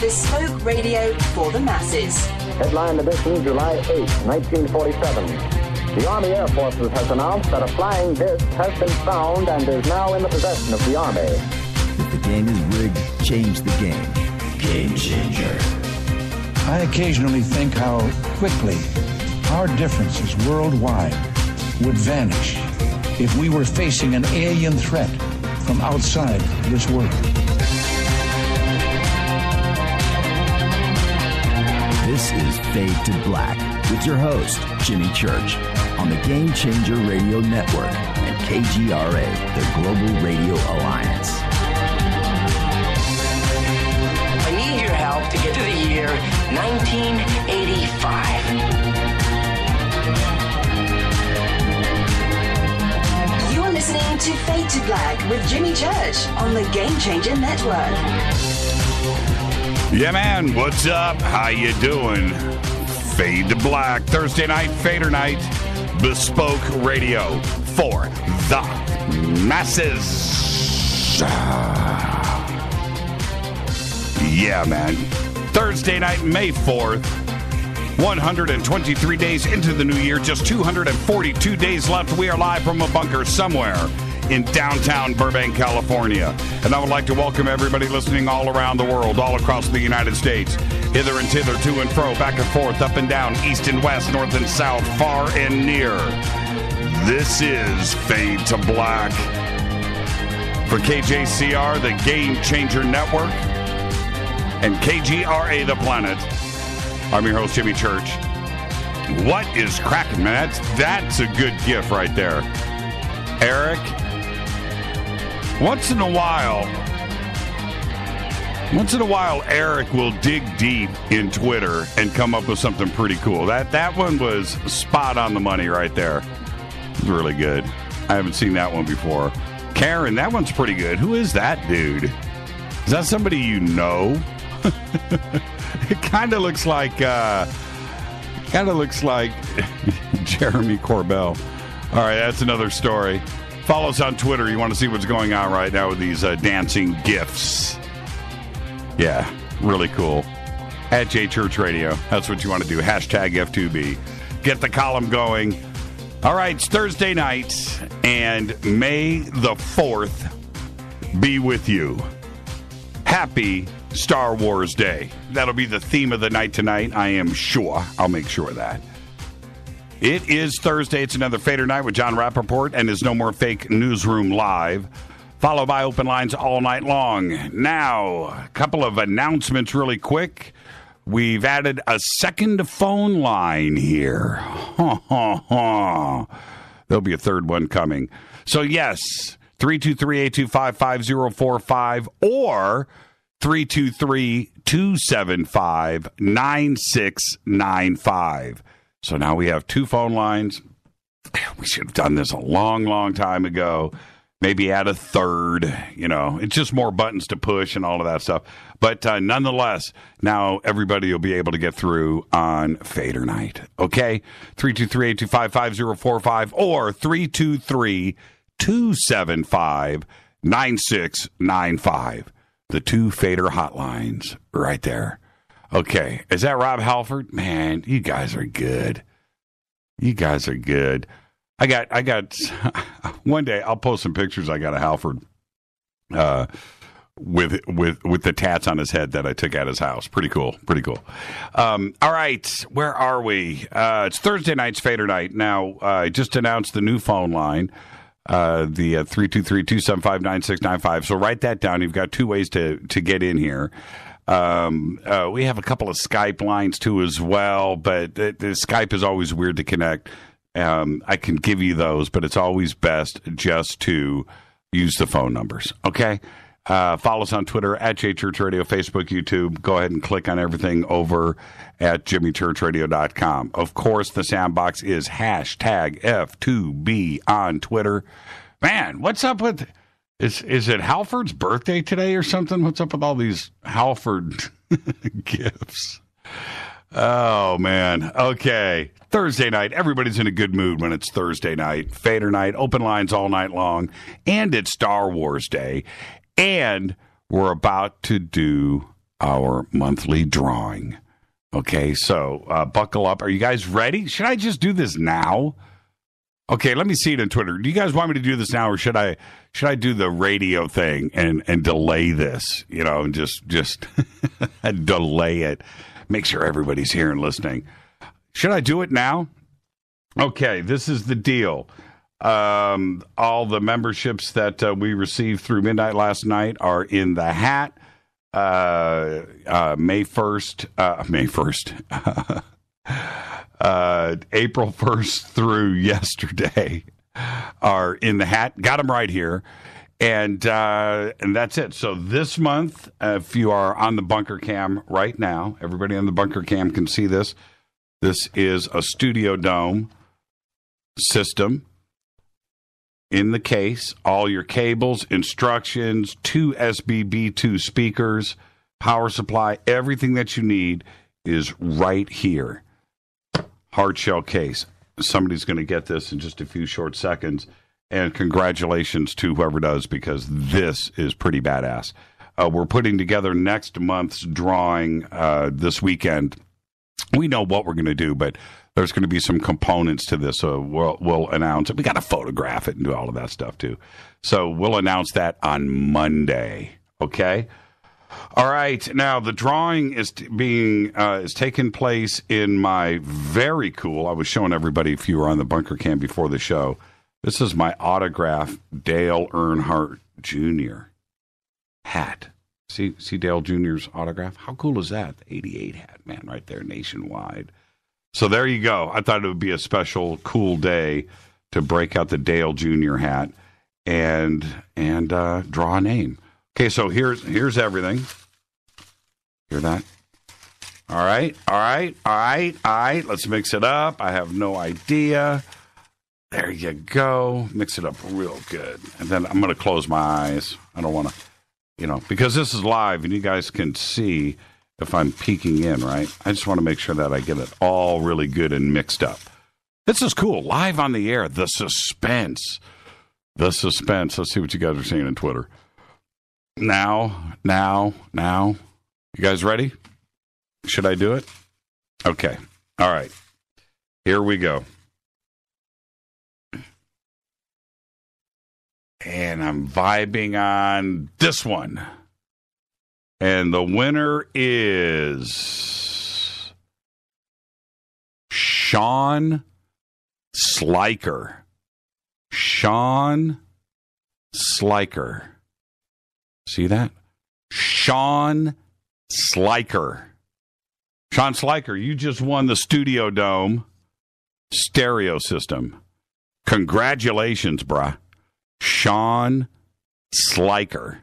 Bespoke radio for the masses. Headline edition, July 8, 1947. The Army Air Forces has announced that a flying disc has been found and is now in the possession of the Army. If the game is rigged, change the game. Game changer. I occasionally think how quickly our differences worldwide would vanish if we were facing an alien threat from outside this world. This is Fade to Black with your host, Jimmy Church, on the Game Changer Radio Network and KGRA, the Global Radio Alliance. I need your help to get to the year 1985. You're listening to Fade to Black with Jimmy Church on the Game Changer Network. Yeah, man, what's up? How you doing? Fade to Black, Thursday night, Fadernight, Bespoke Radio for the masses. Yeah, man. Thursday night, May 4th, 123 days into the new year, just 242 days left. We are live from a bunker somewhere in downtown Burbank, California. And I would like to welcome everybody listening all around the world, all across the United States, hither and thither, to and fro, back and forth, up and down, east and west, north and south, far and near. This is Fade to Black for KJCR, the Game Changer Network, and KGRA, the Planet. I'm your host, Jimmy Church. What is cracking, man? That's a good gift right there. Eric, once in a while, Eric will dig deep in Twitter and come up with something pretty cool. That one was spot on the money right there. It was really good. I haven't seen that one before. Karen, that one's pretty good. Who is that dude? Is that somebody you know? It kind of looks like Jeremy Corbell. All right, that's another story. Follow us on Twitter. You want to see what's going on right now with these dancing GIFs. Yeah, really cool. At JChurch Radio. That's what you want to do. Hashtag F2B. Get the column going. All right, it's Thursday night, and May the 4th be with you. Happy Star Wars Day. That'll be the theme of the night tonight, I am sure. I'll make sure of that. It is Thursday. It's another Fader Night with Jon Rappoport and his No More Fake Newsroom Live, followed by open lines all night long. Now, a couple of announcements really quick. We've added a second phone line here. There'll be a third one coming. So, yes, 323-825-5045 or 323-275-9695. So now we have two phone lines. We should have done this a long, long time ago. Maybe add a third. You know, it's just more buttons to push and all of that stuff. But nonetheless, now everybody will be able to get through on Fader Night. Okay? 323-825-5045 or 323-275-9695. The two Fader hotlines right there. Okay, is that Rob Halford? Man, you guys are good. You guys are good. I got. One day I'll post some pictures. I got a Halford with the tats on his head that I took at his house. Pretty cool. All right, where are we? It's Thursday night's Fader Night. Now, I just announced the new phone line. The 323-275-9695. So write that down. You've got two ways to get in here. We have a couple of Skype lines too as well, but the Skype is always weird to connect. I can give you those, but it's always best just to use the phone numbers. Okay. Follow us on Twitter at JChurchRadio, Facebook, YouTube. Go ahead and click on everything over at JimmyChurchRadio.com. Of course, the soundbox is hashtag F2B on Twitter. Man, what's up with... Is it Halford's birthday today or something? What's up with all these Halford gifts? Oh, man. Okay. Thursday night. Everybody's in a good mood when it's Thursday night. Fader night. Open lines all night long. And it's Star Wars Day. And we're about to do our monthly drawing. Okay, so buckle up. Are you guys ready? Should I just do this now? Okay, let me see it on Twitter. Do you guys want me to do this now, or should I do the radio thing and delay this? You know, and just delay it. Make sure everybody's here and listening. Should I do it now? Okay, this is the deal. All the memberships that we received through midnight last night are in the hat. May 1st, April 1st through yesterday are in the hat. Got them right here. And that's it. So this month, if you are on the bunker cam right now, everybody on the bunker cam can see this. This is a Studio Dome system. In the case, all your cables, instructions, 2 SBB2 speakers, power supply, everything that you need is right here. Hard shell case. Somebody's going to get this in just a few short seconds. And congratulations to whoever does, because this is pretty badass. We're putting together next month's drawing this weekend. We know what we're going to do, but there's going to be some components to this. So we'll announce it. We got to photograph it and do all of that stuff too. So we'll announce that on Monday. Okay. All right. Now the drawing is taking place in my very cool. I was showing everybody, if you were on the bunker cam before the show, this is my autograph Dale Earnhardt Jr. hat. See Dale Jr.'s autograph? How cool is that? The 88 hat, man, right there nationwide. So there you go. I thought it would be a special, cool day to break out the Dale Jr. hat and draw a name. Okay, so here's everything. Hear that? All right. Let's mix it up. I have no idea. There you go. Mix it up real good. And then I'm going to close my eyes. I don't want to, because this is live and you guys can see if I'm peeking in, right? I just want to make sure that I get it all really good and mixed up. This is cool. Live on the air. The suspense. Let's see what you guys are seeing on Twitter. Now. You guys ready? Should I do it? Okay. All right. Here we go. And I'm vibing on this one. And the winner is Sean Sliker. Sean Sliker. See that? Sean Sliker. Sean Sliker, you just won the Studio Dome stereo system. Congratulations, brah. Sean Sliker.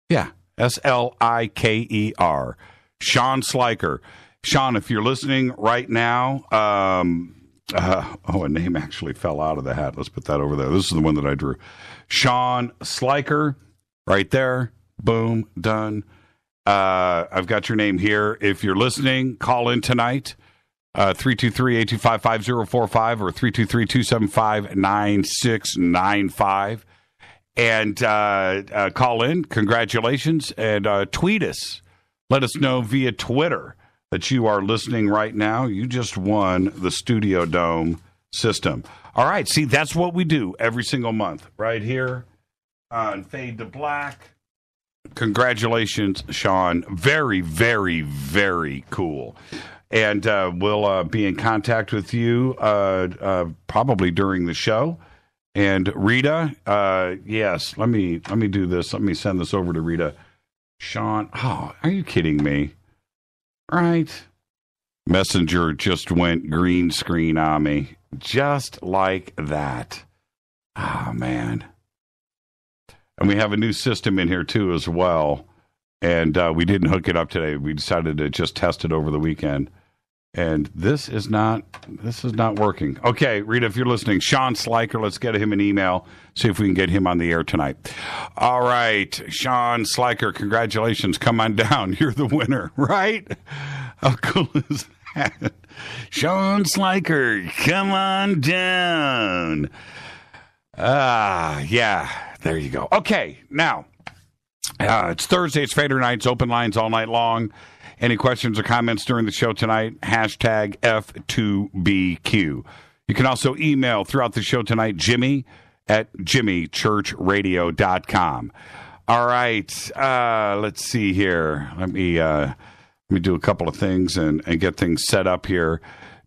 Yeah. Sliker. Sean Sliker. Sean, if you're listening right now, a name actually fell out of the hat. Let's put that over there. This is the one that I drew. Sean Sliker, right there. Boom, done. I've got your name here. If you're listening, call in tonight. 323-825-5045 or 323-275-9695. And call in. Congratulations. And tweet us. Let us know via Twitter that you are listening right now. You just won the Studio Dome system. All right. See, that's what we do every single month right here on Fade to Black. Congratulations, Sean. Very, very, very cool. And we'll be in contact with you probably during the show. And Rita, yes, let me do this. Let me send this over to Rita. Sean, are you kidding me? Right. Messenger just went green screen on me. Just like that. Oh, man. And we have a new system in here, too, as well. And we didn't hook it up today. We decided to just test it over the weekend. And this is not working. Okay, Rita, if you're listening, Sean Sliker, let's get him an email, see if we can get him on the air tonight. All right, Sean Sliker, congratulations. Come on down. You're the winner, right? How cool is that? Sean Sliker, come on down. Yeah, there you go. Okay, now, It's Thursday. It's Fader Nights. Open lines all night long. Any questions or comments during the show tonight? Hashtag F2BQ. You can also email throughout the show tonight, Jimmy at jimmychurchradio.com. All right. Let's see here. Let me do a couple of things and get things set up here.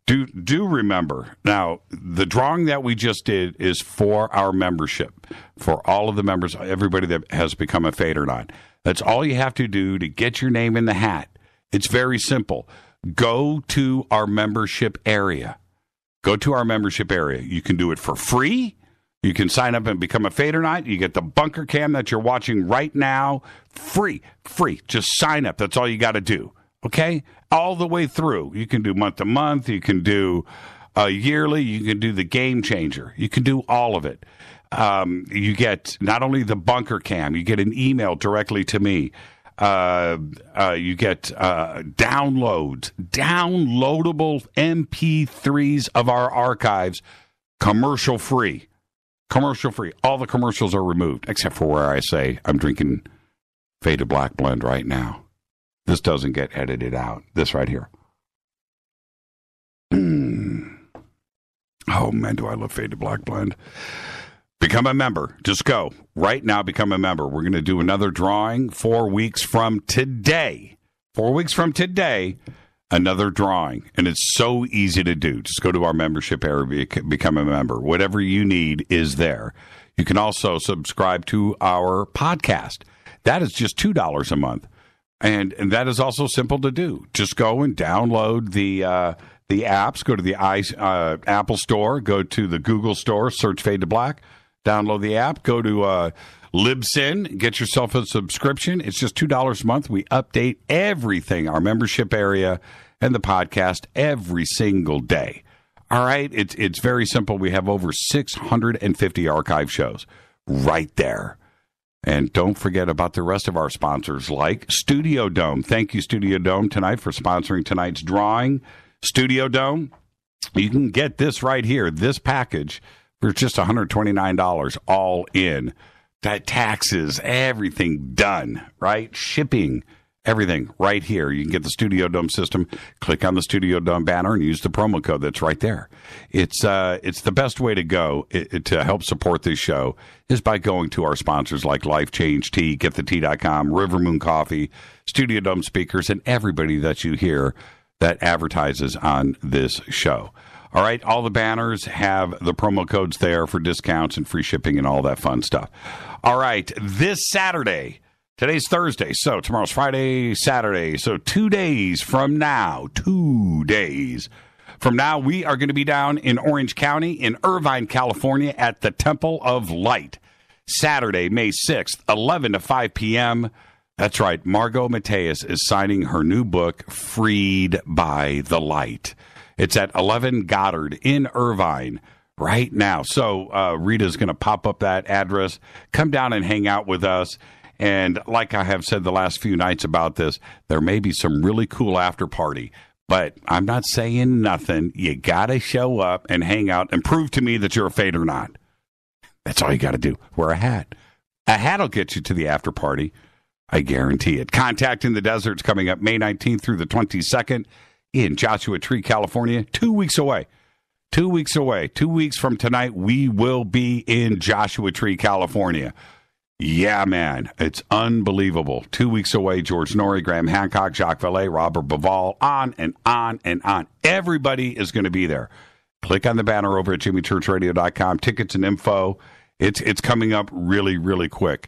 Do remember, now, the drawing that we just did is for our membership, for all of the members, everybody that has become a Fadernaut. That's all you have to do to get your name in the hat. It's very simple. Go to our membership area. Go to our membership area. You can do it for free. You can sign up and become a Fadernaut. You get the bunker cam that you're watching right now. Free. Just sign up. That's all you got to do. Okay? All the way through. You can do month to month. You can do yearly. You can do the Game Changer. You can do all of it. You get not only the bunker cam, you get an email directly to me. You get downloadable MP3s of our archives, commercial free. All the commercials are removed, except for where I say I'm drinking Faded Black Blend right now. This doesn't get edited out. This right here. Oh, man, do I love Faded Black Blend. Become a member. Just go. Right now, become a member. We're going to do another drawing 4 weeks from today. 4 weeks from today, another drawing. And it's so easy to do. Just go to our membership area, become a member. Whatever you need is there. You can also subscribe to our podcast. That is just $2 a month. And that is also simple to do. Just go and download the apps. Go to the Apple Store. Go to the Google Store. Search Fade to Black. Download the app. Go to Libsyn. Get yourself a subscription. It's just $2 a month. We update everything, our membership area and the podcast, every single day. All right? It's very simple. We have over 650 archive shows right there. And don't forget about the rest of our sponsors like Studio Dome. Thank you, Studio Dome, tonight for sponsoring tonight's drawing. Studio Dome, you can get this right here, this package, for just $129 all in. That taxes, everything done, right? Shipping, everything right here. You can get the Studio Dome system. Click on the Studio Dome banner and use the promo code that's right there. It's the best way to go to help support this show is by going to our sponsors like Life Change Tea, GetTheTea.com, River Moon Coffee, Studio Dome speakers, and everybody that you hear that advertises on this show. All right, all the banners have the promo codes there for discounts and free shipping and all that fun stuff. All right, this Saturday, today's Thursday, so tomorrow's Friday, Saturday, so 2 days from now, we are going to be down in Orange County in Irvine, California at the Temple of Light. Saturday, May 6th, 11 to 5 p.m., that's right, Margot Mateus is signing her new book, Freed by the Light. It's at 11 Goddard in Irvine right now. So Rita's going to pop up that address. Come down and hang out with us. And like I have said the last few nights about this, there may be some really cool after party. But I'm not saying nothing. You got to show up and hang out and prove to me that you're a Fader not. That's all you got to do. Wear a hat. A hat will get you to the after party. I guarantee it. Contact in the Desert's coming up May 19th through the 22nd in Joshua Tree, California. 2 weeks away. 2 weeks away. 2 weeks from tonight, we will be in Joshua Tree, California. Yeah, man. It's unbelievable. 2 weeks away, George Norrie, Graham Hancock, Jacques Vallée, Robert Bivol, on and on and on. Everybody is going to be there. Click on the banner over at jimmychurchradio.com. Tickets and info. It's coming up really, really quick.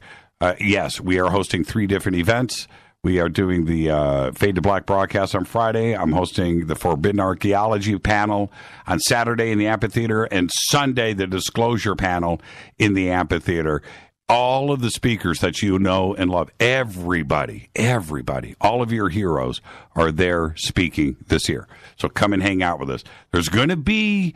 Yes, we are hosting 3 different events. We are doing the Fade to Black broadcast on Friday. I'm hosting the Forbidden Archaeology panel on Saturday in the amphitheater, and Sunday the Disclosure panel in the amphitheater. All of the speakers that you know and love, everybody, all of your heroes are there speaking this year. So come and hang out with us. There's going to be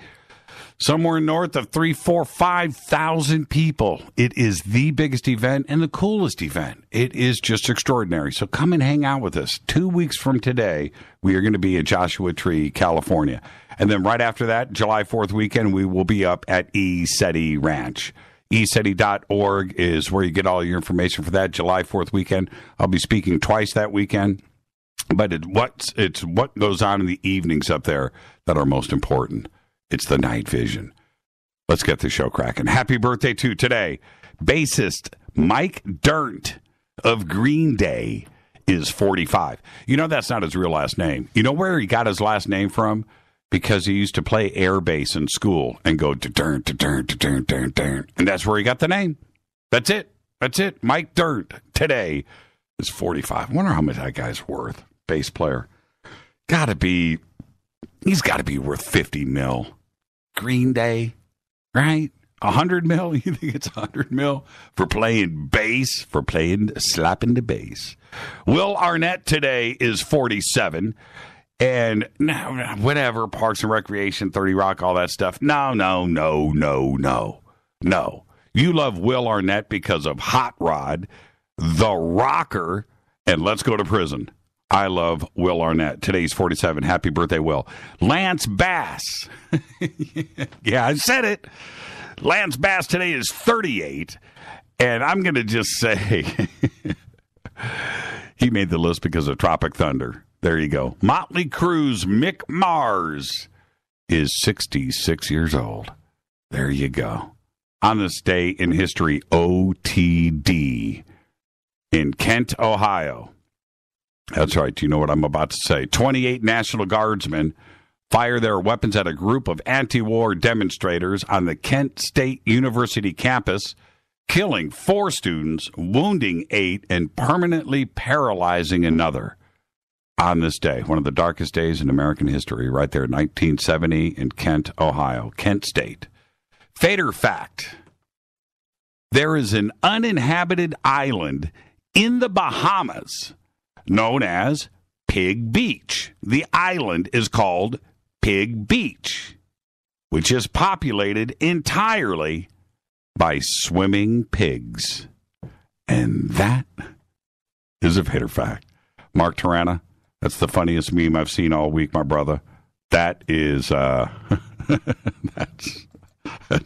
somewhere north of 3,000, 4,000, 5,000 people. It is the biggest event and the coolest event. It is just extraordinary. So come and hang out with us. 2 weeks from today, we are going to be in Joshua Tree, California. And then right after that, July 4th weekend, we will be up at ESETI Ranch. ECETI.org is where you get all your information for that July 4th weekend. I'll be speaking twice that weekend. But it's what goes on in the evenings up there that are most important. It's the night vision. Let's get the show cracking. Happy birthday to today. Bassist Mike Dirnt of Green Day is 45. You know that's not his real last name. You know where he got his last name from? Because he used to play air bass in school and go to-turn, to-turn, to-turn, to-turn. And that's where he got the name. That's it. That's it. Mike Dirnt today is 45. I wonder how much that guy's worth. Bass player. He's got to be worth 50 mil. Green Day, right? 100 mil? You think it's 100 mil for playing bass, for slapping the bass? Will Arnett today is 47. And now, whatever, Parks and Recreation, 30 Rock, all that stuff. No. You love Will Arnett because of Hot Rod, The Rocker, and Let's Go to Prison. I love Will Arnett. Today's 47. Happy birthday, Will. Lance Bass. Yeah, I said it. Lance Bass today is 38. And I'm going to just say he made the list because of Tropic Thunder. There you go. Motley Crue's Mick Mars is 66 years old. There you go. On this day in history, OTD in Kent, Ohio. That's right. You know what I'm about to say. 28 National Guardsmen fire their weapons at a group of anti-war demonstrators on the Kent State University campus, killing 4 students, wounding 8, and permanently paralyzing another. On this day, one of the darkest days in American history, right there, 1970 in Kent, Ohio, Kent State. Fader fact: there is an uninhabited island in the Bahamas known as Pig Beach. The island is called Pig Beach, which is populated entirely by swimming pigs. And that is a Fader fact. Mark Tarana, that's the funniest meme I've seen all week, my brother. That is, that's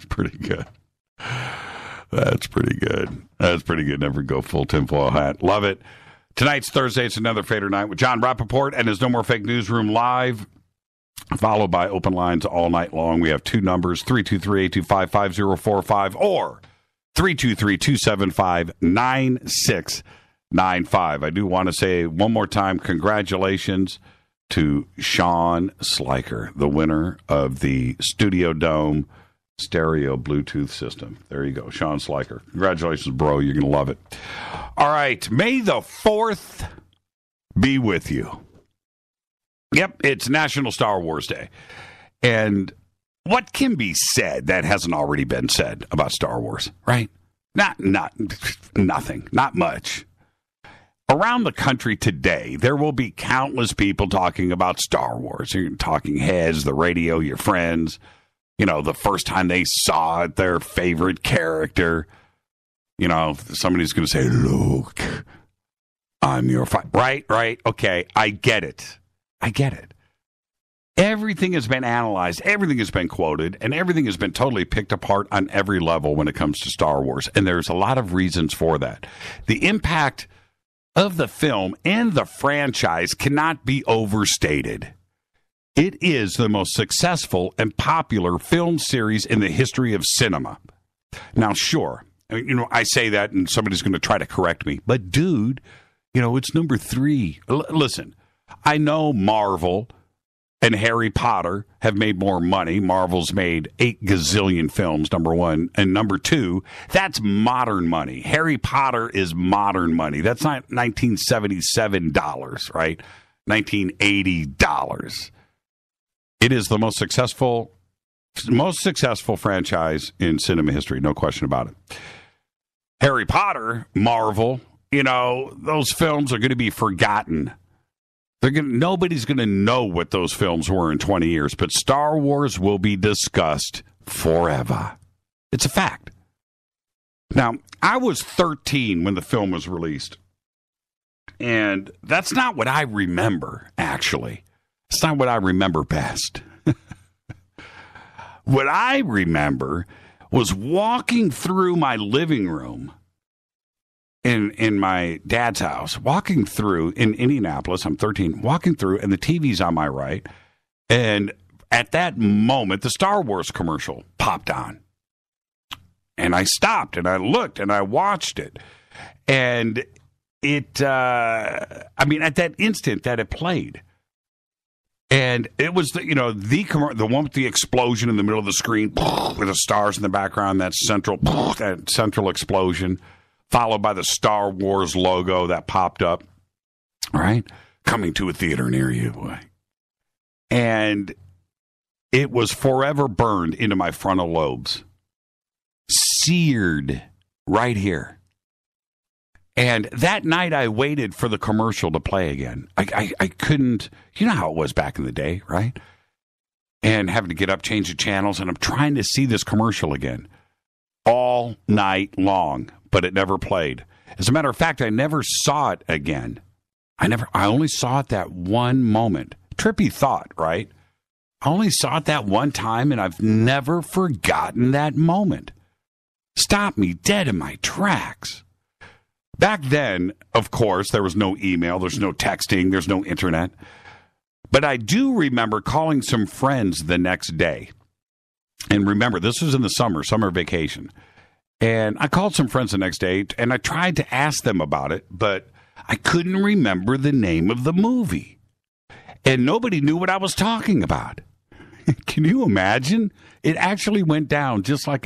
pretty good. That's pretty good. That's pretty good. Never go full tinfoil hat. Love it. Tonight's Thursday. It's another Fader night with Jon Rappoport and his No More Fake Newsroom live, followed by open lines all night long. We have 2 numbers, 323-825-5045 or 323-275-9695. I do want to say one more time, congratulations to Sean Sliker, the winner of the Studio Dome stereo Bluetooth system. There you go, Sean Sliker. Congratulations, bro. You're going to love it. All right. May the 4th be with you. Yep, it's National Star Wars Day. And what can be said that hasn't already been said about Star Wars, right? Nothing. Not much. Around the country today, there will be countless people talking about Star Wars. You're talking heads, the radio, your friends. You know, the first time they saw it, their favorite character. You know, somebody's going to say, Luke, I'm your right? Okay, I get it. Everything has been analyzed, everything has been quoted, and everything has been totally picked apart on every level when it comes to Star Wars. And there's a lot of reasons for that. The impact of the film and the franchise cannot be overstated. It is the most successful and popular film series in the history of cinema. Now, sure, I say that and somebody's going to try to correct me. But, dude, it's number 3. Listen, I know Marvel and Harry Potter have made more money. Marvel's made 8 gazillion films, number 1. And number 2, that's modern money. Harry Potter is modern money. That's not $1977, right? $1980. It is the most successful franchise in cinema history, no question about it. Harry Potter, Marvel, those films are going to be forgotten. Nobody's going to know what those films were in 20 years, but Star Wars will be discussed forever. It's a fact. Now, I was 13 when the film was released, and that's not what I remember, actually. It's not what I remember best. What I remember was walking through my living room in my dad's house, walking through in Indianapolis. I'm 13, walking through, and the TV's on my right. And at that moment, the Star Wars commercial popped on. And I stopped, and I looked, and I watched it. And it, at that instant that it played, and it was the one with the explosion in the middle of the screen with the stars in the background, that central explosion, followed by the Star Wars logo that popped up, right? Coming to a theater near you, boy. And it was forever burned into my frontal lobes, seared right here. And that night I waited for the commercial to play again. I couldn't, you know how it was back in the day, right? And having to get up, change the channels, and I'm trying to see this commercial again all night long, but it never played. As a matter of fact, I never saw it again. I only saw it that one moment. Trippy thought, right? I only saw it that one time, and I've never forgotten that moment. Stopped me dead in my tracks. Back then, of course, there was no email, there's no texting, there's no internet. But I do remember calling some friends the next day. And remember, this was in the summer vacation. And I called some friends the next day, and I tried to ask them about it, but I couldn't remember the name of the movie. And nobody knew what I was talking about. Can you imagine? It actually went down just like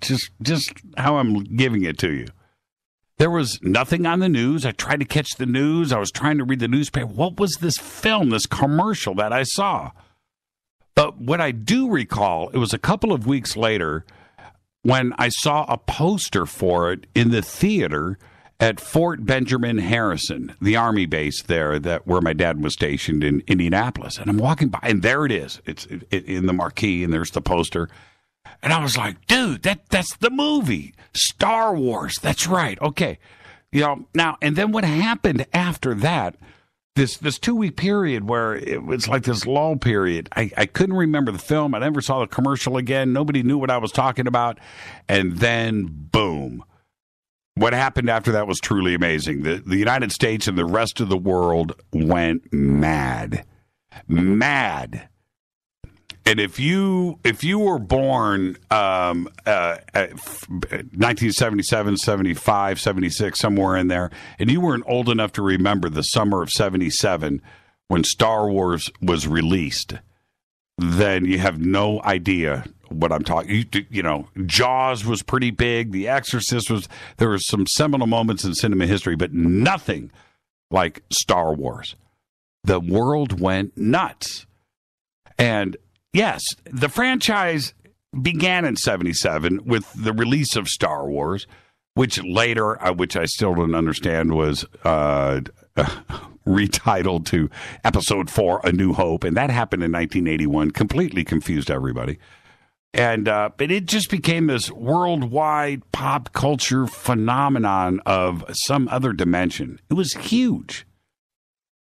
just how I'm giving it to you. There was nothing on the news. I tried to catch the news. I was trying to read the newspaper. What was this film, this commercial that I saw? But what I do recall, it was a couple of weeks later when I saw a poster for it in the theater at Fort Benjamin Harrison, the Army base there where my dad was stationed in Indianapolis. And I'm walking by, and there it is. It's in the marquee, and there's the poster. And I was like, dude, that's the movie. Star Wars. That's right. Okay. Now, and then what happened after that, this 2-week period where it was like this lull period, I couldn't remember the film. I never saw the commercial again. Nobody knew what I was talking about. And then, boom. What happened after that was truly amazing. The United States and the rest of the world went mad. Mad. And if you were born 1977, 75, 76, somewhere in there, and you weren't old enough to remember the summer of 77 when Star Wars was released, then you have no idea what I'm talking. Jaws was pretty big. The Exorcist there were some seminal moments in cinema history, but nothing like Star Wars. The world went nuts. And yes, the franchise began in 77 with the release of Star Wars, which later, which I still don't understand, was retitled to Episode 4, A New Hope. And that happened in 1981. Completely confused everybody. And but it just became this worldwide pop culture phenomenon of some other dimension. It was huge.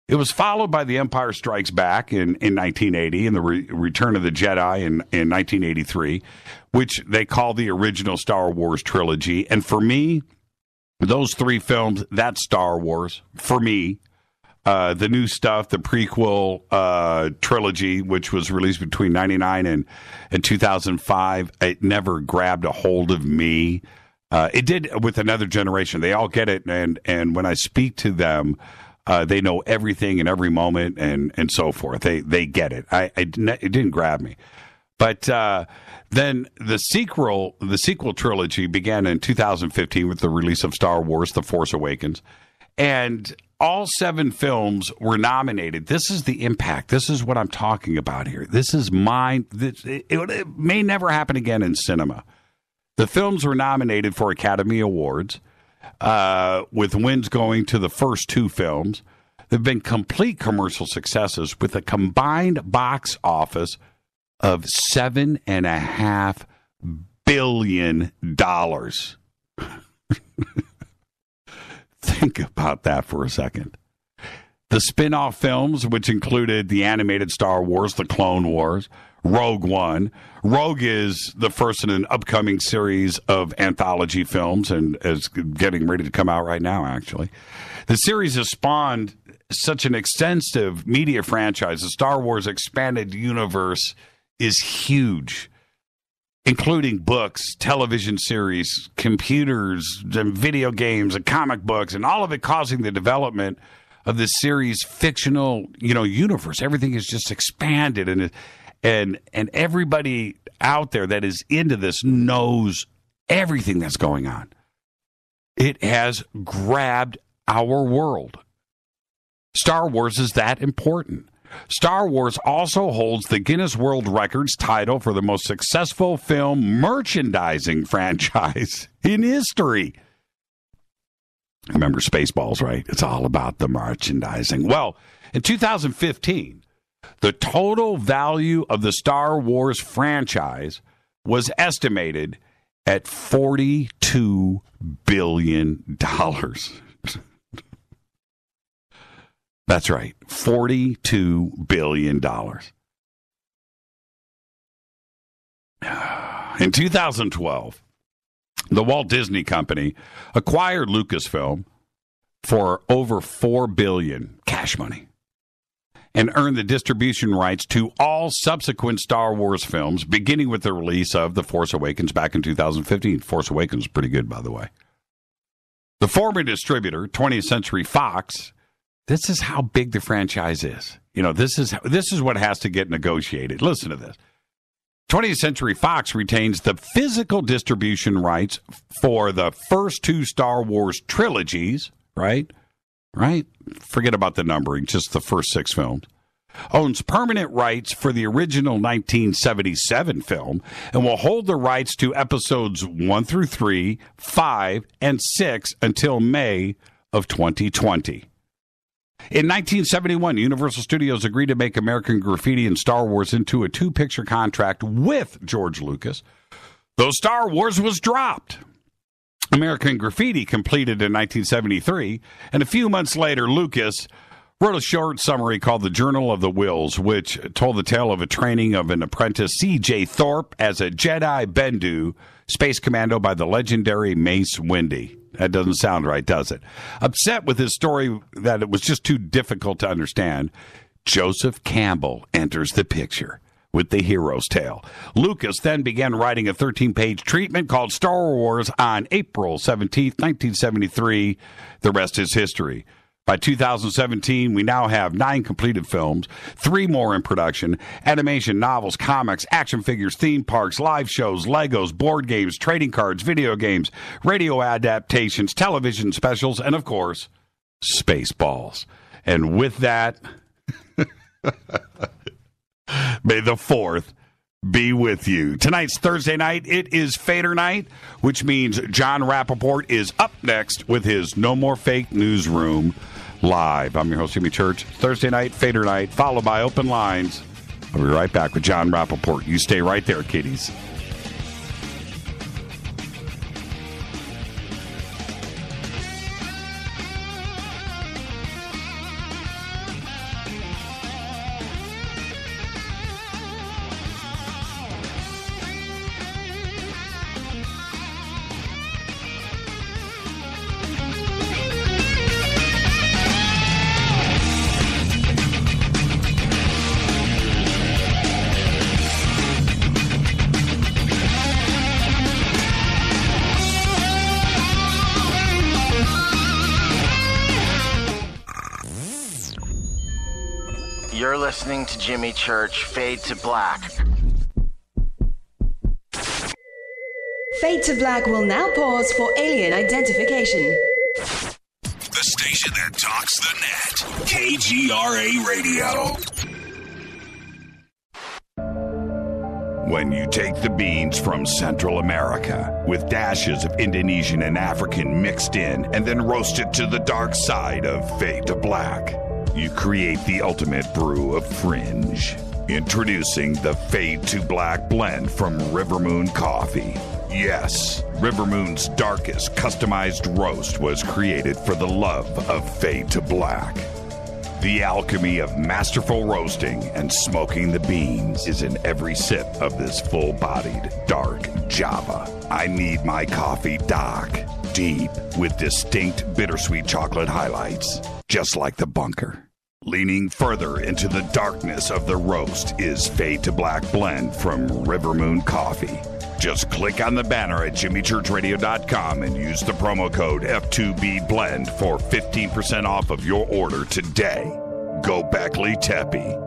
It was followed by The Empire Strikes Back in 1980 and the Return of the Jedi in 1983, which they call the original Star Wars trilogy. And for me, those three films, that's Star Wars. For me, the new stuff, the prequel trilogy, which was released between 99 and 2005, it never grabbed a hold of me. It did with Another Generation. They all get it. And when I speak to them, they know everything in every moment and so forth. They get it. It didn't grab me. But then the sequel trilogy began in 2015 with the release of Star Wars: The Force Awakens. And all 7 films were nominated. This is the impact. This is what I'm talking about here. This is mine. It may never happen again in cinema. The films were nominated for Academy Awards, with wins going to the first 2 films. They've been complete commercial successes with a combined box office of $7.5 billion. Think about that for a second. The spin-off films, which included the animated Star Wars, The Clone Wars, Rogue One. Rogue is the first in an upcoming series of anthology films and is getting ready to come out right now, actually. The series has spawned such an extensive media franchise. The Star Wars expanded universe is huge, including books, television series, computers, and video games, and comic books, and all of it causing the development of this series' fictional, universe. Everything is just expanded, and everybody out there that is into this knows everything that's going on. It has grabbed our world. Star Wars is that important. Star Wars also holds the Guinness World Records title for the most successful film merchandising franchise in history. Remember Spaceballs, right? It's all about the merchandising. Well, in 2015, the total value of the Star Wars franchise was estimated at $42 billion. That's right, $42 billion. In 2012, the Walt Disney Company acquired Lucasfilm for over $4 billion cash money and earned the distribution rights to all subsequent Star Wars films, beginning with the release of The Force Awakens back in 2015. Force Awakens is pretty good, by the way. The former distributor, 20th Century Fox, this is how big the franchise is. This is what has to get negotiated. Listen to this. 20th Century Fox retains the physical distribution rights for the first two Star Wars trilogies, right? Forget about the numbering, just the first 6 films. Owns permanent rights for the original 1977 film and will hold the rights to episodes 1 through 3, 5, and 6 until May of 2020. In 1971, Universal Studios agreed to make American Graffiti and Star Wars into a 2-picture contract with George Lucas, though Star Wars was dropped. American Graffiti completed in 1973, and a few months later, Lucas wrote a short summary called The Journal of the Wills, which told the tale of a training of an apprentice, C.J. Thorpe, as a Jedi Bendu, space commando by the legendary Mace Windu. That doesn't sound right, does it? Upset with his story that it was just too difficult to understand, Joseph Campbell enters the picture with the hero's tale. Lucas then began writing a 13-page treatment called Star Wars on April 17th, 1973. The rest is history. By 2017, we now have 9 completed films, 3 more in production, animation, novels, comics, action figures, theme parks, live shows, Legos, board games, trading cards, video games, radio adaptations, television specials, and, of course, Spaceballs. And with that, may the 4th be with you. Tonight's Thursday night. It is Fader Night, which means Jon Rappoport is up next with his No More Fake Newsroom live. I'm your host, Jimmy Church. Thursday night, Fader Night, followed by Open Lines. I'll be right back with Jon Rappoport. You stay right there, kiddies. You're listening to Jimmy Church, Fade to Black. Fade to Black will now pause for alien identification. The station that talks the net. KGRA Radio. When you take the beans from Central America with dashes of Indonesian and African mixed in and then roast it to the dark side of Fade to Black, you create the ultimate brew of fringe. Introducing the Fade to Black blend from Rivermoon Coffee. Yes, Rivermoon's darkest customized roast was created for the love of Fade to Black. The alchemy of masterful roasting and smoking the beans is in every sip of this full-bodied, dark Java. I need my coffee dark, deep, with distinct bittersweet chocolate highlights, just like the bunker. Leaning further into the darkness of the roast is Fade to Black Blend from River Moon Coffee. Just click on the banner at jimmychurchradio.com and use the promo code F2BBLEND for 15% off of your order today. Go Beckley Teppy.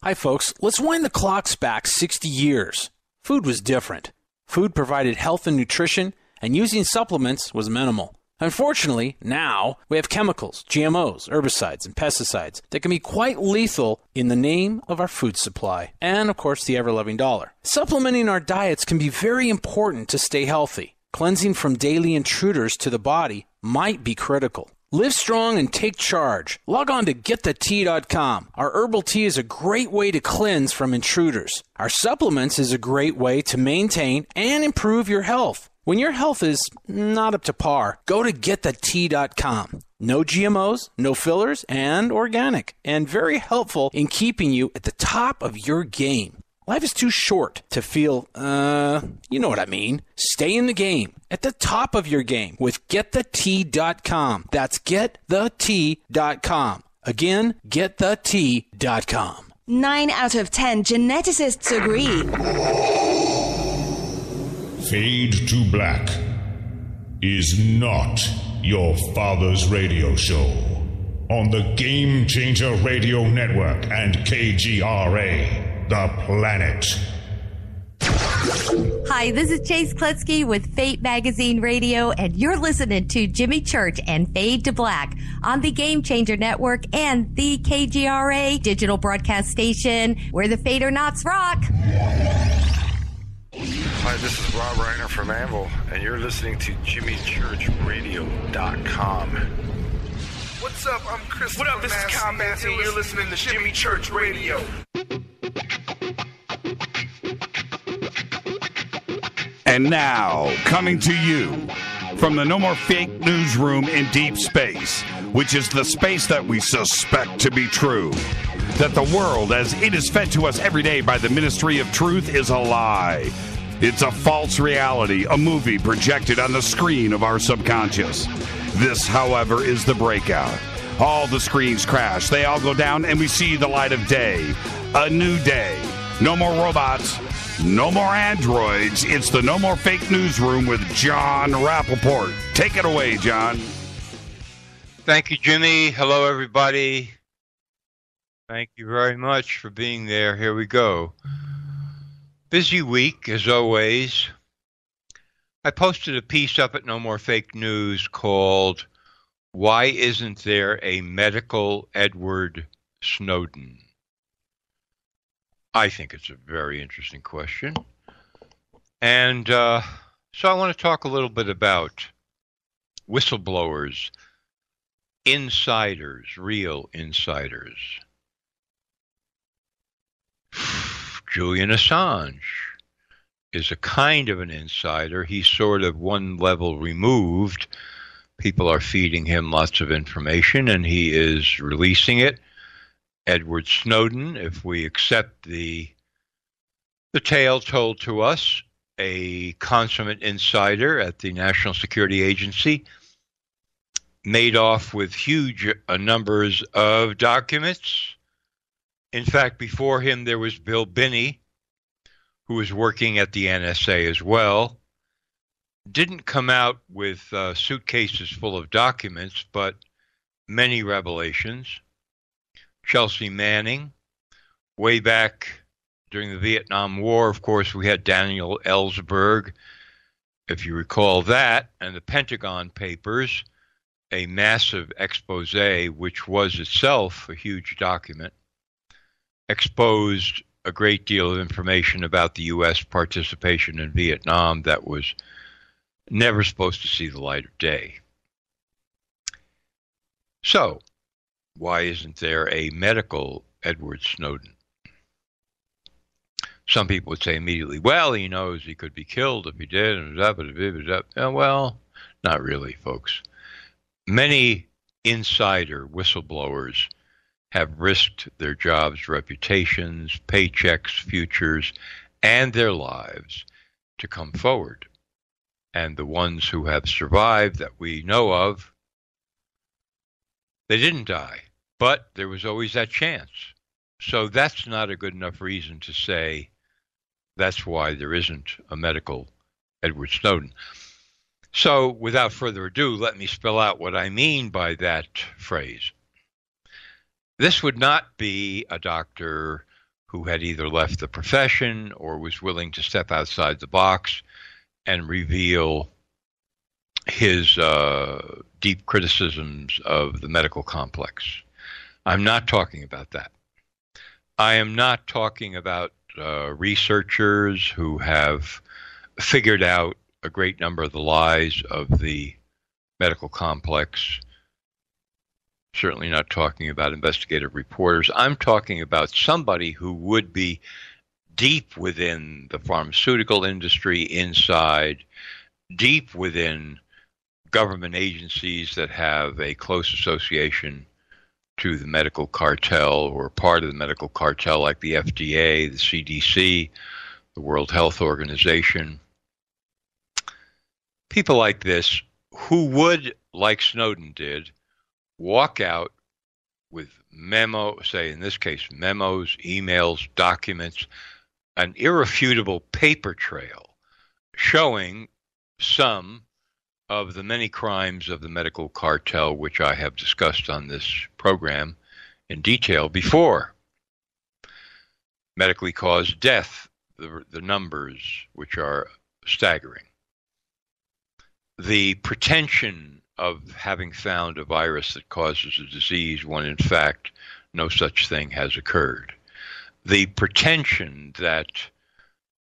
Hi, folks. Let's wind the clocks back 60 years. Food was different. Food provided health and nutrition, and using supplements was minimal. Unfortunately, now we have chemicals, GMOs, herbicides, and pesticides that can be quite lethal in the name of our food supply and, of course, the ever-loving dollar. Supplementing our diets can be very important to stay healthy. Cleansing from daily intruders to the body might be critical. Live strong and take charge. Log on to GetTheTea.com. Our herbal tea is a great way to cleanse from intruders. Our supplements is a great way to maintain and improve your health. When your health is not up to par, go to GetTheTea.com. No GMOs, no fillers, and organic, and very helpful in keeping you at the top of your game. Life is too short to feel, you know what I mean. Stay in the game, at the top of your game with GetTheTea.com. That's GetTheTea.com. Again, GetTheTea.com. 9 out of 10 geneticists agree. Fade to Black is not your father's radio show on the Game Changer Radio Network and KGRA, The Planet. Hi, this is Chase Kletsky with Fate Magazine Radio, and you're listening to Jimmy Church and Fade to Black on the Game Changer Network and the KGRA digital broadcast station where the Fadernauts rock. Hi, this is Rob Reiner from Anvil, and you're listening to JimmyChurchRadio.com. What's up? I'm Chris. What up? This is Combat, and you're listening to Jimmy Church Radio. And now, coming to you from the No More Fake Newsroom in deep space, which is the space that we suspect to be true, that the world, as it is fed to us every day by the Ministry of Truth, is a lie. It's a false reality, a movie projected on the screen of our subconscious. This, however, is the breakout. All the screens crash, they all go down, and we see the light of day. A new day. No more robots. No more androids. It's the No More Fake Newsroom with Jon Rappoport. Take it away, John. Thank you, Jimmy. Hello, everybody. Thank you very much for being there. Here we go. Busy week, as always. I posted a piece up at No More Fake News called, Why Isn't There a Medical Edward Snowden? I think it's a very interesting question. And so I want to talk a little bit about whistleblowers, insiders, real insiders. Julian Assange is a kind of an insider. He's sort of one level removed. People are feeding him lots of information, and he is releasing it. Edward Snowden, if we accept the tale told to us, a consummate insider at the National Security Agency, made off with huge numbers of documents. In fact, before him, there was Bill Binney, who was working at the NSA as well. Didn't come out with suitcases full of documents, but many revelations. Chelsea Manning, way back during the Vietnam War, of course, we had Daniel Ellsberg, if you recall that, and the Pentagon Papers, a massive expose, which was itself a huge document, exposed a great deal of information about the U.S. participation in Vietnam that was never supposed to see the light of day. So, why isn't there a medical Edward Snowden? Some people would say immediately, well, he knows he could be killed if he did. Well, not really, folks. Many insider whistleblowers have risked their jobs, reputations, paychecks, futures, and their lives to come forward. And the ones who have survived that we know of, they didn't die, but there was always that chance. So that's not a good enough reason to say that's why there isn't a medical Edward Snowden. So without further ado, let me spell out what I mean by that phrase. This would not be a doctor who had either left the profession or was willing to step outside the box and reveal his deep criticisms of the medical complex. I'm not talking about that. I am not talking about researchers who have figured out a great number of the lies of the medical complex. Certainly not talking about investigative reporters. I'm talking about somebody who would be deep within the pharmaceutical industry inside, deep within government agencies that have a close association to the medical cartel or part of the medical cartel, like the FDA, the CDC, the World Health Organization. People like this who would, like Snowden did, walk out with say in this case, memos, emails, documents, an irrefutable paper trail showing some of the many crimes of the medical cartel, which I have discussed on this program in detail before. Medically caused death, the numbers, which are staggering. The pretension of having found a virus that causes a disease when in fact no such thing has occurred. The pretension that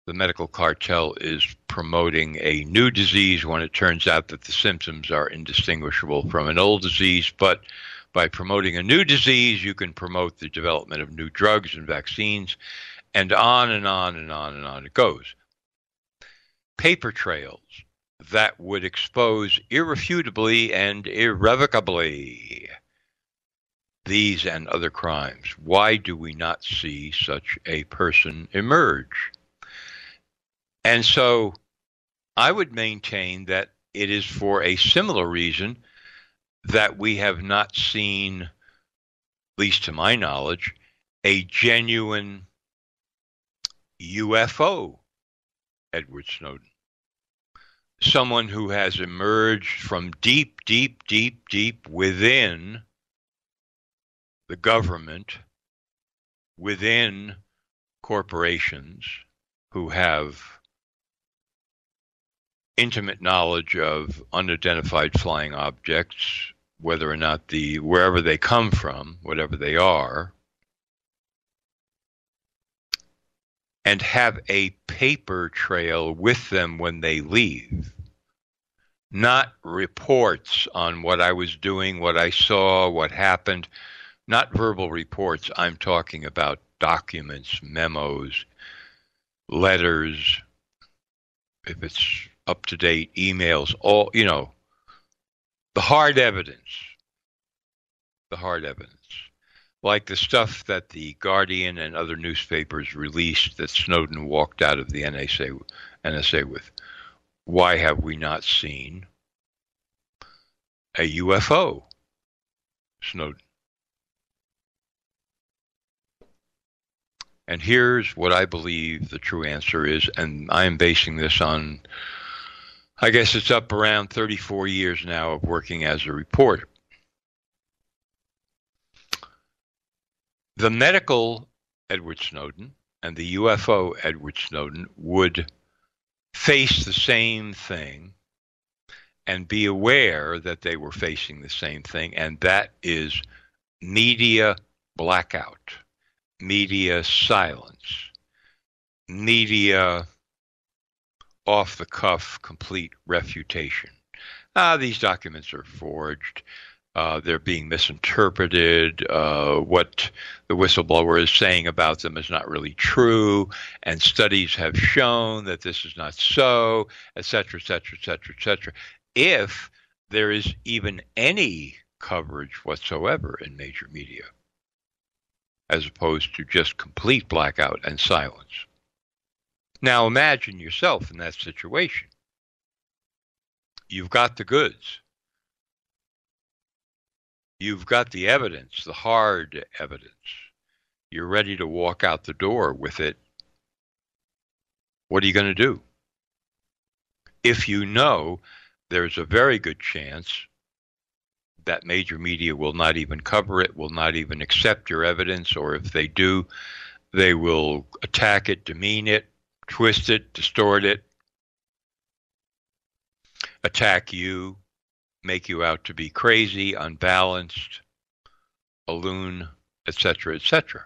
the medical cartel is promoting a new disease when it turns out that the symptoms are indistinguishable from an old disease, but by promoting a new disease, you can promote the development of new drugs and vaccines, and on and on and on and on it goes. Paper trails that would expose irrefutably and irrevocably these and other crimes. Why do we not see such a person emerge? And so I would maintain that it is for a similar reason that we have not seen, at least to my knowledge, a genuine UFO Edward Snowden. Someone who has emerged from deep, deep, deep, deep within the government, within corporations who have intimate knowledge of unidentified flying objects, whether or not wherever they come from, whatever they are, and have a paper trail with them when they leave. Not reports on what I was doing, what I saw, what happened. Not verbal reports. I'm talking about documents, memos, letters, if it's up to date, emails, all, the hard evidence. The hard evidence. Like the stuff that the Guardian and other newspapers released that Snowden walked out of the NSA with. Why have we not seen a UFO Snowden? And here's what I believe the true answer is, and I am basing this on, I guess it's up around 34 years now of working as a reporter. The medical Edward Snowden and the UFO Edward Snowden would face the same thing and be aware that they were facing the same thing, and that is media blackout, media silence, media off-the-cuff complete refutation. These documents are forged. They're being misinterpreted. What the whistleblower is saying about them is not really true, and studies have shown that this is not so, et cetera, et cetera, et cetera, et cetera. If there is even any coverage whatsoever in major media, as opposed to just complete blackout and silence. Now imagine yourself in that situation. You've got the goods. You've got the evidence, the hard evidence. You're ready to walk out the door with it. What are you going to do? If you know there's a very good chance that major media will not even cover it, will not even accept your evidence, or if they do, they will attack it, demean it, twist it, distort it, attack you, make you out to be crazy, unbalanced, a loon, etc., etc.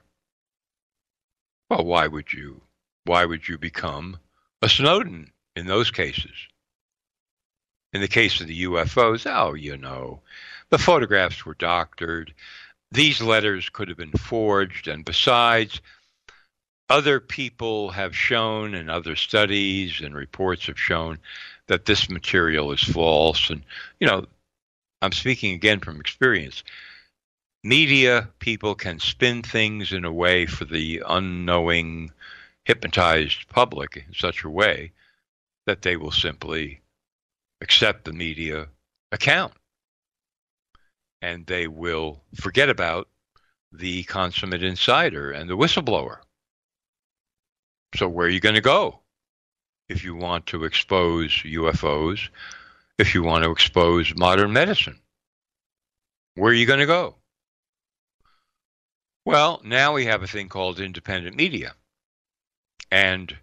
Well, why would you become a Snowden in those cases? In the case of the UFOs, the photographs were doctored. These letters could have been forged, and besides, other people have shown, and other studies and reports have shown, that this material is false. And, I'm speaking again from experience. Media people can spin things in a way for the unknowing, hypnotized public in such a way that they will simply accept the media account. And they will forget about the consummate insider and the whistleblower. So where are you going to go if you want to expose UFOs, if you want to expose modern medicine? Where are you going to go? Well, now we have a thing called independent media. And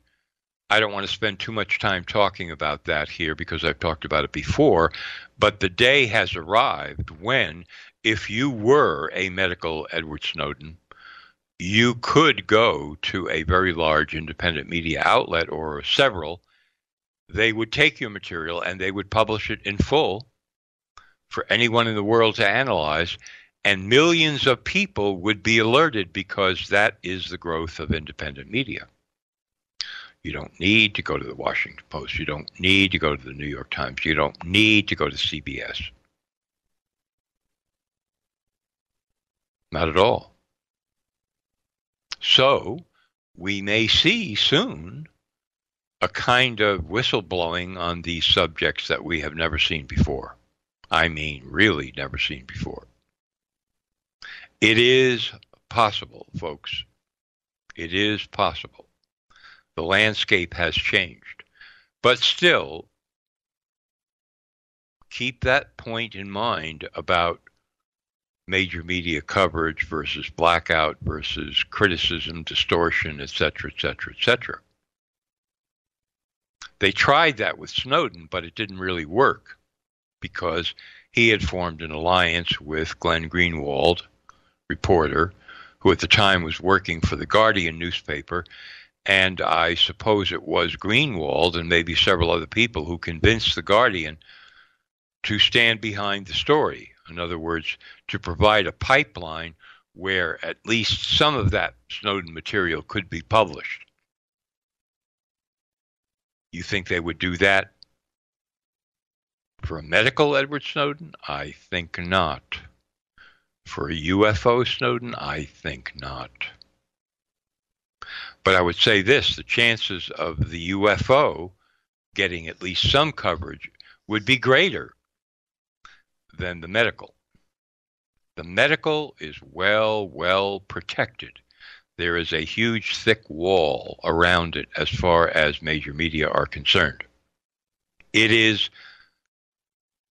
I don't want to spend too much time talking about that here because I've talked about it before, but the day has arrived when, if you were a medical Edward Snowden, you could go to a very large independent media outlet or several. They would take your material and they would publish it in full for anyone in the world to analyze, and millions of people would be alerted because that is the growth of independent media. You don't need to go to the Washington Post. You don't need to go to the New York Times. You don't need to go to CBS. Not at all. So we may see soon a kind of whistleblowing on these subjects that we have never seen before. I mean, really never seen before. It is possible, folks. It is possible. The landscape has changed. But still, keep that point in mind about major media coverage versus blackout versus criticism, distortion, etc., etc., etc. They tried that with Snowden, but it didn't really work because he had formed an alliance with Glenn Greenwald, reporter, who at the time was working for the Guardian newspaper, and I suppose it was Greenwald and maybe several other people who convinced the Guardian to stand behind the story. In other words, to provide a pipeline where at least some of that Snowden material could be published. You think they would do that for a medical Edward Snowden? I think not. For a UFO Snowden? I think not. But I would say this, the chances of the UFO getting at least some coverage would be greater than the medical. The medical is well protected. There is a huge, thick wall around it as far as major media are concerned. It is,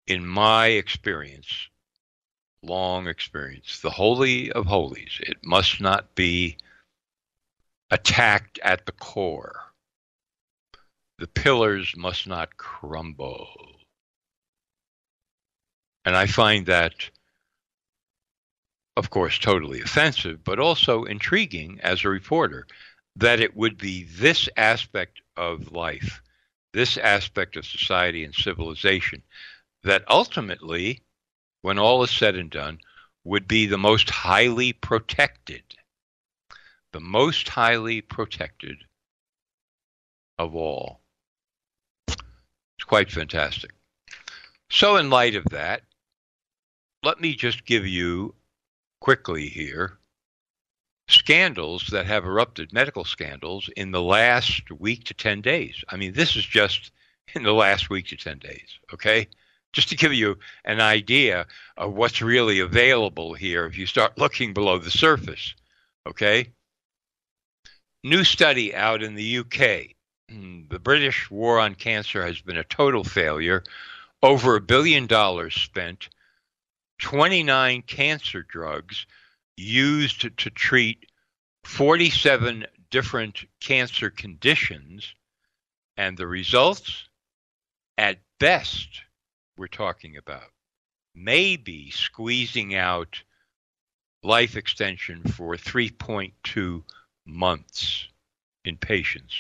in my experience, long experience, the holy of holies. It must not be attacked at the core. The pillars must not crumble. And I find that, of course, totally offensive, but also intriguing as a reporter, that it would be this aspect of life, this aspect of society and civilization, that ultimately, when all is said and done, would be the most highly protected. The most highly protected of all. It's quite fantastic. So in light of that, let me just give you quickly here scandals that have erupted, medical scandals, in the last week to 10 days. I mean, this is just in the last week to 10 days, okay? Just to give you an idea of what's really available here if you start looking below the surface, okay? New study out in the UK. The British war on cancer has been a total failure. Over $1 billion spent, 29 cancer drugs used to treat 47 different cancer conditions, and the results, at best, we're talking about maybe squeezing out life extension for 3.2 months in patients.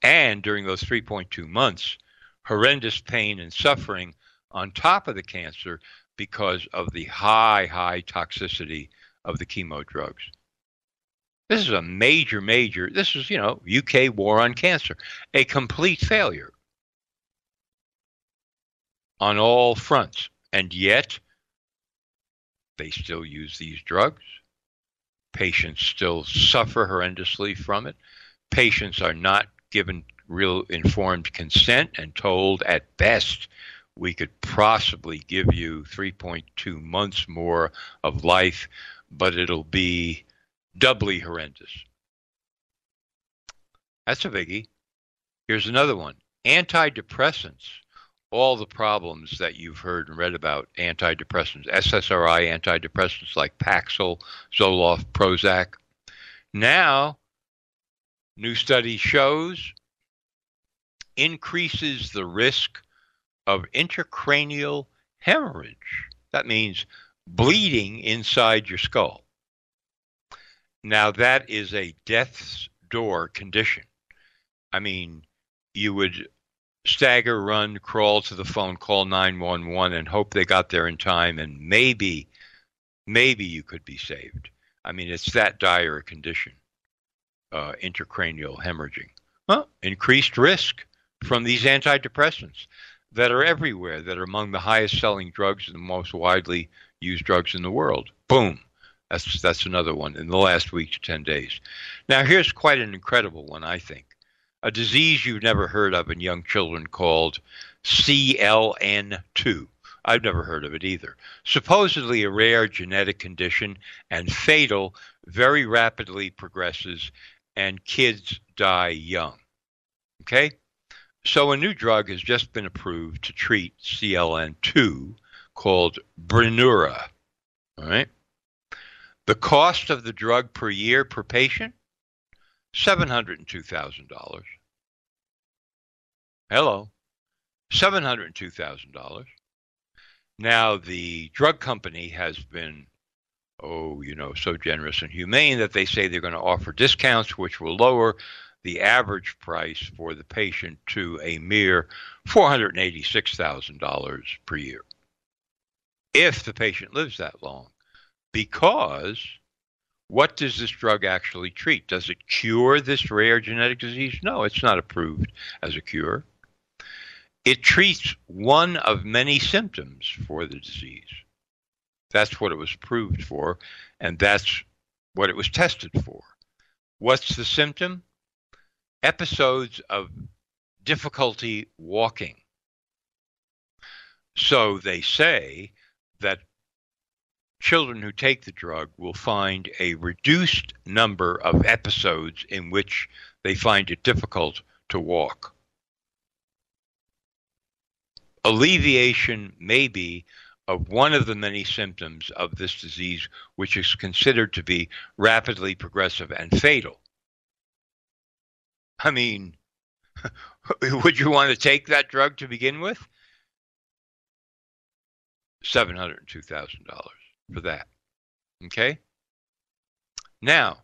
And during those 3.2 months, horrendous pain and suffering on top of the cancer because of the high toxicity of the chemo drugs. This is a major, this is, UK war on cancer, a complete failure on all fronts. And yet, they still use these drugs. Patients still suffer horrendously from it. Patients are not given real informed consent and told at best we could possibly give you 3.2 months more of life, but it'll be doubly horrendous. That's a biggie. Here's another one. Antidepressants. All the problems that you've heard and read about antidepressants, SSRI antidepressants like Paxil, Zoloft, Prozac. Now, new study shows increases the risk of intracranial hemorrhage. That means bleeding inside your skull. Now, that is a death's door condition. I mean, you would stagger, run, crawl to the phone, call 911, and hope they got there in time, and maybe you could be saved. I mean, it's that dire a condition, intracranial hemorrhaging. Well, increased risk from these antidepressants that are everywhere, that are among the highest selling drugs and the most widely used drugs in the world. Boom. That's another one in the last week to 10 days. Now, here's quite an incredible one, I think. A disease you've never heard of in young children called CLN2. I've never heard of it either. Supposedly a rare genetic condition and fatal, very rapidly progresses, and kids die young. Okay? So a new drug has just been approved to treat CLN2 called Brineura. All right? The cost of the drug per year per patient? $702,000. Hello. $702,000. Now, the drug company has been, so generous and humane that they say they're going to offer discounts which will lower the average price for the patient to a mere $486,000 per year, if the patient lives that long. Because what does this drug actually treat? Does it cure this rare genetic disease? No, it's not approved as a cure. It treats one of many symptoms for the disease. That's what it was approved for, and that's what it was tested for. What's the symptom? Episodes of difficulty walking. So they say that children who take the drug will find a reduced number of episodes in which they find it difficult to walk. Alleviation may be of one of the many symptoms of this disease, which is considered to be rapidly progressive and fatal. I mean, would you want to take that drug to begin with? $702,000 for that. Okay? Now,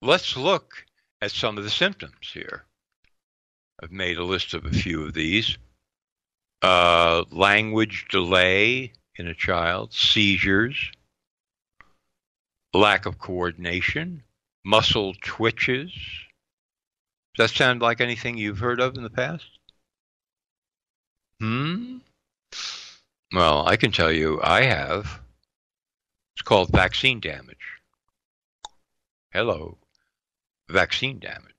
let's look at some of the symptoms here. I've made a list of a few of these. Language delay in a child, seizures, lack of coordination, muscle twitches. Does that sound like anything you've heard of in the past? Well, I can tell you I have. It's called vaccine damage. Hello, vaccine damage.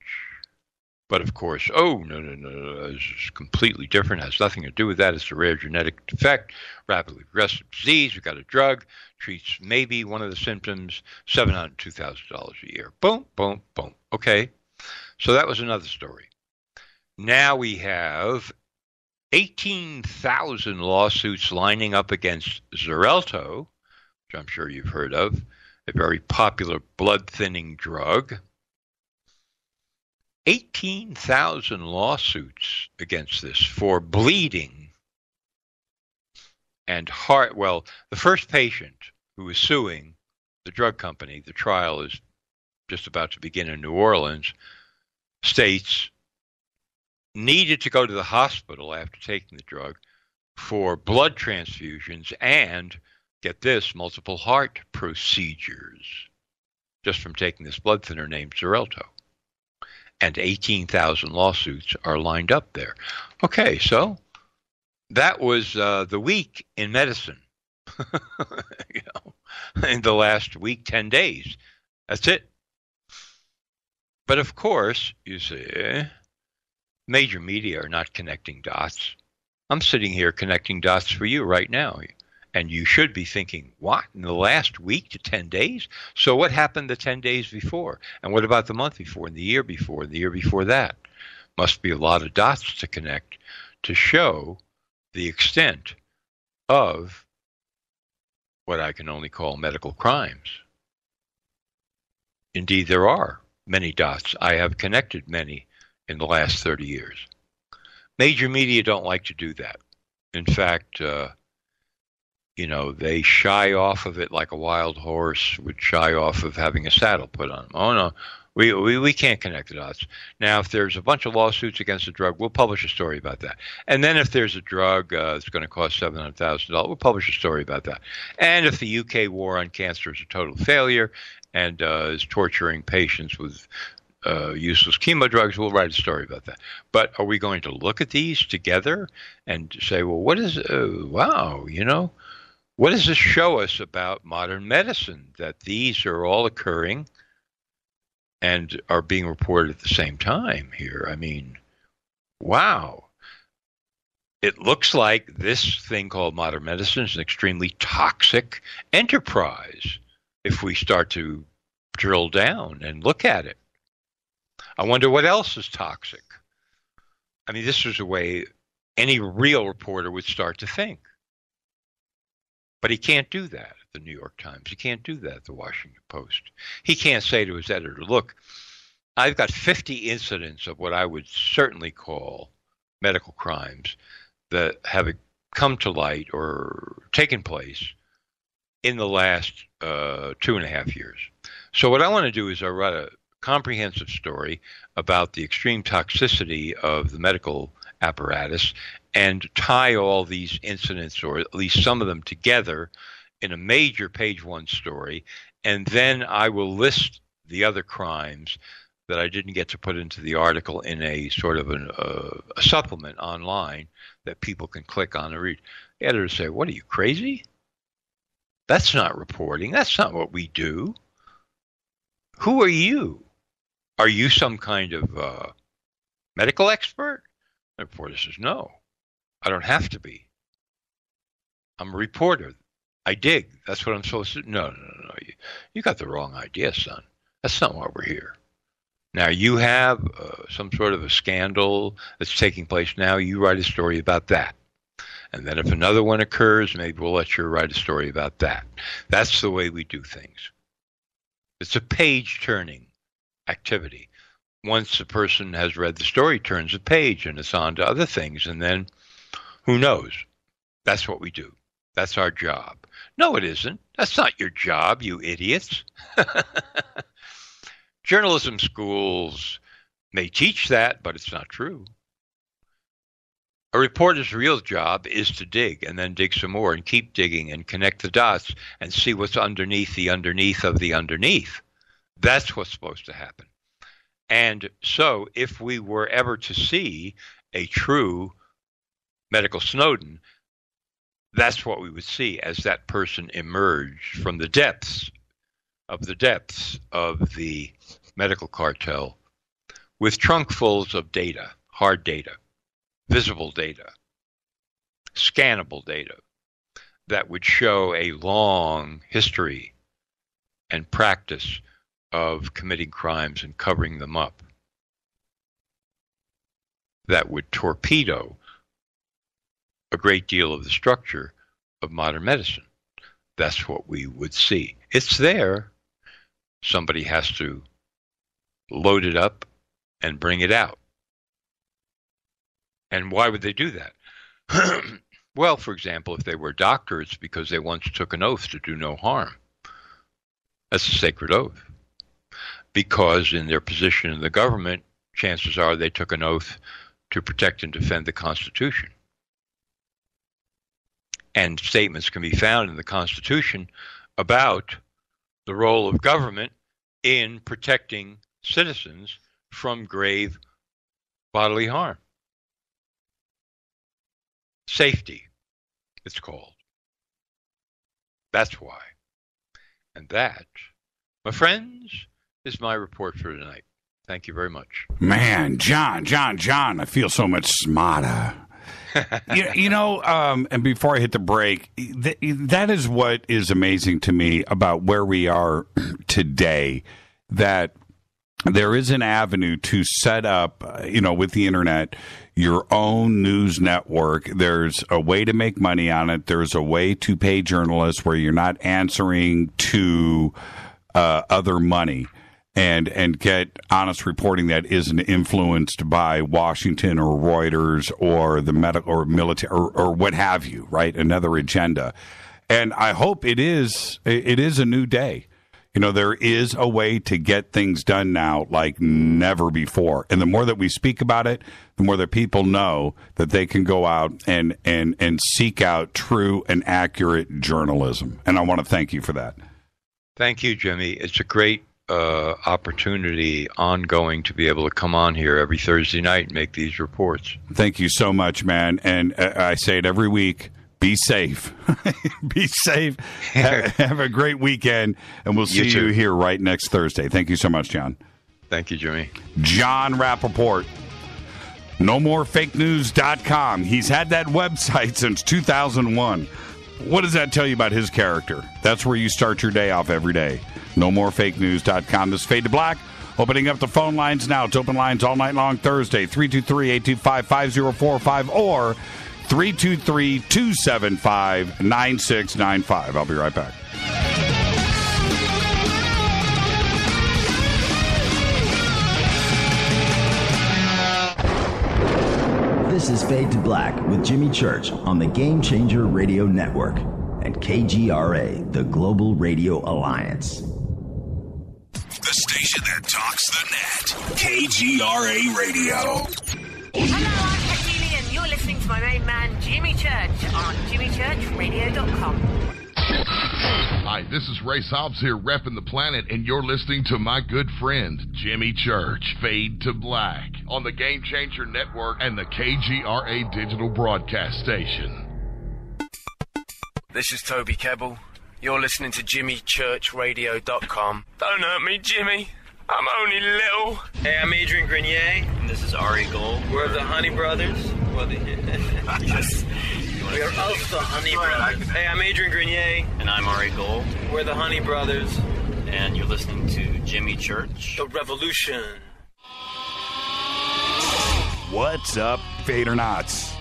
But of course, no, it's completely different. It has nothing to do with that. It's a rare genetic defect, rapidly progressive disease. We've got a drug, treats maybe one of the symptoms, $702,000 a year. Boom, boom, boom. Okay, so that was another story. Now we have 18,000 lawsuits lining up against Xarelto, which I'm sure you've heard of, a very popular blood-thinning drug. 18,000 lawsuits against this for bleeding and heart. Well, the first patient who is suing the drug company, the trial is just about to begin in New Orleans, states needed to go to the hospital after taking the drug for blood transfusions and, get this, multiple heart procedures just from taking this blood thinner named Xarelto. And 18,000 lawsuits are lined up there. Okay, so that was the week in medicine. In the last week, 10 days. That's it. But of course, you see, major media are not connecting dots. I'm sitting here connecting dots for you right now. And you should be thinking, what, in the last week to 10 days? So what happened the 10 days before? And what about the month before, and the year before, and the year before that? Must be a lot of dots to connect to show the extent of what I can only call medical crimes. Indeed, there are many dots. I have connected many in the last 30 years. Major media don't like to do that. In fact, they shy off of it like a wild horse would shy off of having a saddle put on them. Oh, no, we can't connect the dots. Now, if there's a bunch of lawsuits against a drug, we'll publish a story about that. And then if there's a drug that's going to cost $700,000, we'll publish a story about that. And if the UK war on cancer is a total failure and is torturing patients with useless chemo drugs, we'll write a story about that. But are we going to look at these together and say, well, what is, what does this show us about modern medicine, that these are all occurring and are being reported at the same time here? I mean, wow. It looks like this thing called modern medicine is an extremely toxic enterprise if we start to drill down and look at it. I wonder what else is toxic. I mean, this is a way any real reporter would start to think. But he can't do that at the New York Times. He can't do that at the Washington Post. He can't say to his editor, look, I've got 50 incidents of what I would certainly call medical crimes that have come to light or taken place in the last 2.5 years. So what I want to do is I write a comprehensive story about the extreme toxicity of the medical apparatus and tie all these incidents, or at least some of them, together in a major page one story. And then I will list the other crimes that I didn't get to put into the article in a sort of a supplement online that people can click on and read. The editors say, what are you, crazy? That's not reporting. That's not what we do. Who are you? Are you some kind of medical expert? The reporter says, no, I don't have to be. I'm a reporter. I dig. That's what I'm supposed to do. No. You got the wrong idea, son. That's not why we're here. Now, you have some sort of a scandal that's taking place now. You write a story about that. And then if another one occurs, maybe we'll let you write a story about that. That's the way we do things. It's a page-turning activity. Once a person has read the story, turns a page, and it's on to other things. And then, who knows? That's what we do. That's our job. No, it isn't. That's not your job, you idiots. Journalism schools may teach that, but it's not true. A reporter's real job is to dig and then dig some more and keep digging and connect the dots and see what's underneath the underneath of the underneath. That's what's supposed to happen. And so if we were ever to see a true medical Snowden, That's what we would see as that person emerged from the depths of the medical cartel with trunkfuls of data, hard data, visible data, scannable data that would show a long history and practice of committing crimes and covering them up, that would torpedo a great deal of the structure of modern medicine. That's what we would see. It's there. Somebody has to load it up and bring it out. And why would they do that? Well, for example, if they were doctors because they once took an oath to do no harm. That's a sacred oath. Because in their position in the government, chances are they took an oath to protect and defend the Constitution. And statements can be found in the Constitution about the role of government in protecting citizens from grave bodily harm. Safety, it's called. That's why. And that, my friends, is my report for tonight. Thank you very much. Man, John, I feel so much smarter. And before I hit the break, that is what is amazing to me about where we are today, that there is an avenue to set up, with the internet, your own news network. There's a way to make money on it. There's a way to pay journalists where you're not answering to other money. And get honest reporting that isn't influenced by Washington or Reuters or the medical or military or what have you, right? Another agenda. And I hope it is a new day. There is a way to get things done now like never before. And the more that we speak about it, the more that people know that they can go out and seek out true and accurate journalism. And I want to thank you for that. Thank you, Jimmy. It's a great opportunity ongoing to be able to come on here every Thursday night and make these reports. Thank you so much, man. And I say it every week, be safe. Be safe. Have a great weekend, and we'll see you here right next Thursday. Thank you so much, John. Thank you, Jimmy. Jon Rappoport. NoMoreFakeNews.com. He's had that website since 2001. What does that tell you about his character? That's where you start your day off every day. NoMoreFakeNews.com. This is Fade to Black. Opening up the phone lines now. It's open lines all night long Thursday. 323-825-5045 or 323-275-9695. I'll be right back. This is Fade to Black with Jimmy Church on the Game Changer Radio Network and KGRA, the Global Radio Alliance. The station that talks the net. KGRA Radio. Hello, I'm Katie, and you're listening to my main man, Jimmy Church, on jimmychurchradio.com. Hi, this is Ray Hobbs here, repping the planet, and you're listening to my good friend, Jimmy Church, Fade to Black, on the Game Changer Network and the KGRA digital broadcast station. This is Toby Kebbell. You're listening to jimmychurchradio.com. Don't hurt me, Jimmy. I'm only little. Hey, I'm Adrian Grenier, and this is Ari Gold. We're the Honey Brothers. We're of the Honey Brothers. Hey, I'm Adrian Grenier, and I'm Ari Gold. We're the Honey Brothers, and you're listening to Jimmy Church. The Revolution. What's up, Fadernauts?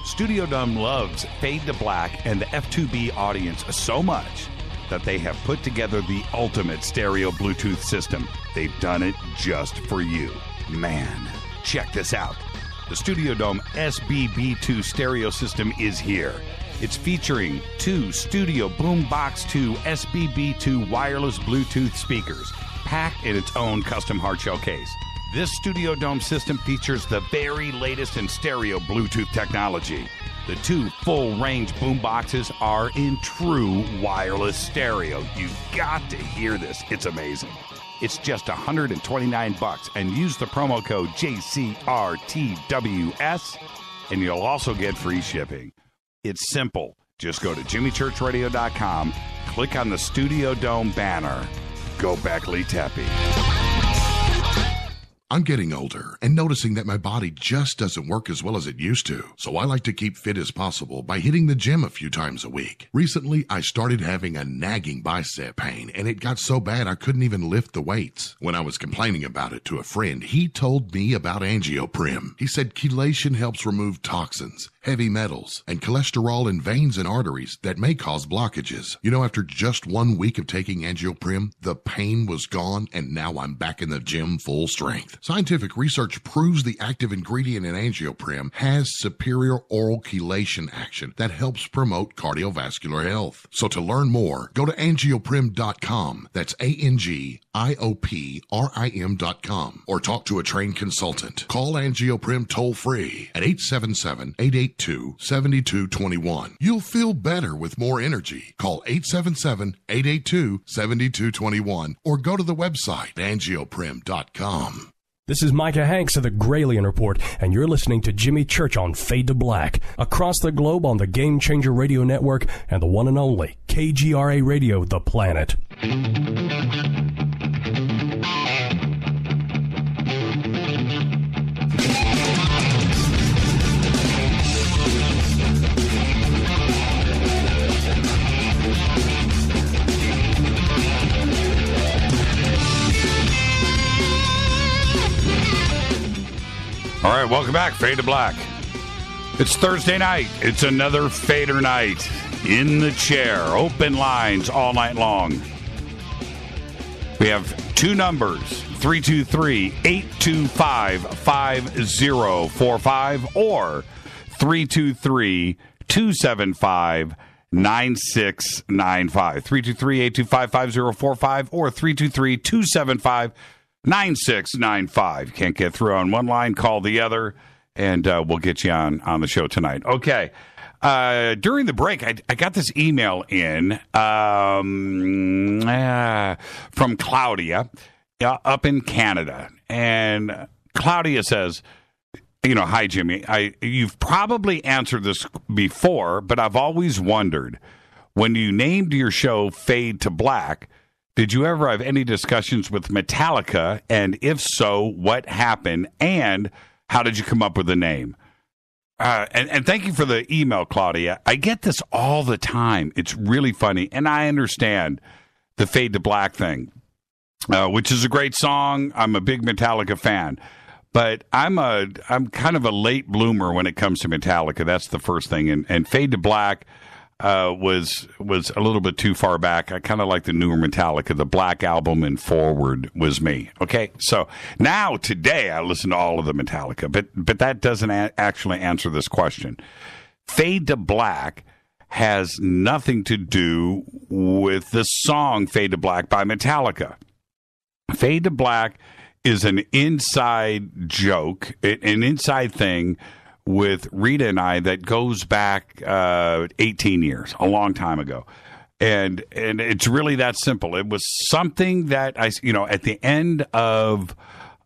Studio Dome loves Fade to Black and the F2B audience so much that they have put together the ultimate stereo Bluetooth system. They've done it just for you. Man, check this out. The Studio Dome SBB2 stereo system is here. It's featuring two Studio Boombox 2 SBB2 wireless Bluetooth speakers, packed in its own custom hard shell case. This Studio Dome system features the very latest in stereo Bluetooth technology. The two full-range boomboxes are in true wireless stereo. You've got to hear this. It's amazing. It's just $129, and use the promo code JCRTWS, and you'll also get free shipping. It's simple. Just go to jimmychurchradio.com, click on the Studio Dome banner. Go Beckley Tepe. I'm getting older and noticing that my body just doesn't work as well as it used to. So I like to keep fit as possible by hitting the gym a few times a week. Recently, I started having a nagging bicep pain, and it got so bad I couldn't even lift the weights. When I was complaining about it to a friend, he told me about Angioprim. He said chelation helps remove toxins, heavy metals, and cholesterol in veins and arteries that may cause blockages. You know, after just 1 week of taking Angioprim, the pain was gone, and now I'm back in the gym full strength. Scientific research proves the active ingredient in Angioprim has superior oral chelation action that helps promote cardiovascular health. So to learn more, go to angioprim.com. That's ANGIOPRIM.com, or talk to a trained consultant. Call Angioprim toll-free at 877-882-7221. You'll feel better with more energy. Call 877-882-7221 or go to the website angioprim.com. This is Micah Hanks of the Gralien Report, and you're listening to Jimmy Church on Fade to Black, across the globe on the Game Changer Radio Network and the one and only KGRA Radio, The Planet. All right, welcome back, Fade to Black. It's Thursday night. It's another Fader night. In the chair, open lines all night long. We have two numbers, 323-825-5045 or 323-275-9695. 323-825-5045 or 323-275-9695. Can't get through on one line, call the other, and we'll get you on the show tonight. Okay. During the break, I got this email in from Claudia up in Canada. And Claudia says, hi, Jimmy. You've probably answered this before, but I've always wondered, when you named your show Fade to Black, did you ever have any discussions with Metallica? And if so, what happened? And how did you come up with the name? And thank you for the email, Claudia. I get this all the time. It's really funny. And I understand the Fade to Black thing, which is a great song. I'm a big Metallica fan. But I'm kind of a late bloomer when it comes to Metallica. That's the first thing. And Fade to Black was a little bit too far back. I kind of like the newer Metallica. The Black Album and Forward was me. Okay, so now today I listen to all of the Metallica, but that doesn't actually answer this question. Fade to Black has nothing to do with the song Fade to Black by Metallica. Fade to Black is an inside joke, an inside thing with Rita and I that goes back 18 years, a long time ago. And it's really that simple. It was something that at the end of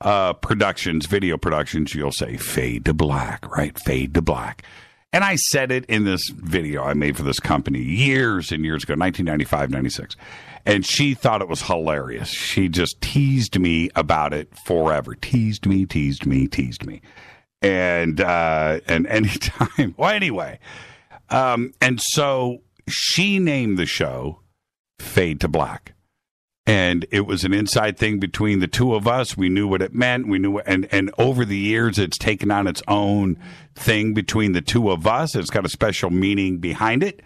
productions, video productions, you'll say fade to black, right? Fade to black. And I said it in this video I made for this company years and years ago, 1995, 96. And she thought it was hilarious. She just teased me about it forever. Teased me. And anytime. Well, anyway. And so she named the show Fade to Black. And it was an inside thing between the two of us. We knew what it meant. We knew, and over the years, it's taken on its own thing between the two of us. It's got a special meaning behind it.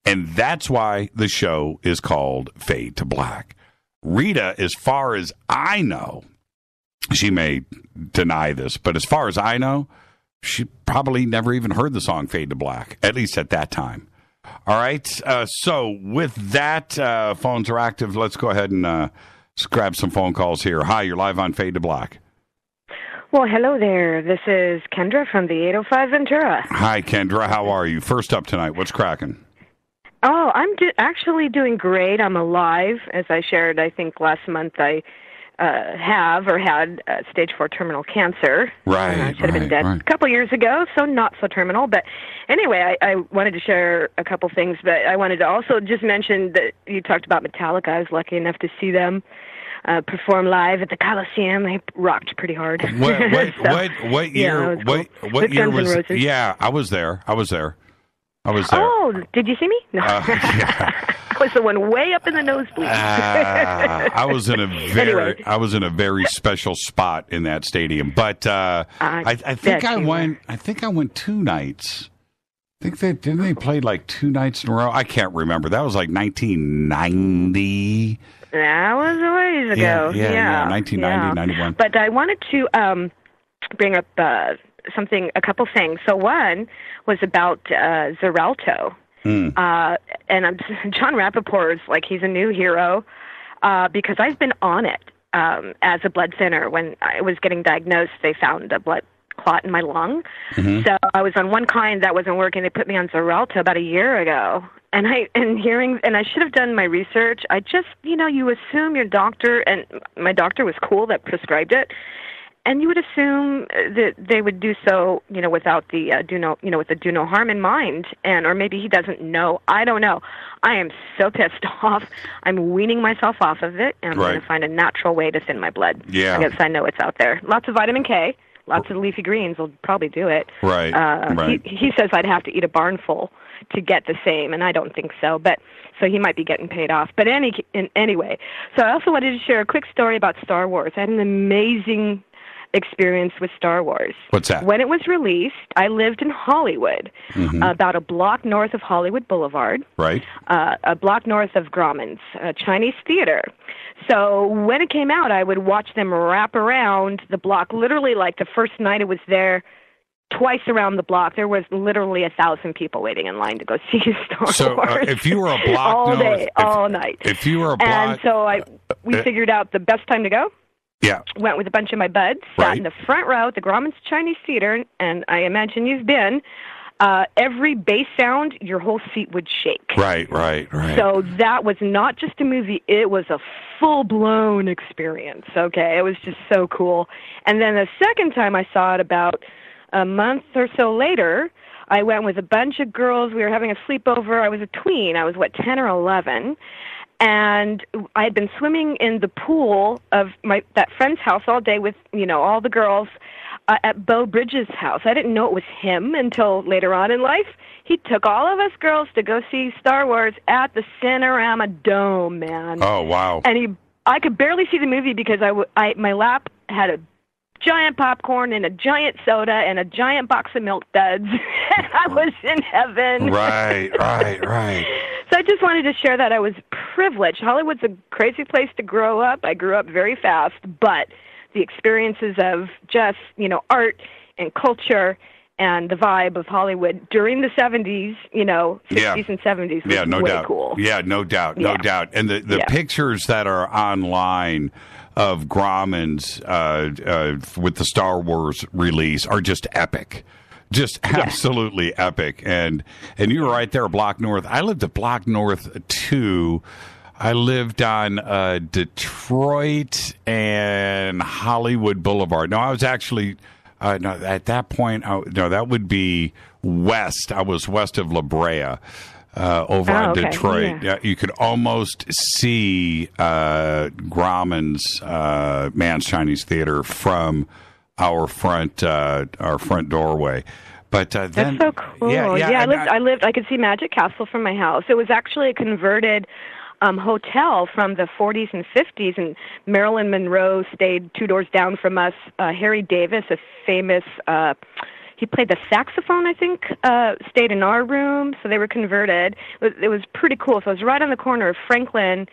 And that's why the show is called Fade to Black. Rita, as far as I know, she may deny this, but as far as I know, she probably never even heard the song Fade to Black, at least at that time. All right. So with that, phones are active. Let's go ahead and grab some phone calls here. Hi, you're live on Fade to Black. Well, hello there. This is Kendra from the 805 Ventura. Hi, Kendra. How are you? First up tonight, what's cracking? Oh, I'm actually doing great. I'm alive. As I shared, I think last month, I have or had stage 4 terminal cancer. Right. Should have been dead a couple years ago, so not so terminal. But anyway, I wanted to share a couple things, but I wanted to also just mention that you talked about Metallica. I was lucky enough to see them perform live at the Coliseum. They rocked pretty hard. What year? Cool. What year was? Roses. Yeah, I was there. Oh, did you see me? No. Yeah. I was the one way up in the nosebleed. I was in a very special spot in that stadium. But I think I went 2 nights. I think didn't they play like 2 nights in a row? I can't remember. That was like 1990. That was a ways ago. Yeah, 1990, 91. But I wanted to bring up a couple things. So one was about Xarelto. And Jon Rappoport is like, he's a new hero because I've been on it as a blood thinner. When I was getting diagnosed, they found a blood clot in my lung. So I was on one kind that wasn't working. They put me on Xarelto about a year ago. And I should have done my research. I just, you assume your doctor, and my doctor was cool that prescribed it. And you would assume that they would do so, without the with the do no harm in mind, or maybe he doesn't know. I don't know. I am so pissed off. I'm weaning myself off of it, and I'm going to find a natural way to thin my blood. Yeah, I guess I know it's out there. Lots of vitamin K, lots of leafy greens will probably do it. Right. He says I'd have to eat a barnful to get the same, and I don't think so. But so he might be getting paid off. But anyway, so I also wanted to share a quick story about Star Wars. I had an amazing experience with Star Wars. What's that? When it was released, I lived in Hollywood, about a block north of Hollywood Boulevard, right? A block north of Grauman's Chinese Theater. So when it came out, I would watch them wrap around the block. Literally, like the first night it was there, twice around the block, there was literally 1,000 people waiting in line to go see Star Wars. So if you were a block all day, all night. If you were a block, and so we figured out the best time to go. Yeah. Went with a bunch of my buds, sat in the front row at the Grauman's Chinese Theater, and I imagine you've been. Every bass sound, your whole seat would shake. Right. So that was not just a movie, it was a full-blown experience, okay? It was just so cool. And then the second time I saw it, about a month or so later, I went with a bunch of girls. We were having a sleepover. I was a tween. I was, 10 or 11. And I had been swimming in the pool of that friend's house all day with, all the girls at Beau Bridges' house. I didn't know it was him until later on in life. He took all of us girls to go see Star Wars at the Cinerama Dome, man. Oh, wow. And I could barely see the movie because my lap had a giant popcorn and a giant soda and a giant box of Milk Duds. And I was in heaven. Right. So I just wanted to share that I was privileged. Hollywood's a crazy place to grow up. I grew up very fast, but the experiences of just, art and culture and the vibe of Hollywood during the 70s, 60s and 70s was way cool. Yeah, no doubt. And the pictures that are online of Grauman's with the Star Wars release are just epic. Just absolutely epic. And you were right there, Block North. I lived at Block North 2. I lived on Detroit and Hollywood Boulevard. No, I was actually, at that point, that would be west. I was west of La Brea. Over on Detroit. Yeah, you could almost see Grauman's Mann's Chinese Theater from our front doorway. But then, that's so cool. Yeah. I could see Magic Castle from my house. It was actually a converted hotel from the 40s and 50s, and Marilyn Monroe stayed 2 doors down from us. Harry Davis, a famous he played the saxophone, I think, stayed in our room, so they were converted. It was pretty cool. So it was right on the corner of Franklin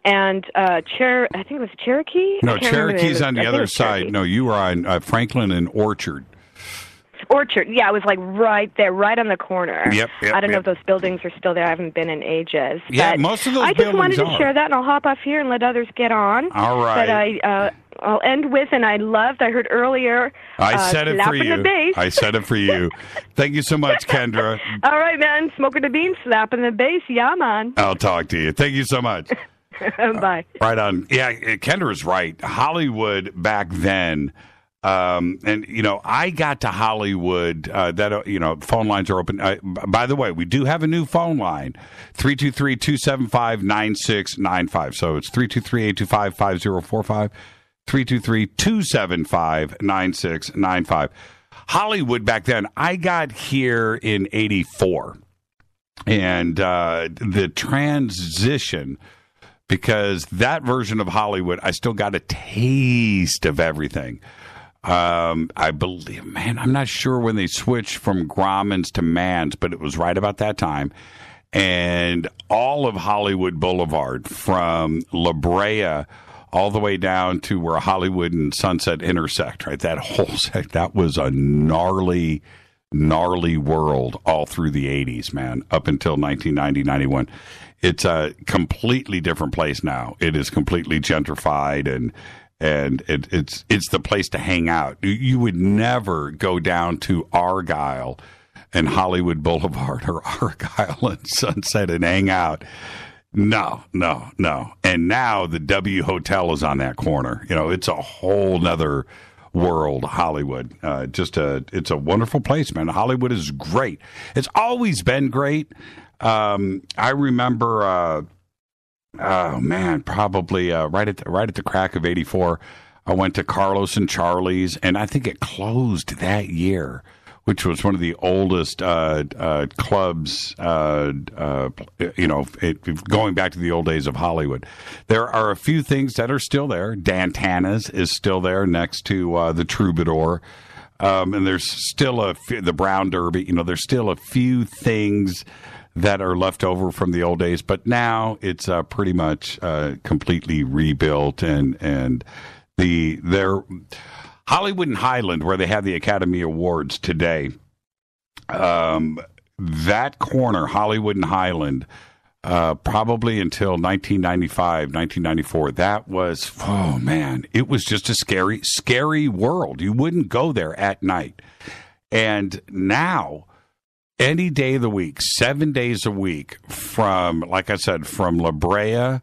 and I think it was Cherokee? No, Cherokee's on the other side. Cherokee. No, you were on Franklin and Orchard. Orchard, yeah, it was like right there, right on the corner. Yep. I don't know if those buildings are still there. I haven't been in ages. Yeah, most of those buildings are. I just wanted to share that, and I'll hop off here and let others get on. All right. But I'll end with, and I heard earlier, I said it for you. The bass. I said it for you. Thank you so much, Kendra. All right, man. Smoking the beans, slapping the bass. Yeah, man. I'll talk to you. Thank you so much. Bye. Right on. Yeah, Kendra's right. Hollywood back then, and I got to Hollywood. Phone lines are open. By the way, we do have a new phone line, 323-275-9695. So it's 323-825-5045, 323-275-9695. Hollywood back then, I got here in 84, and the transition, because that version of Hollywood, I still got a taste of everything. I believe, I'm not sure when they switched from Grauman's to Mann's, but it was right about that time. And all of Hollywood Boulevard, from La Brea all the way down to where Hollywood and Sunset intersect, right? That whole that was a gnarly world all through the 80s, man, up until 1990, 91. It's a completely different place now. It is completely gentrified, and it's the place to hang out. You would never go down to Argyle and Hollywood Boulevard or Argyle and Sunset and hang out. No. And now the W Hotel is on that corner. It's a whole nother world, Hollywood. It's a wonderful place, man. Hollywood is great. It's always been great. I remember, probably right at the crack of 84, I went to Carlos and Charlie's, and I think it closed that year, which was one of the oldest clubs, going back to the old days of Hollywood. There are a few things that are still there. Dantana's is still there next to the Troubadour. And there's still the Brown Derby. There's still a few things that are left over from the old days, but now it's pretty much completely rebuilt, and they're Hollywood and Highland, where they have the Academy Awards today. That corner, Hollywood and Highland, probably until 1995, 1994, that was, oh man, it was just a scary world. You wouldn't go there at night. And now, any day of the week, 7 days a week, from, like I said, from La Brea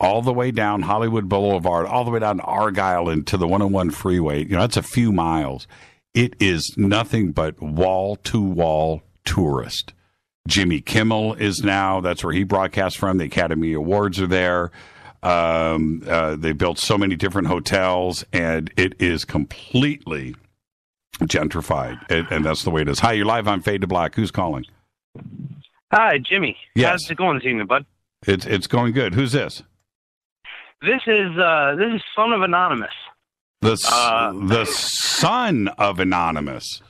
all the way down Hollywood Boulevard, all the way down to Argyle and to the 101 freeway, that's a few miles. It is nothing but wall-to-wall tourist. Jimmy Kimmel is now, that's where he broadcasts from. The Academy Awards are there. They built so many different hotels, and it is completely gentrified, and that's the way it is. Hi, you're live on Fade to Black. Who's calling? Hi, Jimmy. Yes. How's it going this evening, bud? It's going good. Who's this? This is Son of Anonymous. The son of Anonymous.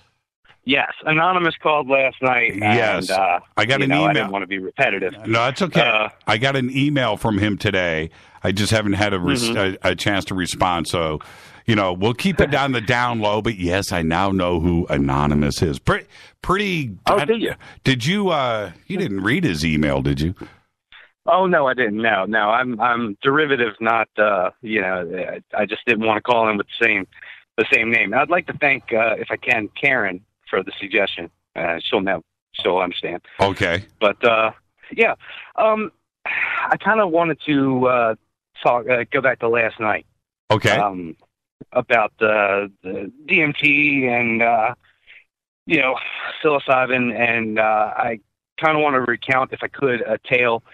Yes, Anonymous called last night. Yes, and, I got an email. I didn't want to be repetitive. No, it's okay. I got an email from him today. I just haven't had a chance to respond. So, we'll keep it on the down low. But yes, I now know who Anonymous is. Pretty. Oh, did you? Did you? You didn't read his email, did you? Oh no, I didn't. No, I'm derivative, not. I just didn't want to call him with the same name. I'd like to thank, if I can, Karen for the suggestion. She'll understand. Okay. But yeah, I kind of wanted to go back to last night. Okay. About the DMT and psilocybin, and I kind of want to recount, if I could, a tale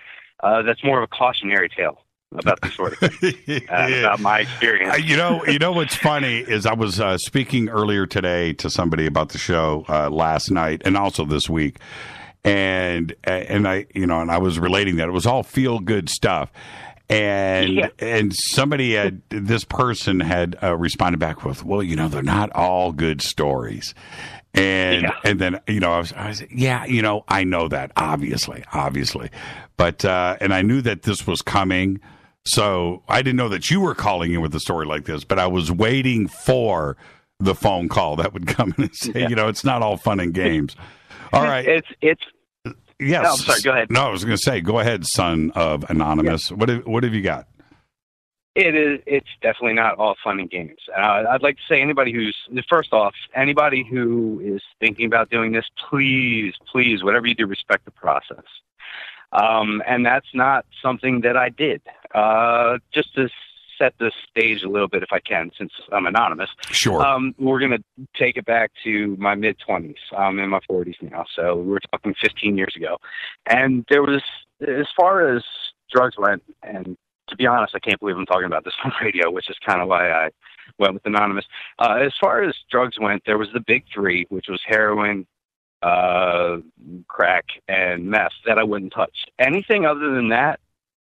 that's more of a cautionary tale about this sort of thing, about my experience. You know what's funny is I was speaking earlier today to somebody about the show last night and also this week, and I was relating that it was all feel good stuff, and somebody this person had responded back with, well, they're not all good stories. And then, I was I know that, obviously. But, and I knew that this was coming. So I didn't know that you were calling in with a story like this, but I was waiting for the phone call that would come in and say, it's not all fun and games. All right. It's yes. No, I'm sorry. Go ahead. No, I was going to say, go ahead, son of Anonymous. Yeah. What have you got? It's definitely not all fun and games. I'd like to say anybody who is thinking about doing this, please, whatever you do, respect the process. And that's not something that I did. Just to set the stage a little bit, if I can, since I'm anonymous. Sure. We're going to take it back to my mid-20s. I'm in my 40s now, so we're talking 15 years ago. And there was, as far as drugs went, and to be honest, I can't believe I'm talking about this on radio, which is kind of why I went with anonymous. As far as drugs went, there was the big three, which was heroin, crack, and meth, that I wouldn't touch. Anything other than that,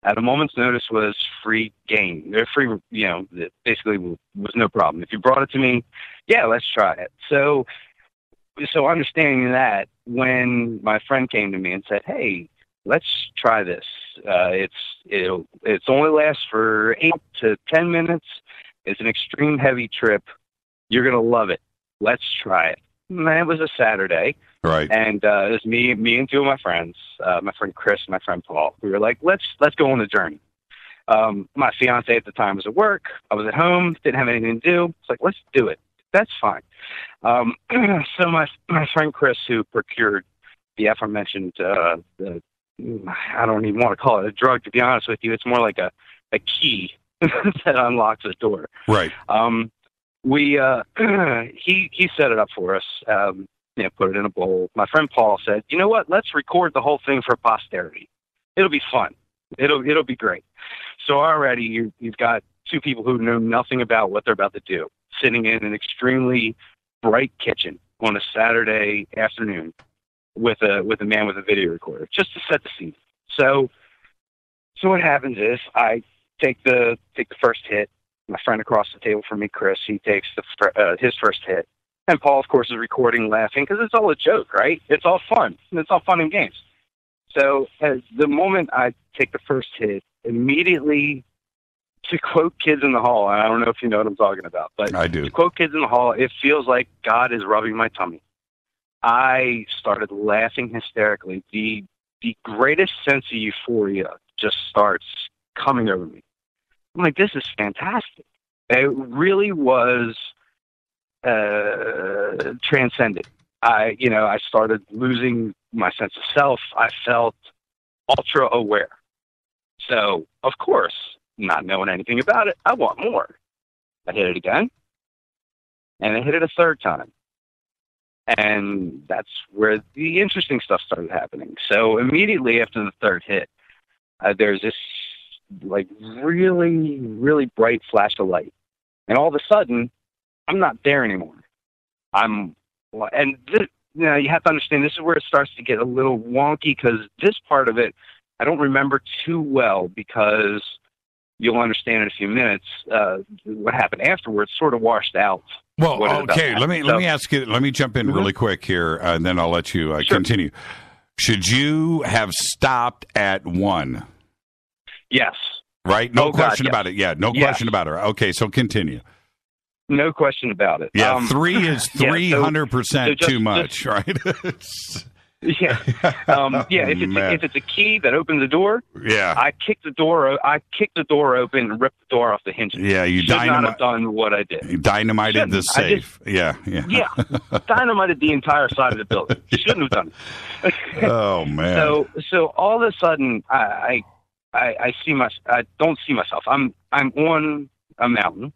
at a moment's notice, was free game. They're free, it basically was no problem. If you brought it to me, yeah, let's try it. So understanding that, when my friend came to me and said, hey, let's try this. It's only lasts for 8 to 10 minutes. It's an extreme heavy trip. You're going to love it. Let's try it. And it was a Saturday. Right. And it was me and two of my friends, my friend Chris and my friend Paul. We were like, let's go on the journey. My fiance at the time was at work. I was at home, didn't have anything to do. It's like, let's do it. That's fine. So my friend Chris, who procured the aforementioned, I don't even want to call it a drug, to be honest with you. It's more like a key that unlocks the door. Right. He set it up for us. Put it in a bowl. My friend Paul said, you know what? Let's record the whole thing for posterity. It'll be fun. It'll be great. So already you've got two people who know nothing about what they're about to do, sitting in an extremely bright kitchen on a Saturday afternoon with a man with a video recorder, just to set the scene. So what happens is I take the first hit. My friend across the table from me, Chris, he takes his first hit. And Paul, of course, is recording, laughing, because it's all a joke, right? It's all fun. It's all fun and games. So as the moment I take the first hit, immediately, to quote Kids in the Hall, and I don't know if you know what I'm talking about, but I do. To quote Kids in the Hall, it feels like God is rubbing my tummy. I started laughing hysterically. The greatest sense of euphoria just starts coming over me. I'm like, this is fantastic. It really was transcendent. I started losing my sense of self. I felt ultra aware. So, of course, not knowing anything about it, I want more. I hit it again, and I hit it a third time. And that's where the interesting stuff started happening. So immediately after the third hit, there's this really, really bright flash of light. And all of a sudden, I'm not there anymore. You have to understand, this is where it starts to get a little wonky, because this part of it, I don't remember too well, because you'll understand in a few minutes what happened afterwards sort of washed out. Well, okay, let me ask you, let me jump in really quick here, and then I'll let you continue. Should you have stopped at 1? Yes. Right? No question about it. Yeah, no question about it. Okay, so continue. No question about it. Yeah, 3 is 300% too much, right? Yeah. If it's a key that opens the door, yeah, I kick the door open and rip the door off the hinges. Yeah, you should not have done what I did. You dynamited the safe. Yeah, dynamited the entire side of the building. Shouldn't have done it. Oh man. So all of a sudden, I don't see myself. I'm on a mountain.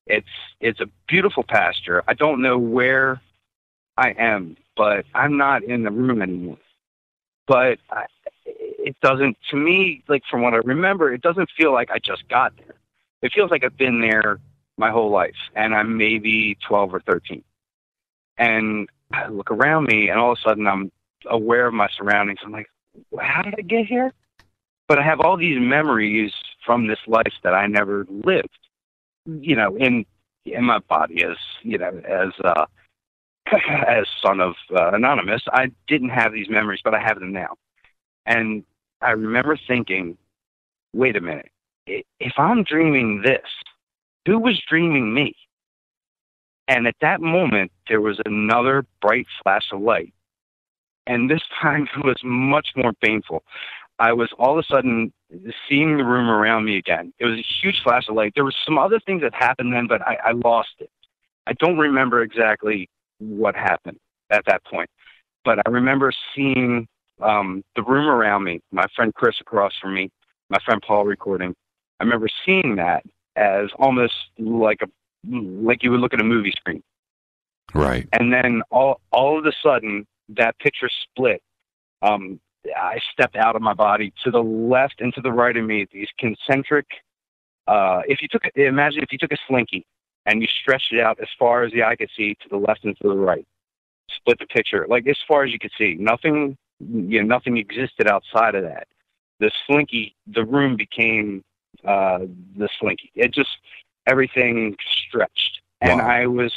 It's a beautiful pasture. I don't know where I am, but I'm not in the room anymore. But it doesn't, to me, like from what I remember, it doesn't feel like I just got there. It feels like I've been there my whole life, and I'm maybe 12 or 13. And I look around me, and all of a sudden I'm aware of my surroundings. I'm like, how did I get here? But I have all these memories from this life that I never lived, in my body as son of Anonymous. I didn't have these memories, but I have them now. And I remember thinking, wait a minute, if I'm dreaming this, who was dreaming me? And at that moment, there was another bright flash of light. And this time it was much more painful. I was all of a sudden seeing the room around me again. It was a huge flash of light. There were some other things that happened then, but I lost it. I don't remember exactly what happened at that point. But I remember seeing the room around me, my friend Chris across from me, my friend Paul recording, I remember seeing that as almost like you would look at a movie screen. Right. And then all of a sudden, that picture split. I stepped out of my body to the left and to the right of me, these concentric, imagine if you took a slinky and you stretched it out as far as the eye could see to the left and to the right, split the picture, like as far as you could see. Nothing existed outside of that. The slinky, the room became the slinky. It just, everything stretched. Wow. And I was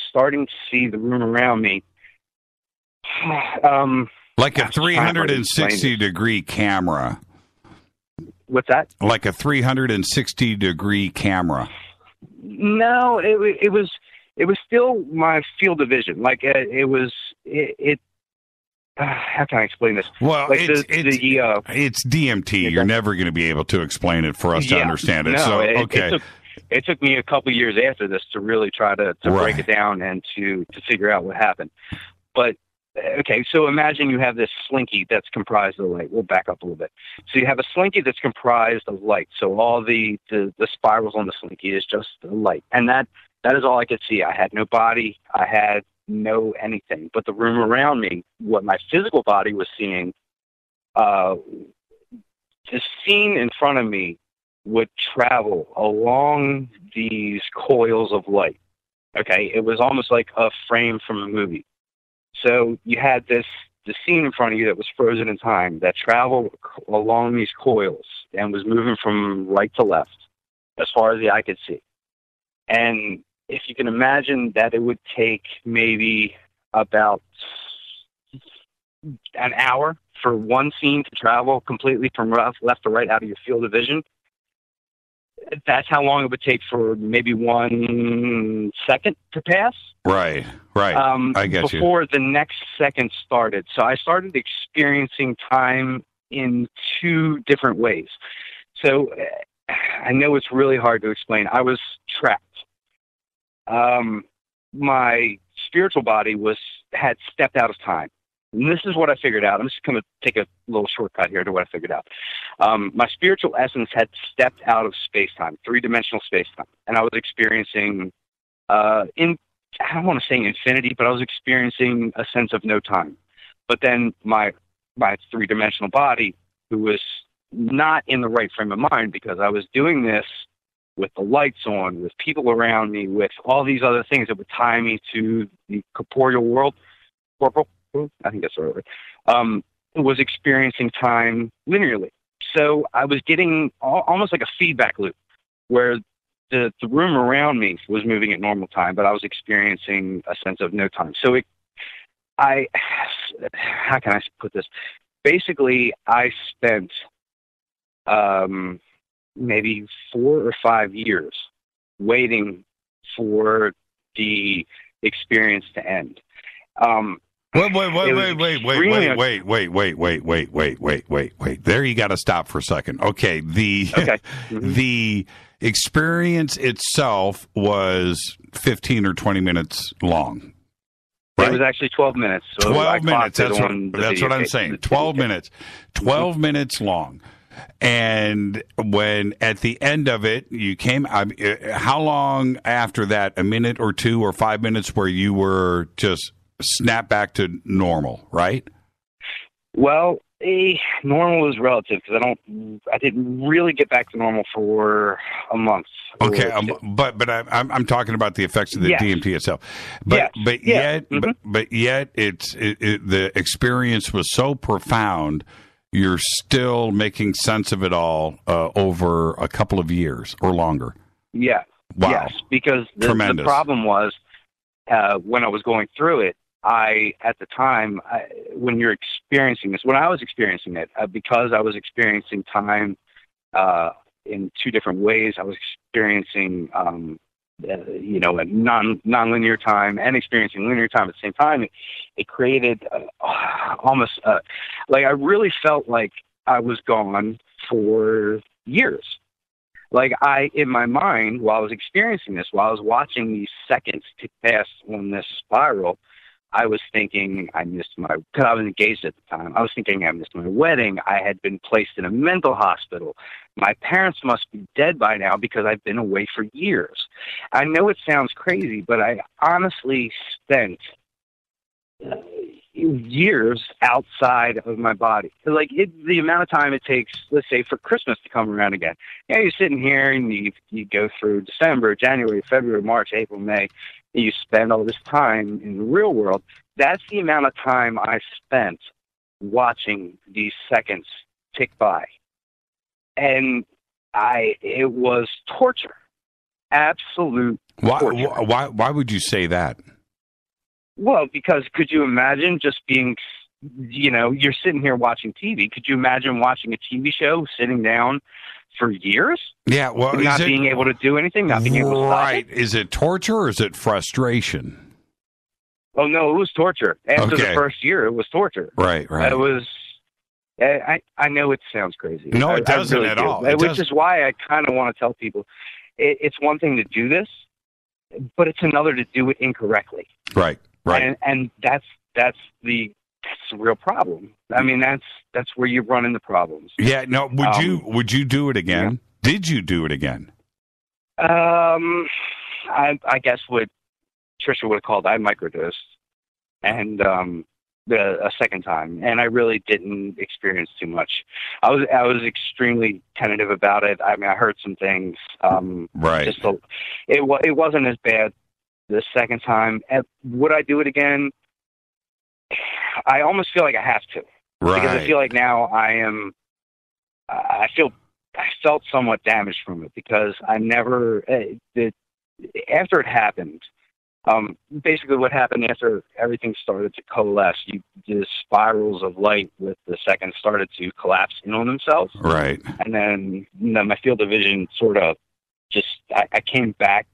starting to see the room around me. Like a 360-degree camera. What's that? Like a 360-degree camera. No, it was still my field of vision. Like how can I explain this? Well, like it's DMT. You're never going to be able to explain it for us to understand it. No, so okay. It took me a couple years after this to really try to break it down and to figure out what happened. But okay, so imagine you have this slinky that's comprised of light. We'll back up a little bit. So you have a slinky that's comprised of light. So all the spirals on the slinky is just the light. And that is all I could see. I had no body. I had no anything. But the room around me, what my physical body was seeing, the scene in front of me would travel along these coils of light. Okay, it was almost like a frame from a movie. So you had the scene in front of you that was frozen in time that traveled along these coils and was moving from right to left as far as the eye could see. And if you can imagine that it would take maybe about an hour for one scene to travel completely from left to right out of your field of vision, that's how long it would take for maybe 1 second to pass. Right. I get you. Before the next second started. So I started experiencing time in two different ways. So I know it's really hard to explain. I was trapped. My spiritual body had stepped out of time. And this is what I figured out. I'm just going to take a little shortcut here to what I figured out. My spiritual essence had stepped out of space-time, three-dimensional space-time. And I was experiencing, I don't want to say infinity, but I was experiencing a sense of no time. But then my three-dimensional body, who was not in the right frame of mind, because I was doing this with the lights on, with people around me, with all these other things that would tie me to the corporeal world, I think that's the right word, was experiencing time linearly. So I was getting almost like a feedback loop where the room around me was moving at normal time, but I was experiencing a sense of no time. So how can I put this? Basically, I spent maybe 4 or 5 years waiting for the experience to end. Wait. There you got to stop for a second. Okay. The experience itself was 15 or 20 minutes long. Right? It was actually 12 minutes. So 12 minutes. That's what I'm saying. 12 minutes. 12 minutes long. And when at the end of it, you came, how long after that, a minute or 2 or 5 minutes where you were just snap back to normal, right? Well, normal is relative because I didn't really get back to normal for a month. Okay, but I'm talking about the effects of the DMT itself. But yet the experience was so profound. You're still making sense of it all over a couple of years or longer. Yeah. Wow. Yes, because the problem was when I was going through it, at the time, when you're experiencing this, when I was experiencing it, because I was experiencing time in two different ways, I was experiencing, a non-linear time and experiencing linear time at the same time. It created almost like I really felt like I was gone for years. Like in my mind, while I was experiencing this, while I was watching these seconds tick past on this spiral, I was thinking I missed my, because I was engaged at the time, I was thinking I missed my wedding. I had been placed in a mental hospital. My parents must be dead by now because I've been away for years. I know it sounds crazy, but I honestly spent years outside of my body. Like the amount of time it takes, let's say, for Christmas to come around again. Yeah, you're sitting here and you go through December, January, February, March, April, May, and you spend all this time in the real world. That's the amount of time I spent watching these seconds tick by. And it was torture. Absolute torture. Why would you say that? Well, because could you imagine just being, you're sitting here watching TV. Could you imagine watching a TV show, sitting down for years? Yeah, well, not being able to do anything, not being able to stop it? Is it torture or is it frustration? Oh, no, it was torture. After the first year, it was torture. Right. It was, I know it sounds crazy. No, it doesn't really at do. all. Which is why I kind of want to tell people, it's one thing to do this, but it's another to do it incorrectly. Right. And that's the real problem. I mean, that's where you run into problems. Yeah. No. Would you do it again? Yeah. Did you do it again? I guess what Trisha would have called, I microdosed, and a second time, and I really didn't experience too much. I was extremely tentative about it. I mean, I heard some things. Right. It wasn't as bad the second time. Would I do it again? I almost feel like I have to. Right. Because I feel like now I felt somewhat damaged from it because I never, after it happened, basically what happened after everything started to coalesce, the spirals of light with the seconds started to collapse in on themselves. Right. And then my field of vision sort of I came back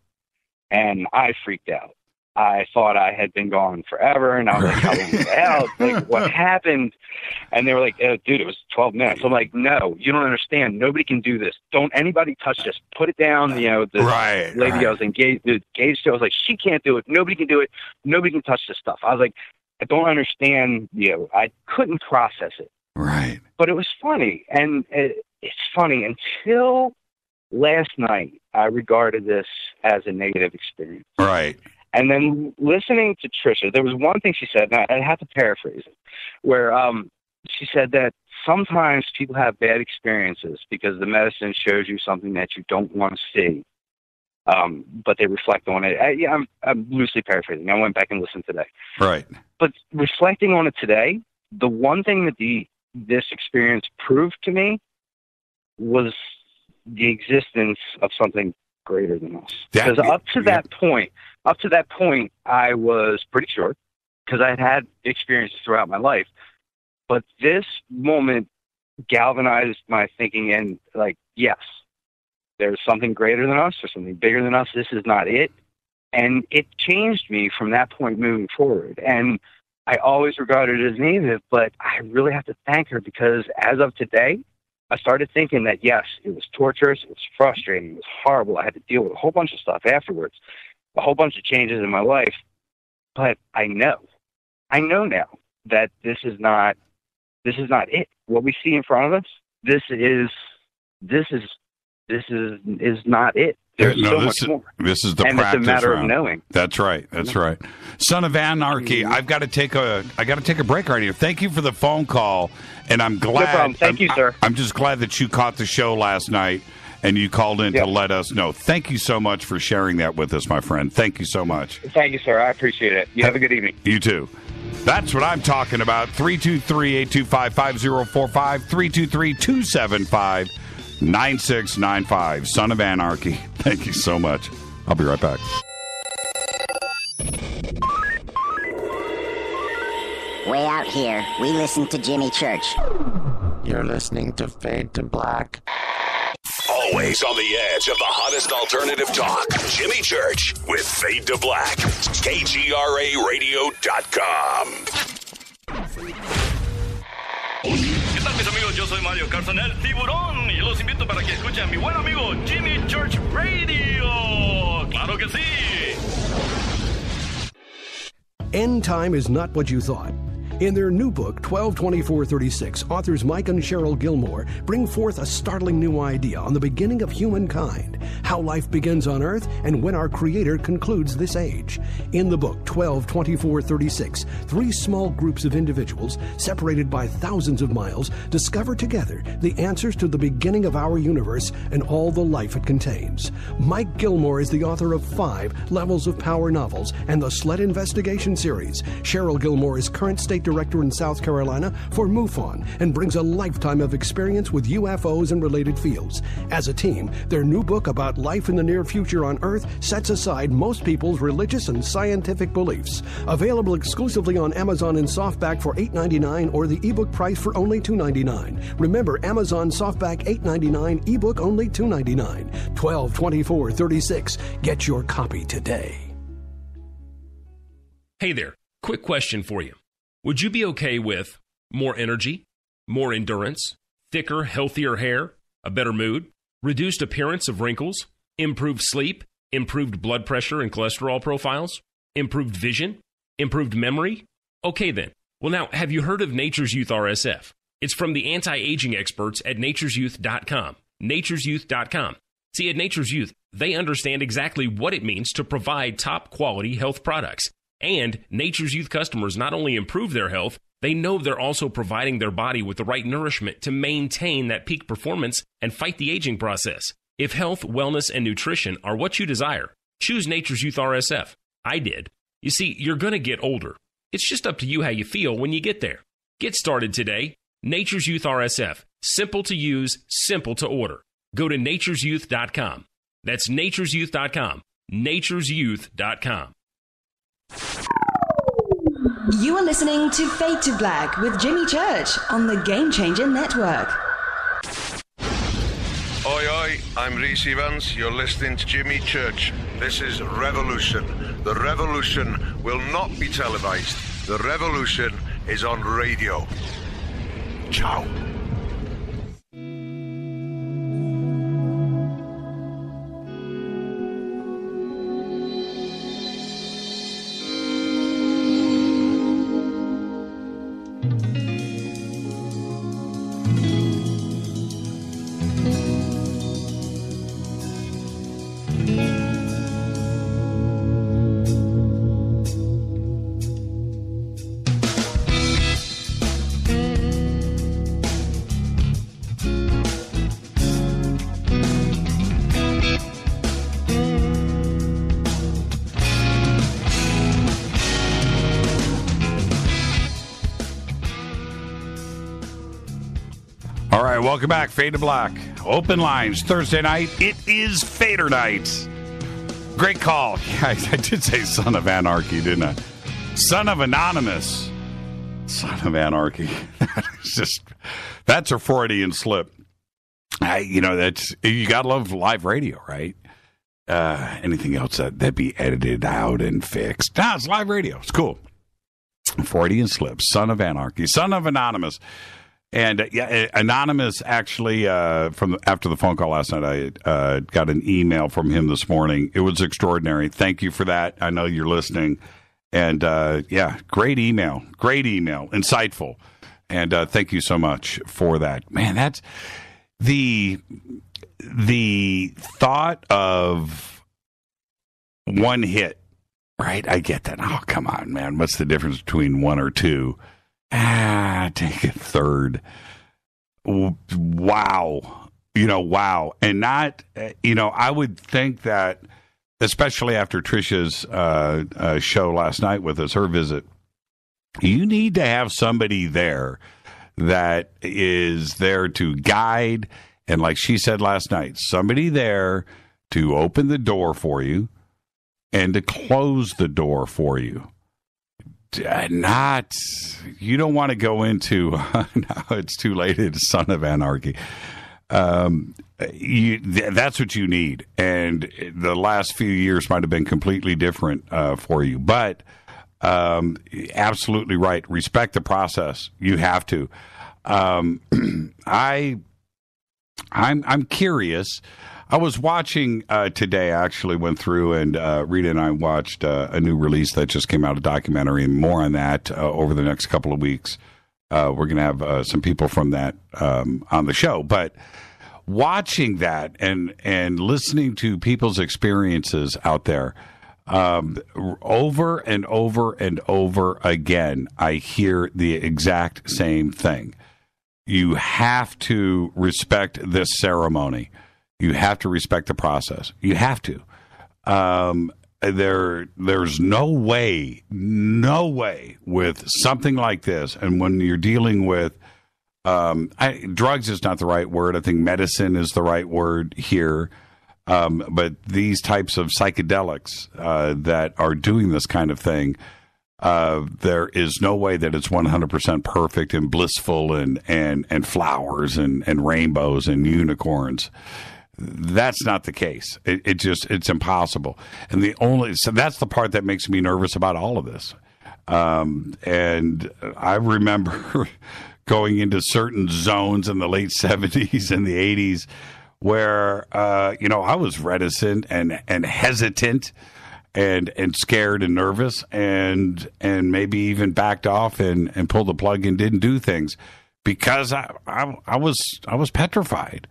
and I freaked out. I thought I had been gone forever, and I was like, how long was I out? Like, what happened? And they were like, oh, dude, it was 12 minutes. I'm like, no, you don't understand. Nobody can do this. Don't anybody touch this. Put it down. The lady I was engaged to, I was like, she can't do it. Nobody can do it. Nobody can touch this stuff. I was like, I don't understand. I couldn't process it. Right. But it was funny, and it's funny until last night. I regarded this as a negative experience. Right. And then listening to Trisha, there was one thing she said, and I have to paraphrase it, where she said that sometimes people have bad experiences because the medicine shows you something that you don't want to see, but they reflect on it. I'm loosely paraphrasing. I went back and listened today. Right. But reflecting on it today, the one thing that this experience proved to me was the existence of something greater than us. Because up to that point, I was pretty sure, because I had experiences throughout my life. But this moment galvanized my thinking, and like, yes, there's something greater than us, there's something bigger than us. This is not it. And it changed me from that point moving forward. And I always regarded it as negative, but I really have to thank her, because as of today, I started thinking that, yes, it was torturous, it was frustrating, it was horrible. I had to deal with a whole bunch of stuff afterwards, a whole bunch of changes in my life. But I know now that this is not it. What we see in front of us, this is not it. There's so much more. This is the and practice it's a matter round. of knowing. That's right. That's right. Son of Anarchy. I got to take a break right here. Thank you for the phone call, and I'm glad. No problem. Thank you, sir. I'm just glad that you caught the show last night and you called in to let us know. Thank you so much for sharing that with us, my friend. Thank you so much. Thank you, sir. I appreciate it. You have a good evening. You too. That's what I'm talking about. 323-825-5045, 323-275-9695. Son of Anarchy. Thank you so much. I'll be right back. Way out here, we listen to Jimmy Church. You're listening to Fade to Black. Always on the edge of the hottest alternative talk. Jimmy Church with Fade to Black. KGRARadio.com. ¿Qué tal, mis amigos? Yo soy Mario Carson, el tiburón, y los invito para que escuchen a mi buen amigo Jimmy Church Radio. ¡Claro que sí! End time is not what you thought. In their new book, 12/24/36, authors Mike and Cheryl Gilmore bring forth a startling new idea on the beginning of humankind, how life begins on Earth, and when our Creator concludes this age. In the book, 12/24/36, 3 small groups of individuals, separated by thousands of miles, discover together the answers to the beginning of our universe and all the life it contains. Mike Gilmore is the author of 5 Levels of Power novels and the Sled Investigation series. Cheryl Gilmore is current state director in South Carolina for MUFON and brings a lifetime of experience with UFOs and related fields. As a team, their new book about life in the near future on Earth sets aside most people's religious and scientific beliefs. Available exclusively on Amazon in softback for $8.99 or the ebook price for only $2.99. Remember, Amazon softback $8.99, ebook only $2.99. 12/24/36. Get your copy today. Hey there, quick question for you. Would you be okay with more energy, more endurance, thicker, healthier hair, a better mood, reduced appearance of wrinkles, improved sleep, improved blood pressure and cholesterol profiles, improved vision, improved memory? Okay then. Well now, have you heard of Nature's Youth RSF? It's from the anti-aging experts at nature'syouth.com. nature'syouth.com. See, at Nature's Youth, they understand exactly what it means to provide top quality health products. And Nature's Youth customers not only improve their health, they know they're also providing their body with the right nourishment to maintain that peak performance and fight the aging process. If health, wellness, and nutrition are what you desire, choose Nature's Youth RSF. I did. You see, you're going to get older. It's just up to you how you feel when you get there. Get started today. Nature's Youth RSF. Simple to use, simple to order. Go to nature'syouth.com. That's nature'syouth.com. nature'syouth.com. You are listening to Fade to Black with Jimmy Church on the Game Changer Network. Oi, oi, I'm Reese Evans. You're listening to Jimmy Church. This is Revolution. The revolution will not be televised. The revolution is on radio. Ciao. All right, welcome back. Fade to Black. Open lines Thursday night. It is Fadernight. Great call. Yeah, I did say son of anarchy, didn't I? Son of anonymous. Son of anarchy. That's a Freudian slip. You got to love live radio, right? Anything else that'd be edited out and fixed. No, it's live radio. It's cool. Freudian slip. Son of anarchy. Son of anonymous. And Anonymous actually, after the phone call last night, I got an email from him this morning. It was extraordinary. Thank you for that. I know you're listening. And great email. Insightful. And thank you so much for that. Man, that's the thought of one hit, right? I get that. Oh, come on, man. What's the difference between one or two? Take a third. Wow. Wow. And not, I would think that, especially after Trisha's show last night with us, her visit, you need to have somebody there that is there to guide. And like she said last night, somebody there to open the door for you and to close the door for you. You don't want to go into now it's too late. It's Son of Anarchy. That's what you need, and the last few years might have been completely different for you. But absolutely right. Respect the process. You have to. I'm curious. I was watching today. I actually went through and Rita and I watched a new release that just came out, a documentary, and more on that over the next couple of weeks. We're going to have some people from that on the show. But watching that and listening to people's experiences out there, over and over and over again, I hear the exact same thing. You have to respect this ceremony. You have to respect the process. You have to. There's no way with something like this. And when you're dealing with drugs is not the right word. I think medicine is the right word here. But these types of psychedelics that are doing this kind of thing, there is no way that it's 100% perfect and blissful and flowers and rainbows and unicorns. That's not the case. It's impossible. And so that's the part that makes me nervous about all of this. And I remember going into certain zones in the late 70s and the 80s where, I was reticent and hesitant and scared and nervous and maybe even backed off and pulled the plug and didn't do things because I was petrified.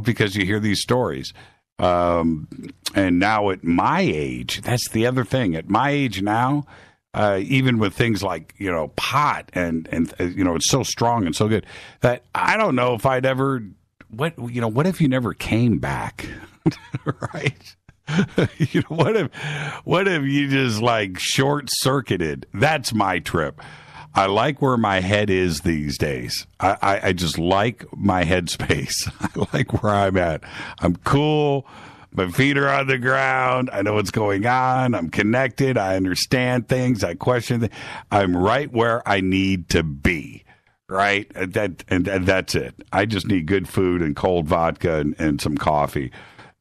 Because you hear these stories. And now at my age, that's the other thing. At my age now, even with things like, pot and it's so strong and so good that I don't know if I'd ever, what if you never came back? Right? What if you just like short circuited? That's my trip. I like where my head is these days. I just like my headspace. I like where I'm at. I'm cool. My feet are on the ground. I know what's going on. I'm connected. I understand things. I question things. I'm right where I need to be. Right? And that's it. I just need good food and cold vodka and some coffee.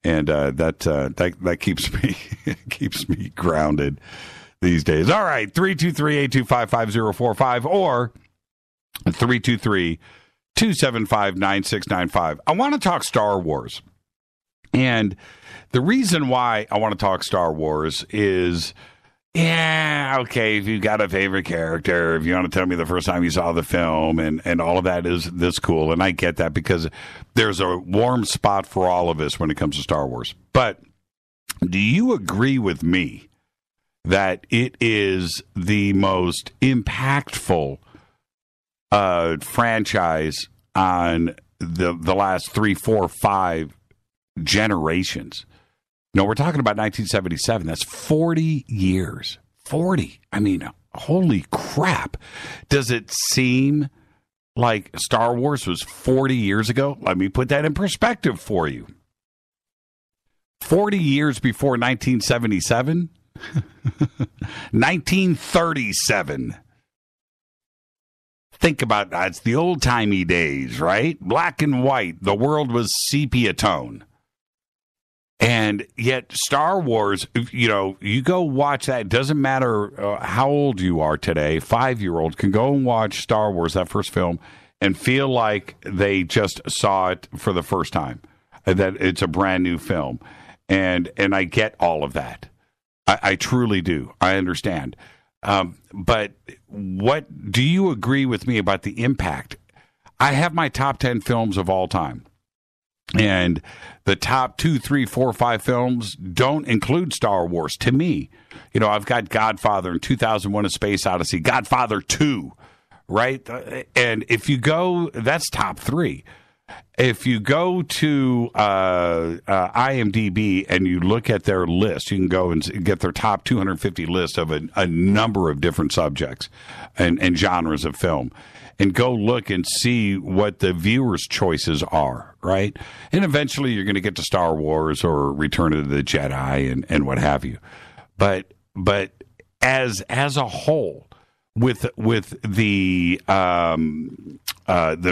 And that keeps me grounded these days. All right, 323-825-5045 or 323-275-9695. I want to talk Star Wars. And the reason why I want to talk Star Wars is, okay, if you've got a favorite character, if you want to tell me the first time you saw the film and all of that is this cool. And I get that because there's a warm spot for all of us when it comes to Star Wars. But do you agree with me that it is the most impactful franchise on the last 3, 4, 5 generations? We're talking about 1977. That's 40 years. 40. I mean, holy crap. Does it seem like Star Wars was 40 years ago? Let me put that in perspective for you. 40 years before 1977? 1937. Think about that. It's the old-timey days, right? Black and white. The world was sepia tone. And yet Star Wars, you go watch that. It doesn't matter how old you are today. 5-year-old can go and watch Star Wars, that first film, and feel like they just saw it for the first time, that it's a brand new film. And I get all of that. I truly do. I understand. But what do you agree with me about the impact? I have my top 10 films of all time. And the top 2, 3, 4, 5 films don't include Star Wars to me. I've got Godfather and 2001: A Space Odyssey, Godfather 2, right? And if you go, that's top 3. If you go to IMDb and you look at their list, you can go and get their top 250 list of a number of different subjects and genres of film. And go look and see what the viewers' choices are, right? And eventually you're going to get to Star Wars or Return of the Jedi and what have you. But as a whole, with the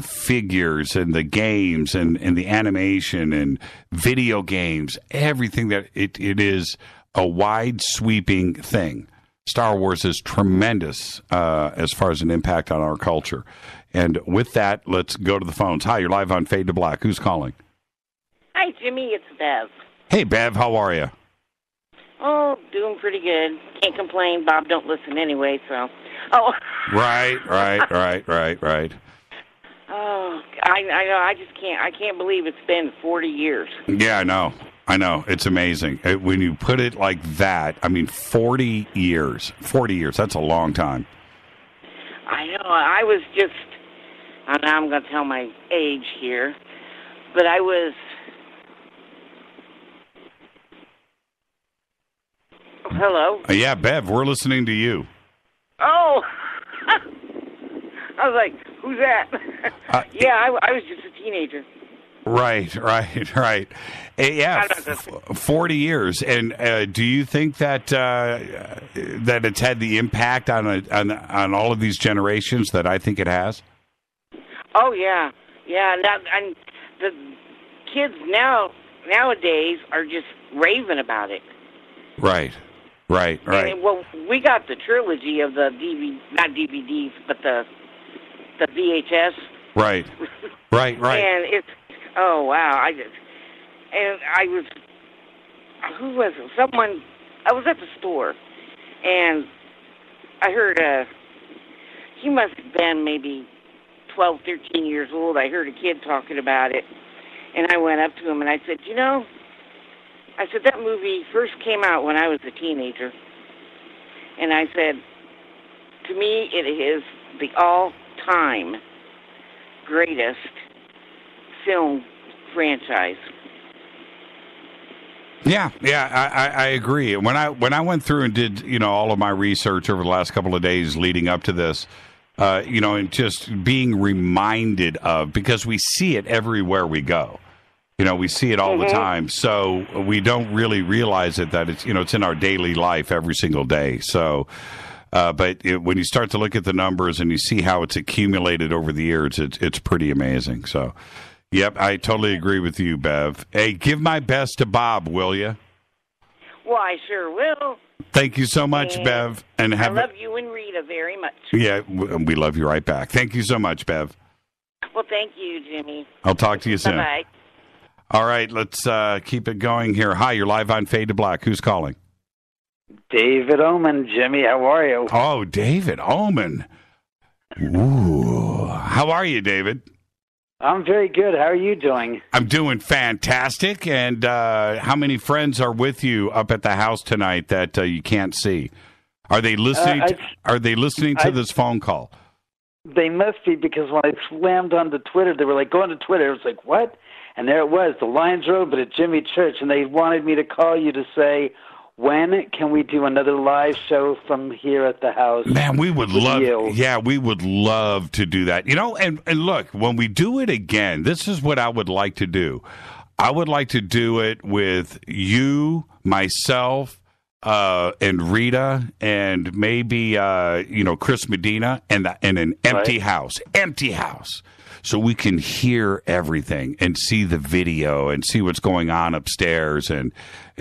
figures and the games and the animation and video games, everything that it is a wide sweeping thing. Star Wars is tremendous as far as an impact on our culture. And with that, let's go to the phones. Hi, you're live on Fade to Black. Who's calling? Hi, Jimmy. It's Bev. Hey, Bev, how are you? Oh, doing pretty good. Can't complain. Bob don't listen anyway, so. Oh. Right. Oh, I know. I just can't. I can't believe it's been 40 years. Yeah, I know. It's amazing. When you put it like that, I mean, 40 years. 40 years. That's a long time. I know. I was just. Now I'm going to tell my age here, but I was. Hello? Yeah, Bev, we're listening to you. Oh! I was like, who's that? Yeah, I was just a teenager. Right. Yeah, 40 years. And do you think that that it's had the impact on all of these generations that I think it has? Oh, yeah. Yeah, and the kids nowadays are just raving about it. Right. And, well, we got the trilogy of the not DVDs, but the VHS. Right. And it's, oh, wow. Who was it? Someone, I was at the store, and I heard he must have been maybe 12, 13 years old. I heard a kid talking about it, and I went up to him, and I said, I said, that movie first came out when I was a teenager. And I said, to me, it is the all-time greatest film franchise. Yeah, I agree. When I went through and did, all of my research over the last couple of days leading up to this, and just being reminded of, because we see it everywhere we go. We see it all the time, so we don't really realize that it's, it's in our daily life every single day. So, but when you start to look at the numbers and you see how it's accumulated over the years, it's pretty amazing. So, yep, I totally agree with you, Bev. Hey, give my best to Bob, will you? Well, I sure will. Thank you so much, Bev. And I love you and Rita very much. Yeah, we love you right back. Thank you so much, Bev. Well, thank you, Jimmy. I'll talk to you soon. Bye-bye. All right, let's keep it going here. Hi, you're live on Fade to Black. Who's calling? David Omen. Jimmy, how are you? Oh, David Omen. Ooh. How are you, David? I'm very good. How are you doing? I'm doing fantastic. And how many friends are with you up at the house tonight that you can't see? Are they listening? Are they listening to this phone call? They must be, because when I slammed onto Twitter, they were like, "Go onto Twitter." I was like, "What?" And there it was. The lines were open at Jimmy Church, and they wanted me to call you to say, when can we do another live show from here at the house? Man, we would love. Yeah, we would love to do that. And look, when we do it again, this is what I would like to do. I would like to do it with you, myself, and Rita, and maybe Chris Medina, and an empty house. So we can hear everything and see the video and see what's going on upstairs and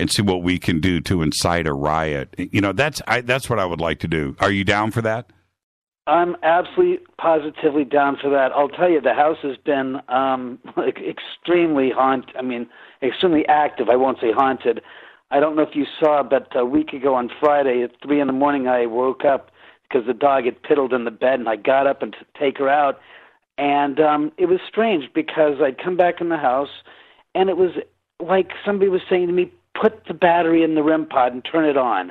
see what we can do to incite a riot. That's what I would like to do. Are you down for that? I'm absolutely positively down for that. I'll tell you, the house has been extremely extremely active. I won't say haunted. I don't know if you saw, but a week ago on Friday at 3 a.m, I woke up because the dog had piddled in the bed, and I got up and to take her out. And it was strange because I'd come back in the house, and it was like somebody was saying to me, "Put the battery in the REM pod and turn it on."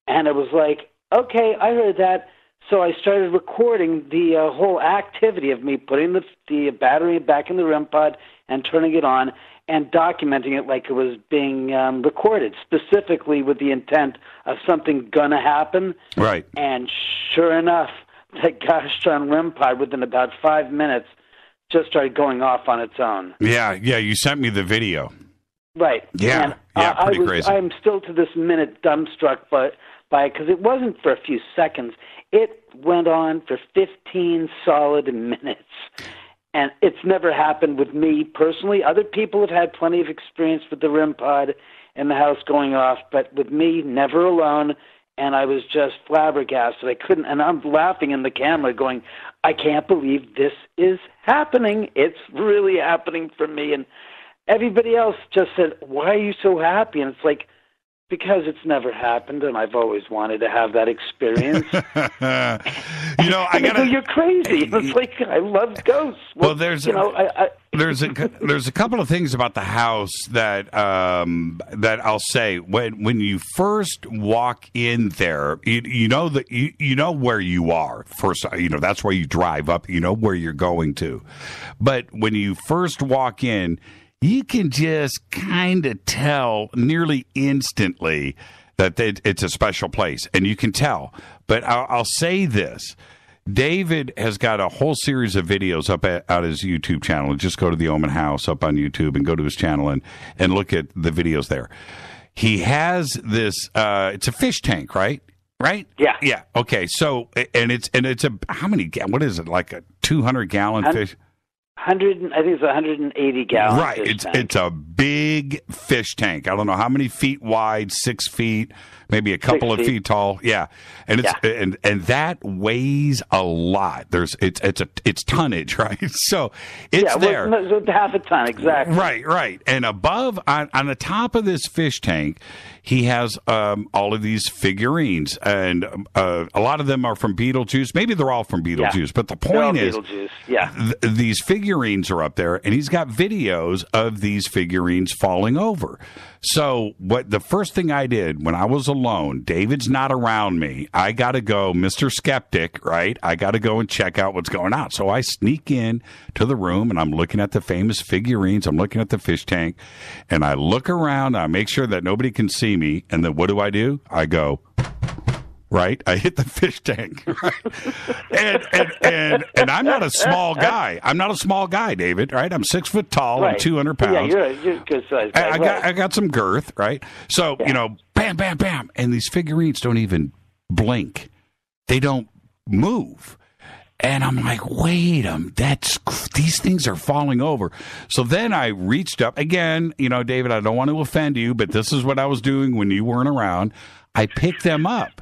And it was like, okay, I heard that. So I started recording the whole activity of me putting the battery back in the REM pod and turning it on, and documenting it like it was being recorded, specifically with the intent of something going to happen. Right. And sure enough, that gosh darn REM pod within about 5 minutes just started going off on its own. Yeah, you sent me the video. Right. Yeah, and, pretty crazy. I'm still to this minute dumbstruck by it, because it wasn't for a few seconds. It went on for 15 solid minutes. And it's never happened with me personally. Other people have had plenty of experience with the REM pod in the house going off, but with me, never alone. And I was just flabbergasted. I couldn't, and I'm laughing in the camera going, I can't believe this is happening. It's really happening for me. And everybody else just said, "Why are you so happy?" And it's like, because it's never happened, and I've always wanted to have that experience. I go, "You're crazy." It's like, I love ghosts. Well, there's a couple of things about the house that I'll say. When you first walk in there, you know where you are. First, that's where you drive up. You know where you're going to. But when you first walk in, you can just kind of tell nearly instantly that it's a special place, and you can tell. But I'll say this. David has got a whole series of videos up on his YouTube channel. Just go to the Omen House up on YouTube and go to his channel and look at the videos there. He has this, it's a fish tank, right? Right? Yeah. Yeah. Okay. So, and it's how many, what is it, like a 200-gallon fish? 100, I think it's 180 gallons. Right. It's a big fish tank. I don't know how many feet wide, 6 feet, maybe a couple of feet tall. Yeah. And and that weighs a lot. It's tonnage, right? So it's there. Half a ton, exactly. Right. And above on the top of this fish tank, he has all of these figurines, and a lot of them are from Beetlejuice. Maybe they're all from Beetlejuice, but the point is, these figurines are up there, and he's got videos of these figurines falling over. So the first thing I did when I was alone, David's not around me, I got to go, Mr. Skeptic, right? I got to go and check out what's going on. So I sneak in to the room, and I'm looking at the famous figurines. I'm looking at the fish tank, and I look around. I make sure that nobody can see me. And then what do? I go, right? I hit the fish tank, right? And I'm not a small guy. I'm not a small guy, David, right? I'm 6 foot tall. Right. I'm 200 pounds. Yeah, you're a good size guy. I got some girth, right? So, bam, bam, bam. And these figurines don't even blink. They don't move. And I'm like, wait these things are falling over. So then I reached up again, David, I don't want to offend you, but this is what I was doing when you weren't around. I picked them up.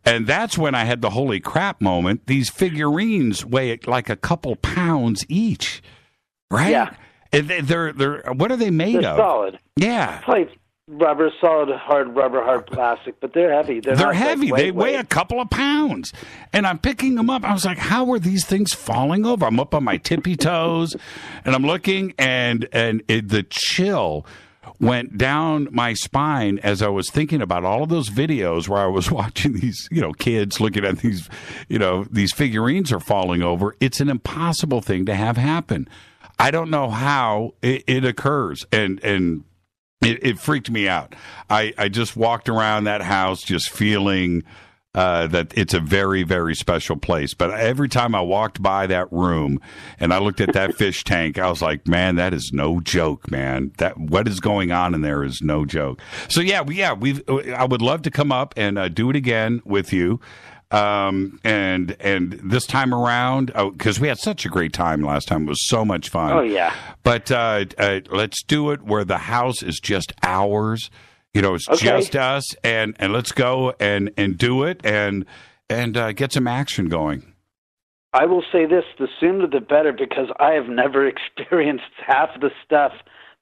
And that's when I had the holy crap moment. These figurines weigh like a couple pounds each, right? Yeah. And they're what are they made of? Solid. Yeah. It's like rubber, solid, hard rubber, hard plastic, but they're heavy. They're heavy. They weigh a couple of pounds. And I'm picking them up. I was like, how are these things falling over? I'm up on my tippy toes, and I'm looking, and the chill went down my spine as I was thinking about all of those videos where I was watching these, kids looking at these, these figurines are falling over. It's an impossible thing to have happen. I don't know how it occurs. And it freaked me out. I just walked around that house just feeling that it's a very, very special place. But every time I walked by that room and I looked at that fish tank, I was like, man, that is no joke, man. What is going on in there is no joke. So, I would love to come up and do it again with you. And this time around, because we had such a great time last time. It was so much fun. Oh, yeah. But let's do it where the house is just ours. It's just us, and let's go and do it and get some action going. I will say this, the sooner the better, because I have never experienced half the stuff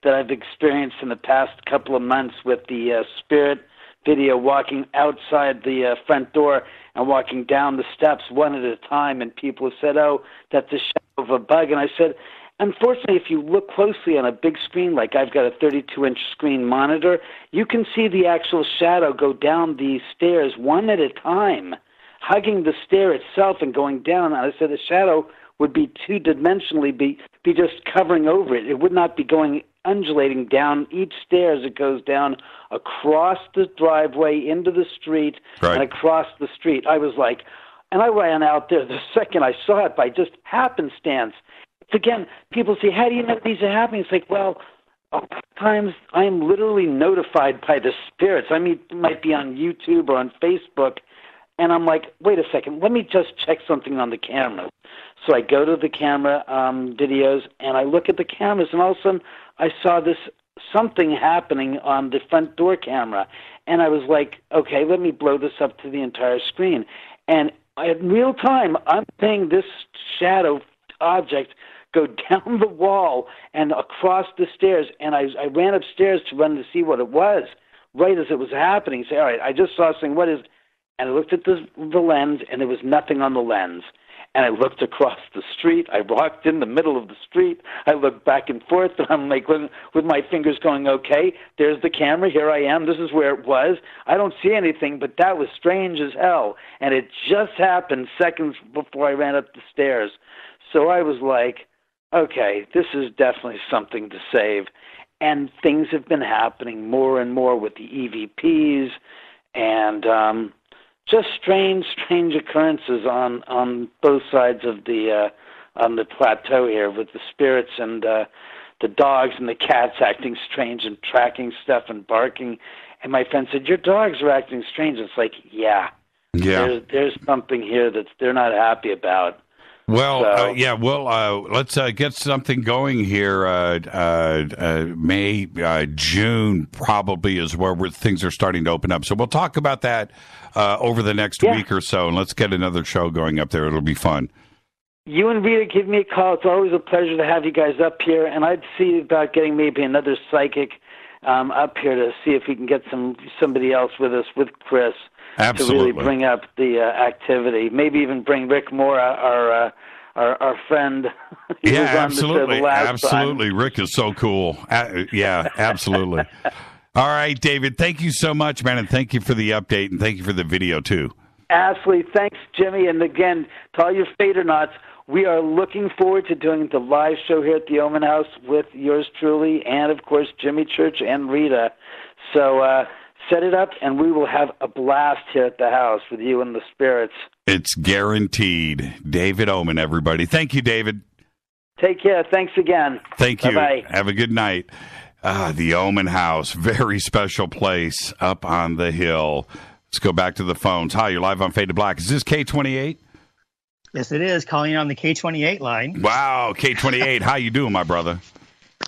that I've experienced in the past couple of months with the spirit video, walking outside the front door and walking down the steps one at a time, and people have said, oh, that's the shadow of a bug. And I said, unfortunately, if you look closely on a big screen, like I've got a 32-inch screen monitor, you can see the actual shadow go down the stairs one at a time, hugging the stair itself and going down. And I said the shadow would be two-dimensionally, be just covering over it. It would not be going undulating down each stair as it goes down across the driveway into the street and across the street. I was like, and I ran out there the second I saw it by just happenstance. Again, people say, how do you know these are happening? It's like, well, a lot of times I am literally notified by the spirits. I mean, it might be on YouTube or on Facebook, and I'm like, wait a second, let me just check something on the camera. So I go to the camera videos, and I look at the cameras, and all of a sudden I saw this something happening on the front door camera, and I was like, okay, let me blow this up to the entire screen. And in real time, I'm seeing this shadow object go down the wall and across the stairs, and I ran upstairs to run to see what it was, right as it was happening. Say, all right, I just saw something, what is it? And I looked at the lens, and there was nothing on the lens. And I looked across the street. I walked in the middle of the street. I looked back and forth, and I'm like, with my fingers going, okay, there's the camera. Here I am. This is where it was. I don't see anything, but that was strange as hell. And it just happened seconds before I ran up the stairs. So I was like, okay, this is definitely something to save. And things have been happening more and more with the EVPs and just strange occurrences on both sides of the on the plateau here with the spirits and the dogs and the cats acting strange and tracking stuff and barking. And my friend said, "Your dogs are acting strange." It's like, yeah. There's something here that they're not happy about. Well, let's get something going here. May, June probably is where things are starting to open up. So we'll talk about that over the next week or so, and let's get another show going up there. It'll be fun. You and Rita give me a call. It's always a pleasure to have you guys up here, and I'd see about getting maybe another psychic up here to see if we can get somebody else with us, with Chris. Absolutely. To really bring up the activity. Maybe even bring Rick Moore, our friend. Yeah, absolutely. Absolutely. Time. Rick is so cool. Yeah, absolutely. All right, David, thank you so much, man, and thank you for the update, and thank you for the video, too. Absolutely. Thanks, Jimmy. And again, to all your Fadernauts, we are looking forward to doing the live show here at the Omen House with yours truly and, of course, Jimmy Church and Rita. So, set it up, and we will have a blast here at the house with you and the spirits. It's guaranteed. David Omen, everybody. Thank you, David. Take care. Thanks again. Thank you. Bye-bye. Have a good night. The Omen House, very special place up on the hill. Let's go back to the phones. Hi, you're live on Fade to Black. Is this K28? Yes, it is. Calling on the K28 line. Wow, K28. How you doing, my brother?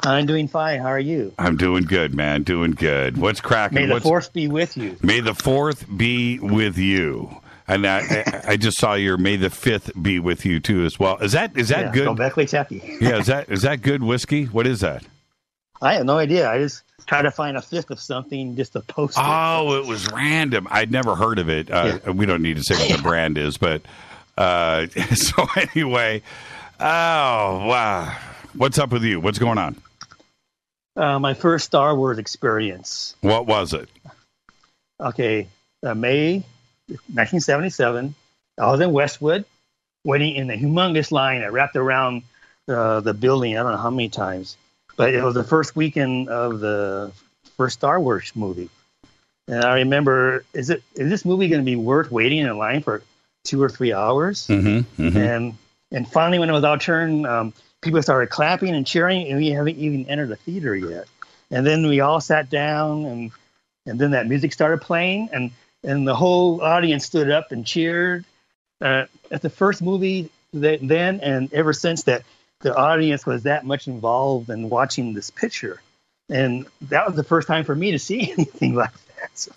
I'm doing fine. How are you? I'm doing good, man. Doing good. What's cracking? May the fourth be with you. May the fourth be with you. And I just saw your May the fifth be with you too as well. Is that good? Gobekli Tepe. Yeah, is that good whiskey? What is that? I have no idea. I just try to find a fifth of something just to post it. Oh, it was random. I'd never heard of it. We don't need to say what the brand is, but so anyway. Oh, wow. What's up with you? What's going on? My first Star Wars experience. What was it? Okay, May 1977. I was in Westwood, waiting in the humongous line that wrapped around the building. I don't know how many times, but it was the first weekend of the first Star Wars movie. And I remember, is this movie going to be worth waiting in line for 2 or 3 hours? Mm-hmm, mm-hmm. And finally, when it was our turn, people started clapping and cheering, and we haven't even entered the theater yet. And then we all sat down, and then that music started playing, and the whole audience stood up and cheered. At the first movie then and ever since that, the audience was that much involved in watching this picture. And that was the first time for me to see anything like that. So,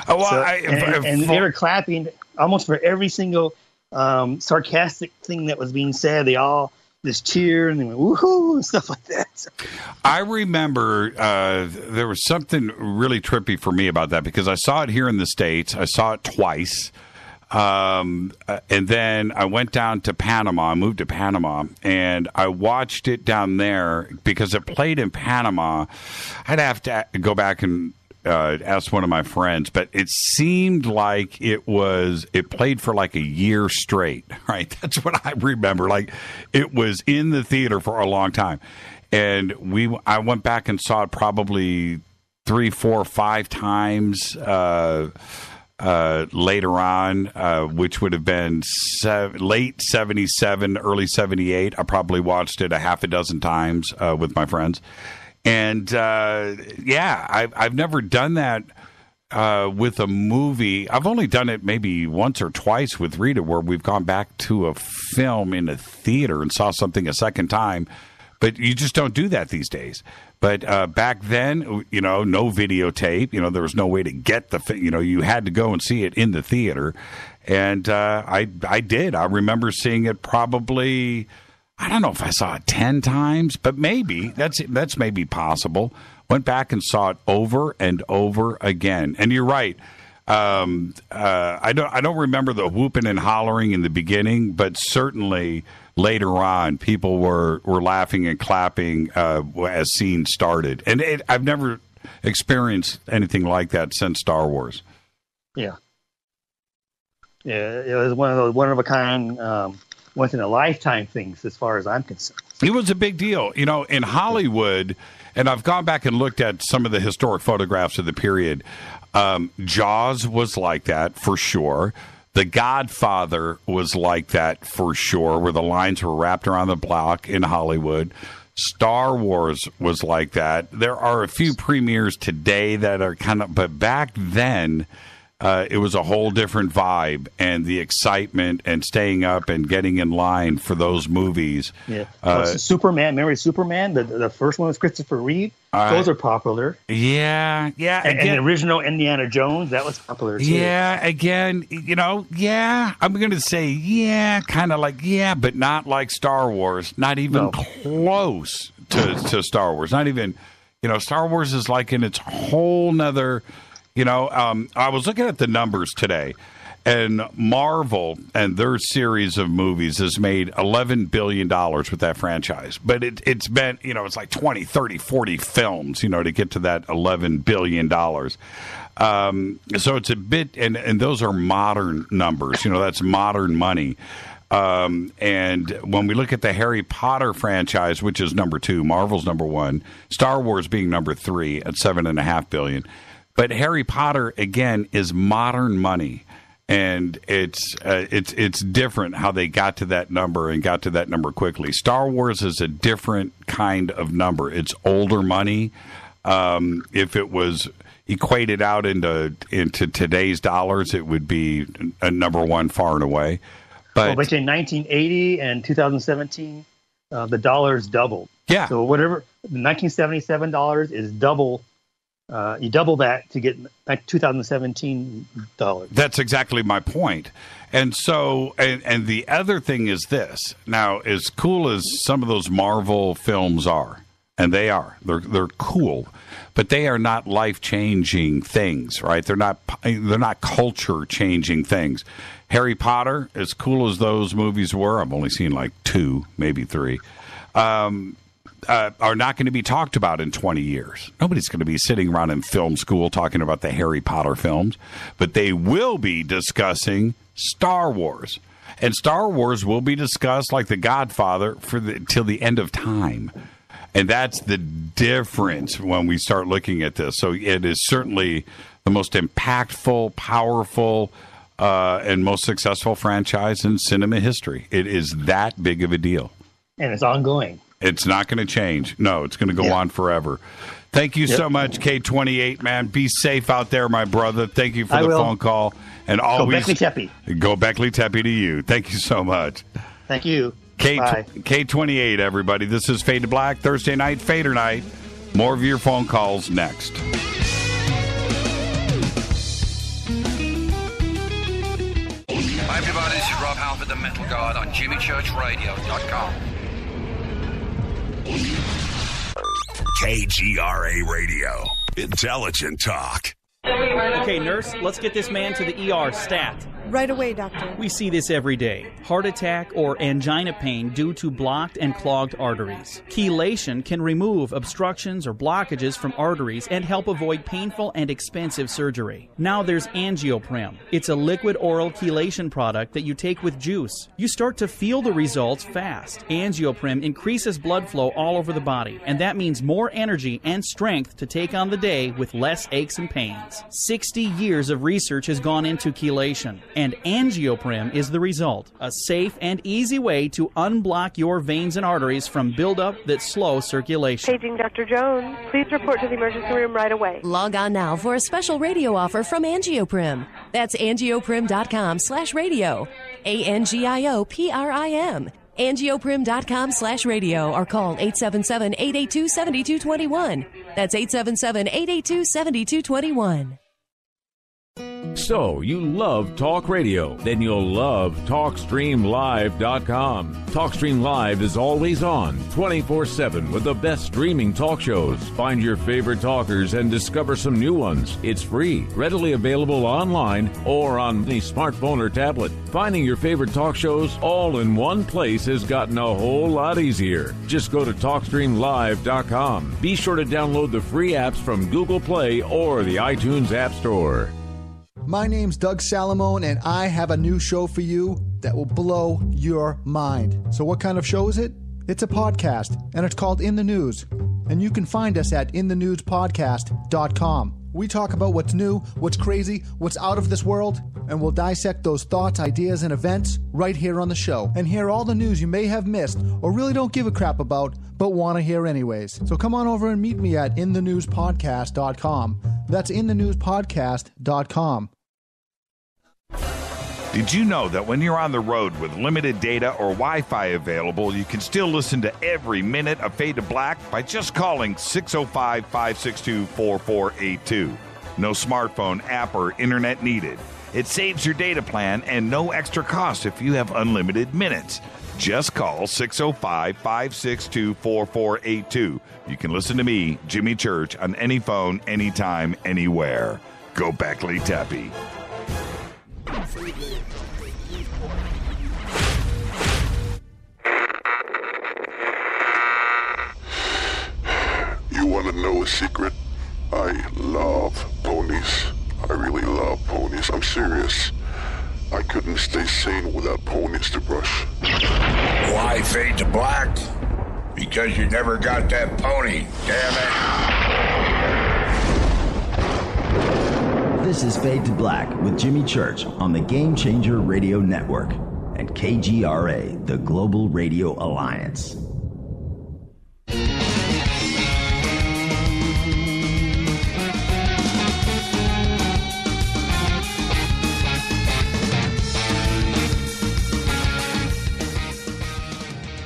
and they were clapping almost for every single sarcastic thing that was being said. They all just cheered and they went woohoo and stuff like that. So. I remember there was something really trippy for me about that because I saw it here in the States. I saw it twice. And then I went down to Panama. I moved to Panama, and I watched it down there because it played in Panama. I'd have to go back and ask one of my friends, but it seemed like it played for like a year straight, right? That's what I remember. Like it was in the theater for a long time. And I went back and saw it probably 3, 4, 5 times later on, which would have been late 77, early 78. I probably watched it a half a dozen times with my friends. And I've never done that with a movie. I've only done it maybe once or twice with Rita, where we've gone back to a film in a theater and saw something a second time. But you just don't do that these days. But back then, no videotape. There was no way to get you had to go and see it in the theater. And I did. I remember seeing it probably, I don't know if I saw it 10 times, but maybe that's maybe possible. Went back and saw it over and over again. And you're right. I don't remember the whooping and hollering in the beginning, but certainly later on, people were laughing and clapping as scenes started. And I've never experienced anything like that since Star Wars. Yeah. Yeah, it was one of those one-of-a-kind, once-in-a-lifetime things as far as I'm concerned. It was a big deal. You know, in Hollywood, and I've gone back and looked at some of the historic photographs of the period, Jaws was like that for sure. The Godfather was like that for sure, where the lines were wrapped around the block in Hollywood. Star Wars was like that. There are a few premieres today that are kind of, but back then, it was a whole different vibe, and the excitement and staying up and getting in line for those movies. Yeah, Superman. Remember Superman? The first one was Christopher Reeve. Those are popular. Yeah. And the original Indiana Jones, that was popular too. Yeah, again, I'm going to say kind of like but not like Star Wars. Not even close to Star Wars. Not even, Star Wars is like in its whole nother. I was looking at the numbers today, and Marvel and their series of movies has made $11 billion with that franchise. But it's been, it's like 20, 30, 40 films, to get to that $11 billion. So it's a bit, and those are modern numbers. That's modern money. And when we look at the Harry Potter franchise, which is number 2, Marvel's number 1, Star Wars being number 3 at $7.5 billion. But Harry Potter, again, is modern money, and it's different how they got to that number and got to that number quickly. Star Wars is a different kind of number. It's older money. If it was equated out into today's dollars, it would be a number 1 far and away. But between 1980 and 2017, the dollar's doubled. Yeah. So whatever the $1977 is double. You double that to get back 2017 dollars. That's exactly my point. And so, and the other thing is this. Now, as cool as some of those Marvel films are, and they're cool, but they are not life-changing things, right? They're not culture-changing things. Harry Potter, as cool as those movies were, I've only seen like 2, maybe 3. Are not going to be talked about in 20 years. Nobody's going to be sitting around in film school talking about the Harry Potter films, but they will be discussing Star Wars. And Star Wars will be discussed like The Godfather till the end of time. And that's the difference when we start looking at this. So it is certainly the most impactful, powerful, and most successful franchise in cinema history. It is that big of a deal. And it's ongoing. It's not going to change. No, it's going to go on forever. Thank you so much, K28, man. Be safe out there, my brother. Thank you for the phone call. And always Go Beckley Tepe to you. Thank you so much. Thank you. K28, everybody. This is Fade to Black, Thursday night, Fader Night. More of your phone calls next. Hi, everybody. This is Rob Halford, the Metal Guard on JimmyChurchRadio.com. KGRA Radio. Intelligent talk. Okay, nurse, let's get this man to the ER stat. Right away, doctor. We see this every day. Heart attack or angina pain due to blocked and clogged arteries. Chelation can remove obstructions or blockages from arteries and help avoid painful and expensive surgery. Now there's Angioprim. It's a liquid oral chelation product that you take with juice. You start to feel the results fast. Angioprim increases blood flow all over the body, and that means more energy and strength to take on the day with less aches and pains. 60 years of research has gone into chelation, and Angioprim is the result. A safe and easy way to unblock your veins and arteries from buildup that slow circulation. Paging Dr. Jones. Please report to the emergency room right away. Log on now for a special radio offer from Angioprim. That's angioprim.com/radio. ANGIOPRIM. Angioprim.com/radio or call 877-882-7221. That's 877-882-7221. So, you love talk radio? Then you'll love TalkStreamLive.com. TalkStream Live is always on, 24/7, with the best streaming talk shows. Find your favorite talkers and discover some new ones. It's free, readily available online or on the smartphone or tablet. Finding your favorite talk shows all in one place has gotten a whole lot easier. Just go to TalkStreamLive.com. Be sure to download the free apps from Google Play or the iTunes App Store. My name's Doug Salamone, and I have a new show for you that will blow your mind. So what kind of show is it? It's a podcast, and it's called In the News. And you can find us at inthenewspodcast.com. We talk about what's new, what's crazy, what's out of this world, and we'll dissect those thoughts, ideas, and events right here on the show. And hear all the news you may have missed or really don't give a crap about, but want to hear anyways. So come on over and meet me at inthenewspodcast.com. That's inthenewspodcast.com. Did you know that when you're on the road with limited data or Wi-Fi available, you can still listen to every minute of Fade to Black by just calling 605-562-4482. No smartphone, app, or internet needed. It saves your data plan and no extra cost if you have unlimited minutes. Just call 605-562-4482. You can listen to me, Jimmy Church, on any phone, anytime, anywhere. Go Beckley Tappy. You want to know a secret? I love ponies. I really love ponies. I'm serious. I couldn't stay sane without ponies to brush. Why Fade to Black? Because you never got that pony, damn it. This is Fade to Black with Jimmy Church on the Game Changer Radio Network and KGRA, the Global Radio Alliance.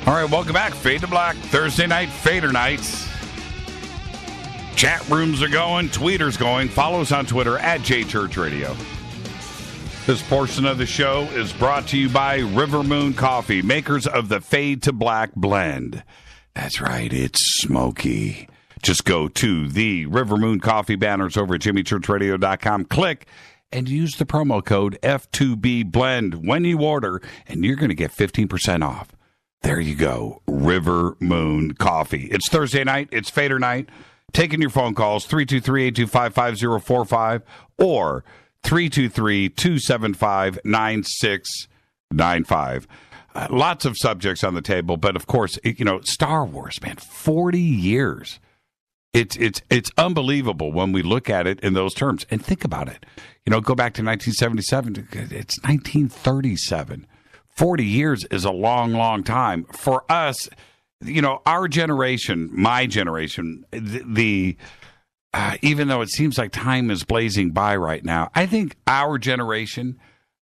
All right, welcome back. Fade to Black, Thursday night, Fader Nights. Chat rooms are going, tweeters going. Follow us on Twitter at JChurchRadio. This portion of the show is brought to you by River Moon Coffee, makers of the Fade to Black blend. That's right, it's smoky. Just go to the River Moon Coffee banners over at JimmyChurchRadio.com. Click and use the promo code F2B Blend when you order, and you're going to get 15% off. There you go, River Moon Coffee. It's Thursday night. It's Fader night. Taking your phone calls, 323-825-5045 or 323-275-9695. Lots of subjects on the table, but of course, Star Wars, man, 40 years. It's unbelievable when we look at it in those terms. And think about it. Go back to 1977. It's 1937. 40 years is a long, long time. For us, our generation, my generation, even though it seems like time is blazing by right now, I think our generation,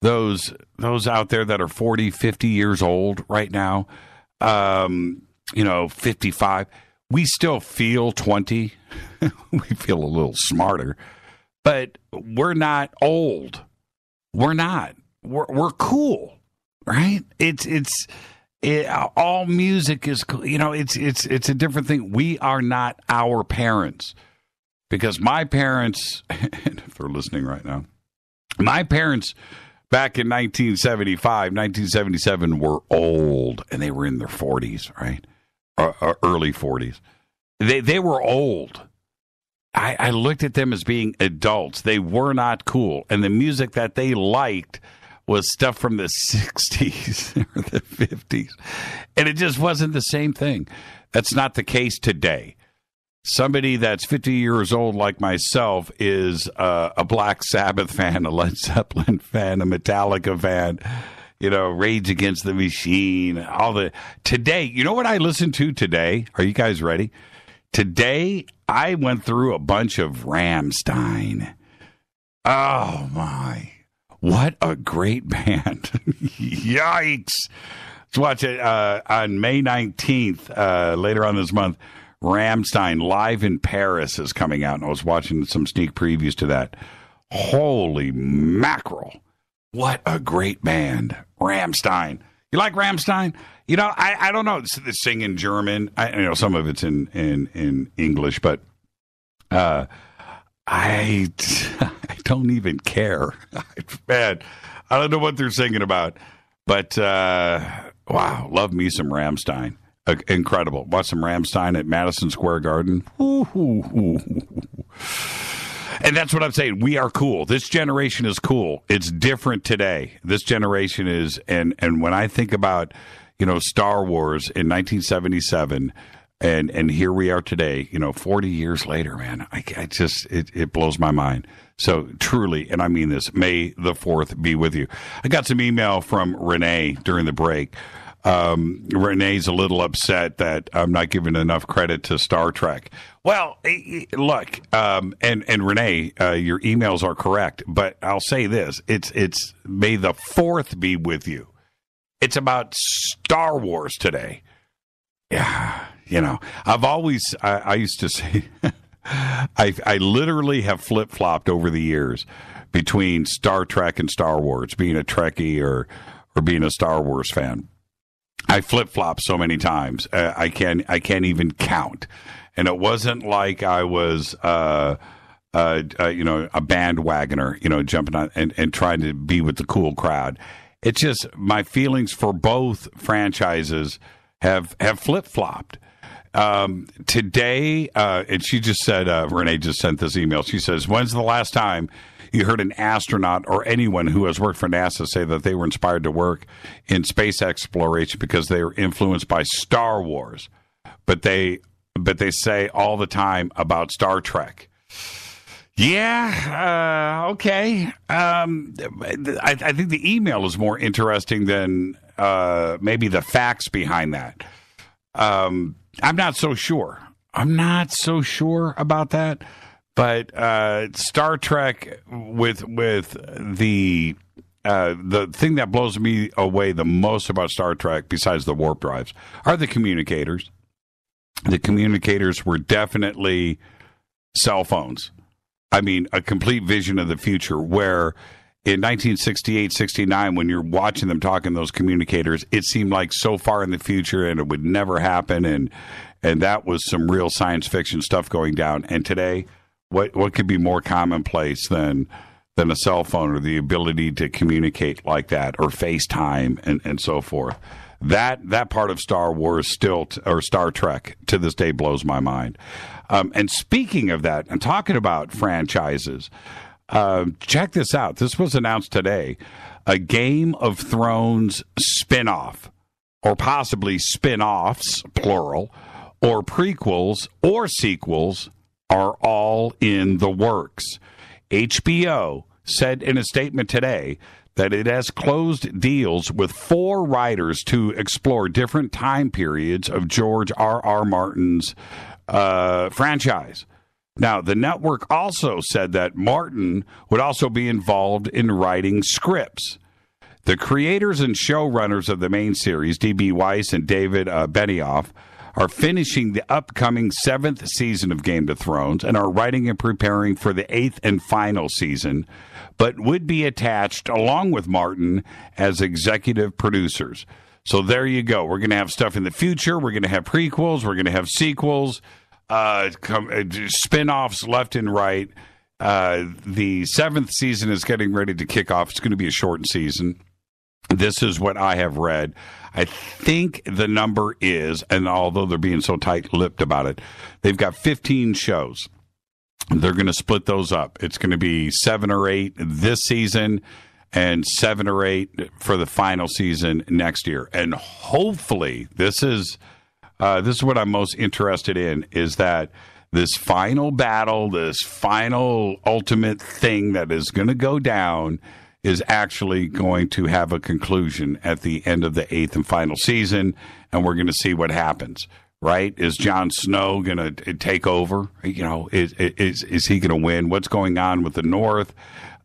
those out there that are 40, 50 years old right now, 55, we still feel 20. We feel a little smarter, but we're not old. We're not. We're cool, right? All music is, it's a different thing. We are not our parents, because my parents, if they're listening right now, my parents back in 1975, 1977 were old, and they were in their 40s, right? Early 40s. They were old. I looked at them as being adults. They were not cool, and the music that they liked was stuff from the 60s or the 50s. And it just wasn't the same thing. That's not the case today. Somebody that's 50 years old like myself is a Black Sabbath fan, a Led Zeppelin fan, a Metallica fan, Rage Against the Machine, Today, you know what I listened to today? Are you guys ready? Today, I went through a bunch of Rammstein. Oh, my. What a great band. Yikes. Let's watch it on May 19th, later on this month. Rammstein Live in Paris is coming out, and I was watching some sneak previews to that. Holy mackerel. What a great band. Rammstein. You like Rammstein? You know, I don't know. They sing in German. Some of it's in English, but I don't even care. Man, I don't know what they're singing about. But, wow, love me some Rammstein. Incredible. Watch some Rammstein at Madison Square Garden. And that's what I'm saying. We are cool. This generation is cool. It's different today. This generation is, and when I think about, Star Wars in 1977, and here we are today, 40 years later, man, it blows my mind. So truly, and I mean this, may the 4th be with you. I got some email from Renee during the break. Renee's a little upset that I'm not giving enough credit to Star Trek. Well, look, and Renee, your emails are correct, but I'll say this: it's may the 4th be with you. It's about Star Wars today. Yeah, I used to say, I literally have flip flopped over the years between Star Trek and Star Wars, being a Trekkie or being a Star Wars fan. I flip-flop so many times. I can't even count. And it wasn't like I was, a bandwagoner, jumping on and trying to be with the cool crowd. It's just my feelings for both franchises have flip-flopped. Today, and she just said, Renee just sent this email. She says, when's the last time you heard an astronaut or anyone who has worked for NASA say that they were inspired to work in space exploration because they were influenced by Star Wars? But they say all the time about Star Trek. Yeah, okay. I think the email is more interesting than maybe the facts behind that. I'm not so sure. About that. But Star Trek, with the thing that blows me away the most about Star Trek, besides the warp drives, are the communicators. The communicators were definitely cell phones. I mean, a complete vision of the future where in 1968, 69, when you're watching them talking those communicators, it seemed like so far in the future and it would never happen. And that was some real science fiction stuff going down. And today, what could be more commonplace than a cell phone or the ability to communicate like that, or FaceTime and so forth? That part of Star Wars or Star Trek to this day blows my mind. And speaking of that, and talking about franchises, check this out. This was announced today. A Game of Thrones spinoff, or possibly spin-offs, plural, or prequels or sequels are all in the works. HBO said in a statement today that it has closed deals with 4 writers to explore different time periods of George R.R. Martin's franchise. Now, the network also said that Martin would also be involved in writing scripts. The creators and showrunners of the main series, D.B. Weiss and David Benioff, are finishing the upcoming 7th season of Game of Thrones and are writing and preparing for the 8th and final season, but would be attached along with Martin as executive producers. So there you go. We're going to have stuff in the future. We're going to have prequels. We're going to have sequels, spin-offs left and right. The 7th season is getting ready to kick off. It's going to be a shortened season. This is what I have read. I think the number is, and although they're being so tight-lipped about it, they've got 15 shows. They're going to split those up. It's going to be 7 or 8 this season and 7 or 8 for the final season next year. And hopefully, this is what I'm most interested in, is that this final battle, this final ultimate thing that is going to go down is actually going to have a conclusion at the end of the 8th and final season, and we're going to see what happens, right? Is Jon Snow going to take over? You know, is he going to win? What's going on with the North?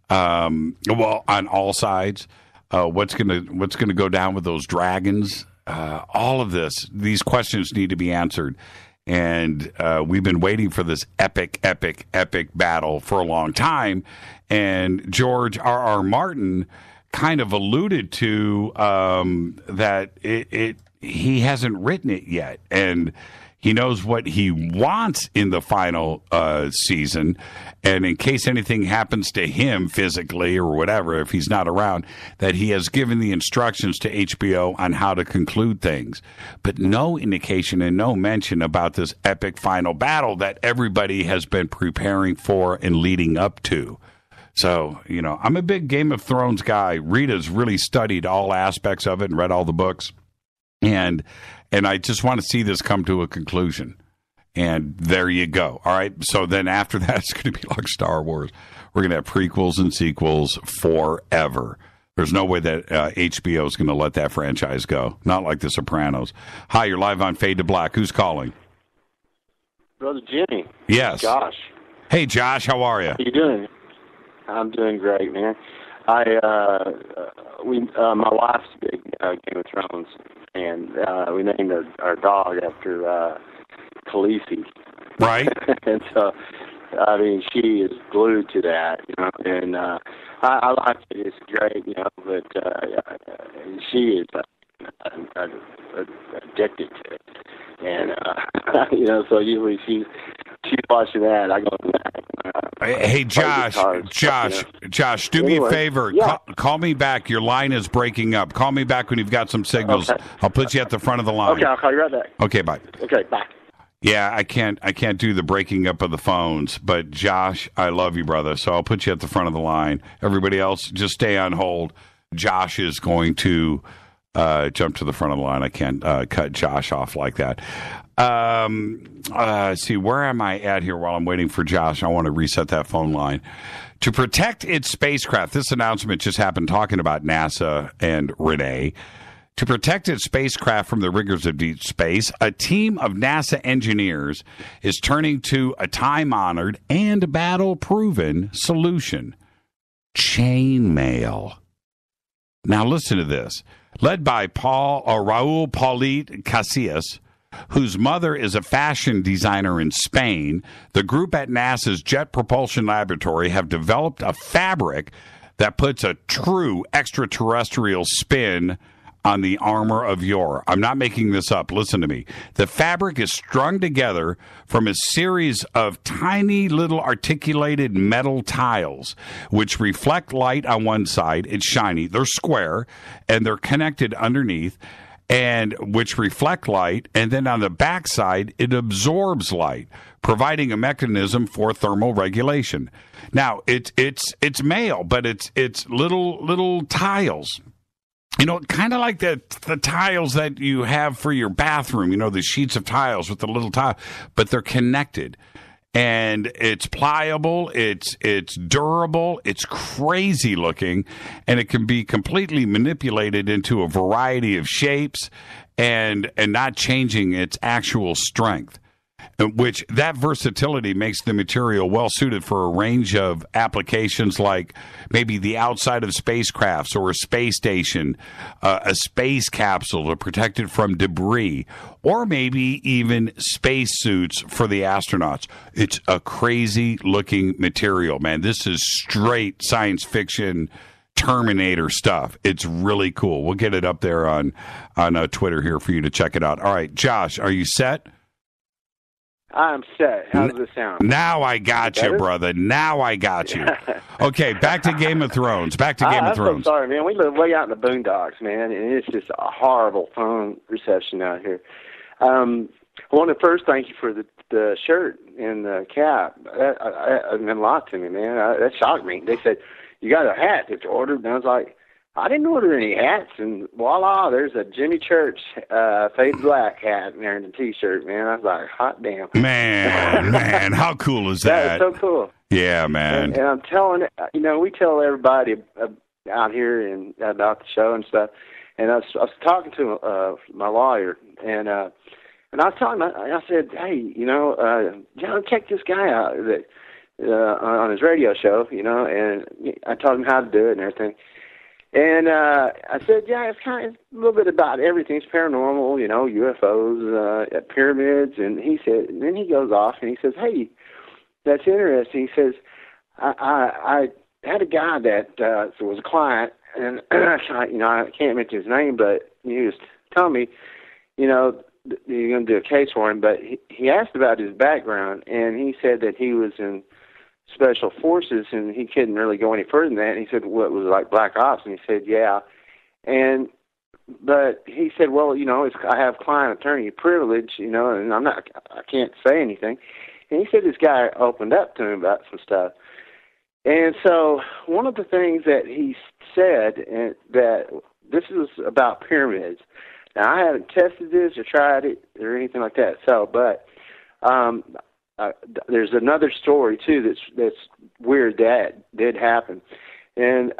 Well, on all sides, what's going to go down with those dragons? All of these questions need to be answered. And we've been waiting for this epic battle for a long time. And George R.R. Martin kind of alluded to that he hasn't written it yet. And he knows what he wants in the final season. And in case anything happens to him physically or whatever, if he's not around, that he has given the instructions to HBO on how to conclude things. But no indication and no mention about this epic final battle that everybody has been preparing for and leading up to. So, I'm a big Game of Thrones guy. Rita's really studied all aspects of it and read all the books. And I just want to see this come to a conclusion. And there you go. All right. So then after that, it's going to be like Star Wars. We're going to have prequels and sequels forever. There's no way that HBO is going to let that franchise go. Not like The Sopranos. Hi, you're live on Fade to Black. Who's calling? Brother Jimmy. Yes. Josh. Hey, Josh. How are you? How you doing? I'm doing great, man. My wife's a big Game of Thrones, and we named our dog after Khaleesi. Right. And so, she is glued to that, and I like it. It's great, but she is addicted to it. And, so usually she's watching that. I go back. Hey, Josh, do me a favor. Yeah. Call me back. Your line is breaking up. Call me back when you've got some signals. Okay. I'll put you at the front of the line. Okay, I'll call you right back. Okay, bye. Okay, bye. Yeah, I can't do the breaking up of the phones, but Josh, I love you, brother. So I'll put you at the front of the line. Everybody else, just stay on hold. Josh is going to jump to the front of the line. I can't cut Josh off like that. See, where am I at here while I'm waiting for Josh? I want to reset that phone line. To protect its spacecraft, this announcement just happened talking about NASA and Renee. To protect its spacecraft from the rigors of deep space, a team of NASA engineers is turning to a time-honored and battle-proven solution: chainmail. Now listen to this. Led by Raul Paulit Casillas, whose mother is a fashion designer in Spain, the group at NASA's Jet Propulsion Laboratory have developed a fabric that puts a true extraterrestrial spin on the armor of yore. I'm not making this up. Listen to me. The fabric is strung together from a series of tiny little articulated metal tiles, which reflect light on one side. It's shiny. They're square, and they're connected underneath, and which reflect light. And then on the back side, it absorbs light, providing a mechanism for thermal regulation. Now, it's mail, but it's little tiles. Kind of like the tiles that you have for your bathroom, the sheets of tiles with the little tile, but they're connected. And it's pliable, it's durable, it's crazy looking, and it can be completely manipulated into a variety of shapes and not changing its actual strength. Which that versatility makes the material well suited for a range of applications, like maybe the outside of spacecrafts or a space station, a space capsule to protect it from debris, or maybe even spacesuits for the astronauts. It's a crazy looking material, man. This is straight science fiction Terminator stuff. It's really cool. We'll get it up there on Twitter here for you to check it out. All right, Josh, are you set? I'm set. How does this sound? Now I got you, brother. Now I got you. Okay, back to Game of Thrones. I'm so sorry, man. We live way out in the boondocks, man, and it's just a horrible phone reception out here. I want to first thank you for the shirt and the cap. That meant a lot to me, man. That shocked me. They said, you got a hat that you ordered, and I was like, I didn't order any hats, and voila, there's a Jimmy Church Fade Black hat there in the T-shirt, man. I was like, hot damn. Man, how cool is that? That is so cool. Yeah, man. And I'm telling, we tell everybody out here and about the show and stuff, and I was talking to my lawyer, and I was telling him, I said, hey, John, check this guy out on his radio show, and I told him how to do it and everything. And I said, yeah, it's kind of a little bit about everything. It's paranormal, UFOs, pyramids. And he said, and then he goes off and he says, hey, that's interesting. He says, I had a guy that was a client, and I can't mention his name, but he was telling me, you're going to do a case for him. But he asked about his background, and he said that he was in Special Forces, and he couldn't really go any further than that. And he said, well, it was like Black Ops, and he said, yeah. But he said, well, I have client attorney privilege, and I can't say anything. And he said this guy opened up to him about some stuff. And so one of the things that he said, and that this is about pyramids. Now, I haven't tested this or tried it or anything like that. So, but there's another story too that's weird that did happen, and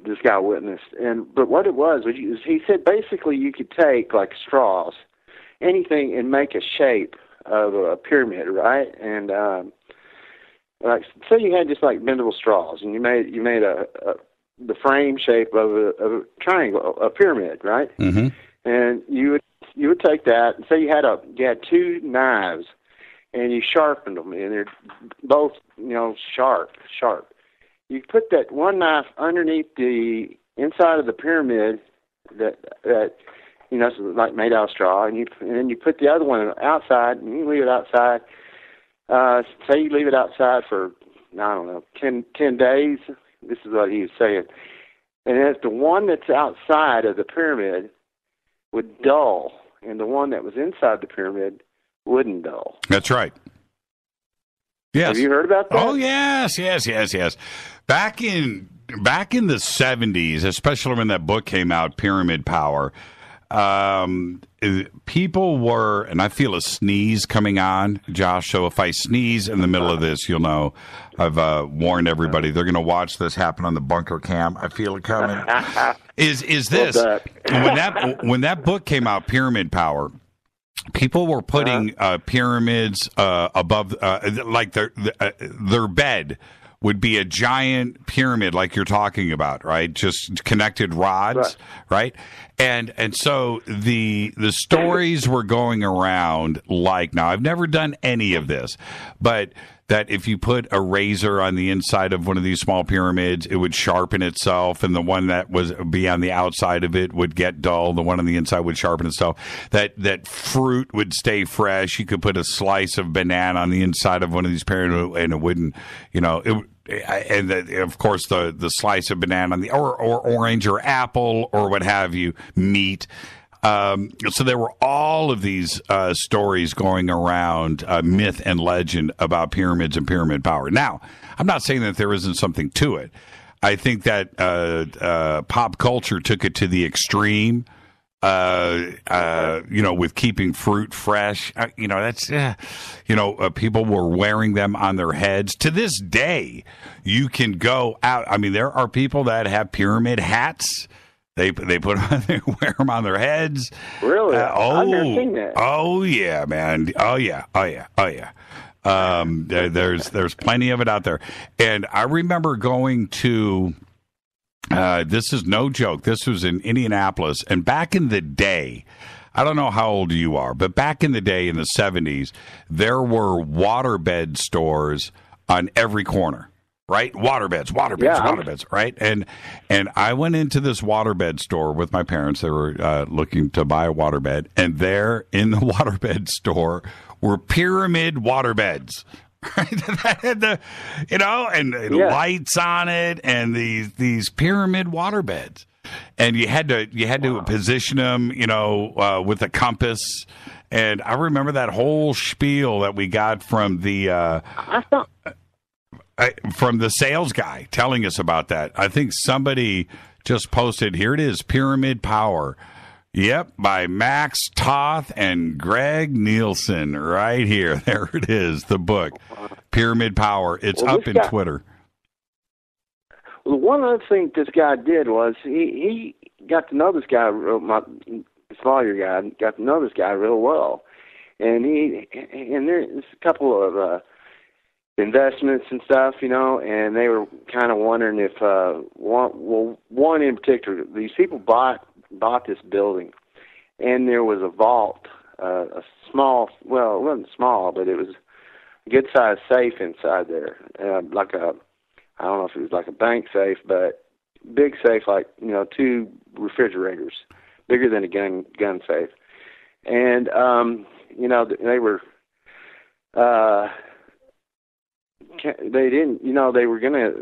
this guy witnessed. But what it was he said basically you could take like straws, anything, and make a shape of a pyramid, right? And like say you had just like bendable straws, and you made the frame shape of a triangle, a pyramid, right? Mm-hmm. And you would take that, and say you had two knives, and you sharpened them, and they're both sharp. You put that one knife underneath the inside of the pyramid that like made out of straw, and then you put the other one outside, and you leave it outside. Say you leave it outside for 10 days. This is what he was saying, and if the one that's outside of the pyramid would dull, and the one that was inside the pyramid wouldn't dull. That's right. Yes. Have you heard about that? Oh, yes. Back in the 70s, especially when that book came out, Pyramid Power, people were, and I feel a sneeze coming on, Josh, so if I sneeze in the middle of this, you'll know I've warned everybody. They're going to watch this happen on the bunker cam. I feel it coming. Is this, when that book came out, Pyramid Power, people were putting pyramids above, like their bed would be a giant pyramid like you're talking about, right? Just connected rods, right? And so the stories were going around like, now I've never done any of this, but that if you put a razor on the inside of one of these small pyramids, it would sharpen itself, and the one that would be on the outside of it would get dull. The one on the inside would sharpen itself. That fruit would stay fresh. You could put a slice of banana on the inside of one of these pyramids, and it wouldn't, and of course the slice of banana on the or orange or apple or what have you, meat. So there were all of these stories going around, myth and legend about pyramids and pyramid power. Now, I'm not saying that there isn't something to it. I think that pop culture took it to the extreme. With keeping fruit fresh, people were wearing them on their heads. To this day, you can go out. I mean, there are people that have pyramid hats. They wear them on their heads. Really? I've never seen that. Oh yeah, man. Oh yeah. There's plenty of it out there, and I remember going to. This is no joke. This was in Indianapolis, and back in the day, I don't know how old you are, but back in the day in the 70s, there were waterbed stores on every corner. Right? Waterbeds, right? And I went into this waterbed store with my parents. They were looking to buy a waterbed, and there in the waterbed store were pyramid waterbeds. Right? That had the, lights on it, and these pyramid waterbeds. And you had to position them, with a compass. And I remember that whole spiel that we got from the from the sales guy telling us about that. I think somebody just posted, here it is, Pyramid Power. Yep, by Max Toth and Greg Nielsen right here. There it is, the book, Pyramid Power. It's up in Twitter. Well, one other thing this guy did was he got to know this guy, this lawyer guy, got to know this guy real well. And there's a couple of investments and stuff, and they were kind of wondering if one in particular, these people bought this building, and there was a vault, a small, well, it wasn't small, but it was a good-sized safe inside there, like a, I don't know if it was like a bank safe, but big safe, like 2 refrigerators, bigger than a gun safe, and they were. They didn't, they were gonna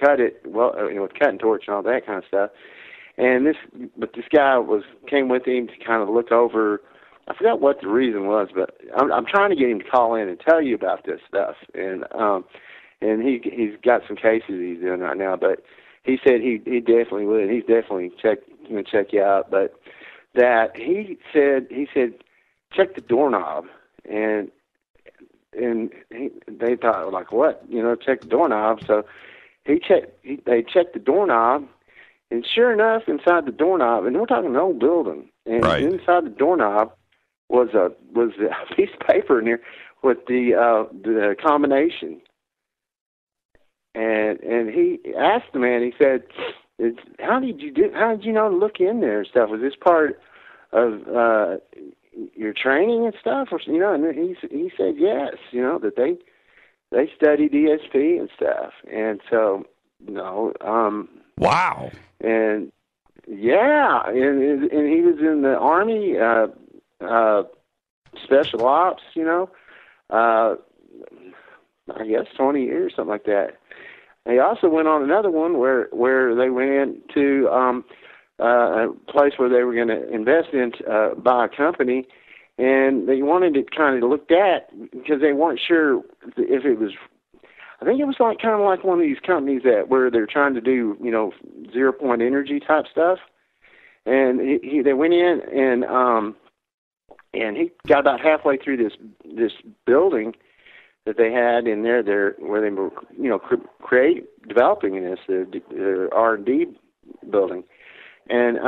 cut it, with cutting torch and all that kind of stuff. And this guy came with him to kind of look over. I forgot what the reason was, but I'm trying to get him to call in and tell you about this stuff. And he's got some cases he's doing right now, but he said he definitely would. He's definitely going to check you out. But that he said check the doorknob, and they thought, like, what? Check the doorknob. So they checked the doorknob, and sure enough, inside the doorknob, and we're talking an old building, and inside the doorknob was a piece of paper in there with the combination. And he asked the man, he said, how did you know to look in there and stuff? Was this part of your training and stuff, or and he said yes, that they studied ESP and stuff, and so wow, and yeah, and he was in the Army, special ops, I guess 20 years, something like that. He also went on another one where they went to a place where they were going to invest in by a company, and they wanted it kind of looked at because they weren't sure if it was. I think it was kind of like one of these companies where they're trying to do 0-point energy type stuff, and they went in and he got about halfway through this building that they had in there where they were developing this their R&D building. And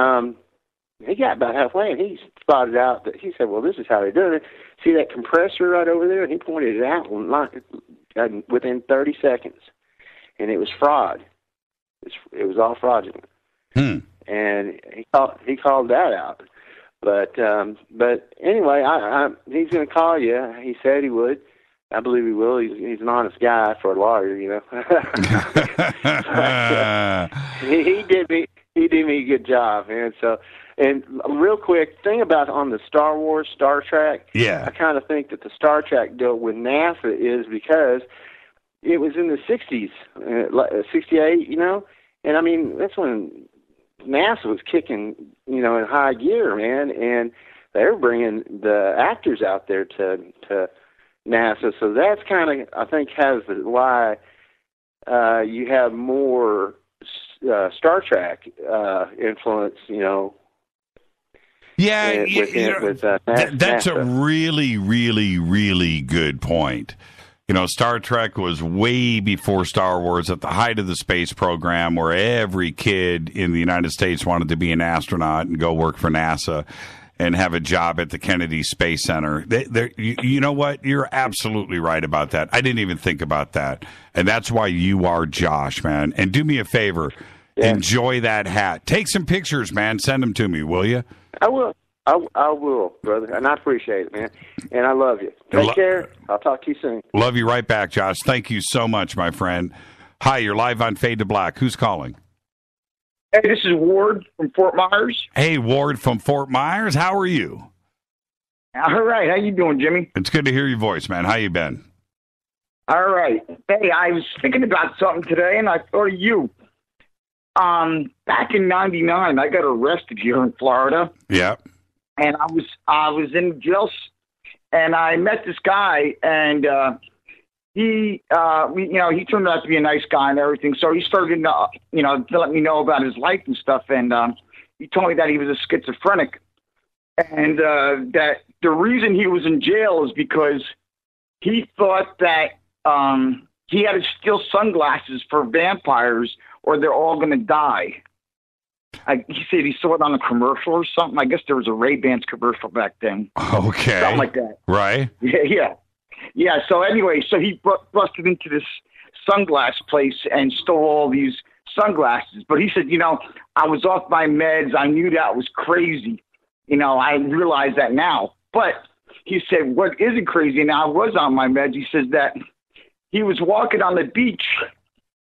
he got about halfway, and he spotted out that he said, well, this is how they're doing it. See that compressor right over there? And he pointed it out within 30 seconds. And it was fraud. It was all fraudulent. And he called that out. But anyway, he's going to call you. He said he would. I believe he will. He's an honest guy for a lawyer, He did me a good job, man. So, and real quick, thing about on the Star Wars, Star Trek. Yeah. I kind of think that the Star Trek deal with NASA is because it was in the 60s, 68, and I mean, that's when NASA was kicking, in high gear, man, and they were bringing the actors out there to NASA. So that's kind of, I think, has why you have more Star Trek influence, Yeah, with that's NASA. a really, really, really good point. Star Trek was way before Star Wars, at the height of the space program, where every kid in the United States wanted to be an astronaut and go work for NASA and have a job at the Kennedy Space Center. You know what? You're absolutely right about that. I didn't even think about that. And that's why you are Josh, man. And do me a favor. Yeah. Enjoy that hat. Take some pictures, man. Send them to me, will you? I will. I will, brother. And I appreciate it, man. And I love you. Take care. I'll talk to you soon. Love you right back, Josh. Thank you so much, my friend. Hi, you're live on Fade to Black. Who's calling? Hey, this is Ward from Fort Myers. Hey, Ward from Fort Myers. How are you? All right. How you doing, Jimmy? It's good to hear your voice, man. How you been? All right. Hey, I was thinking about something today, and I thought of you. Back in '99, I got arrested here in Florida. Yeah. And I was in jail, and I met this guy, and he turned out to be a nice guy and everything. So he started, to let me know about his life and stuff. And he told me that he was a schizophrenic, and that the reason he was in jail is because he thought that he had to steal sunglasses for vampires, or they're all going to die. He said he saw it on a commercial or something. I guess there was a Ray-Bans commercial back then. Okay. Something like that. Right. Yeah. Yeah. So anyway, so he busted into this sunglass place and stole all these sunglasses. But he said, I was off my meds. I knew that was crazy. I realize that now. But he said, what isn't crazy now, I was on my meds. He says that he was walking on the beach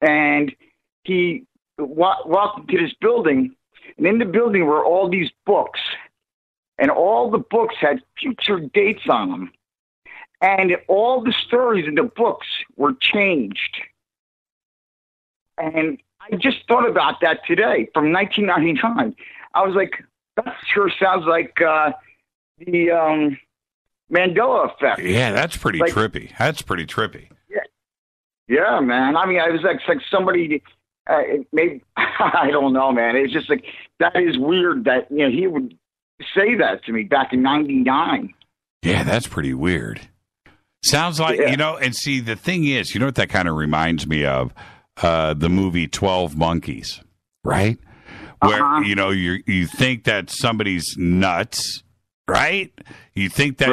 and he walked into this building. And in the building were all these books. And all the books had future dates on them. And all the stories in the books were changed. And I just thought about that today from 1999. I was like, that sure sounds like the Mandela effect. Yeah, that's pretty trippy. That's pretty trippy. Yeah, man. I mean, I was like somebody, maybe, I don't know, man. It's just like, that is weird that, he would say that to me back in 99. Yeah, that's pretty weird. Sounds like, and see, the thing is, what that kind of reminds me of? The movie 12 Monkeys, right? Where, you think that somebody's nuts, right? You think that,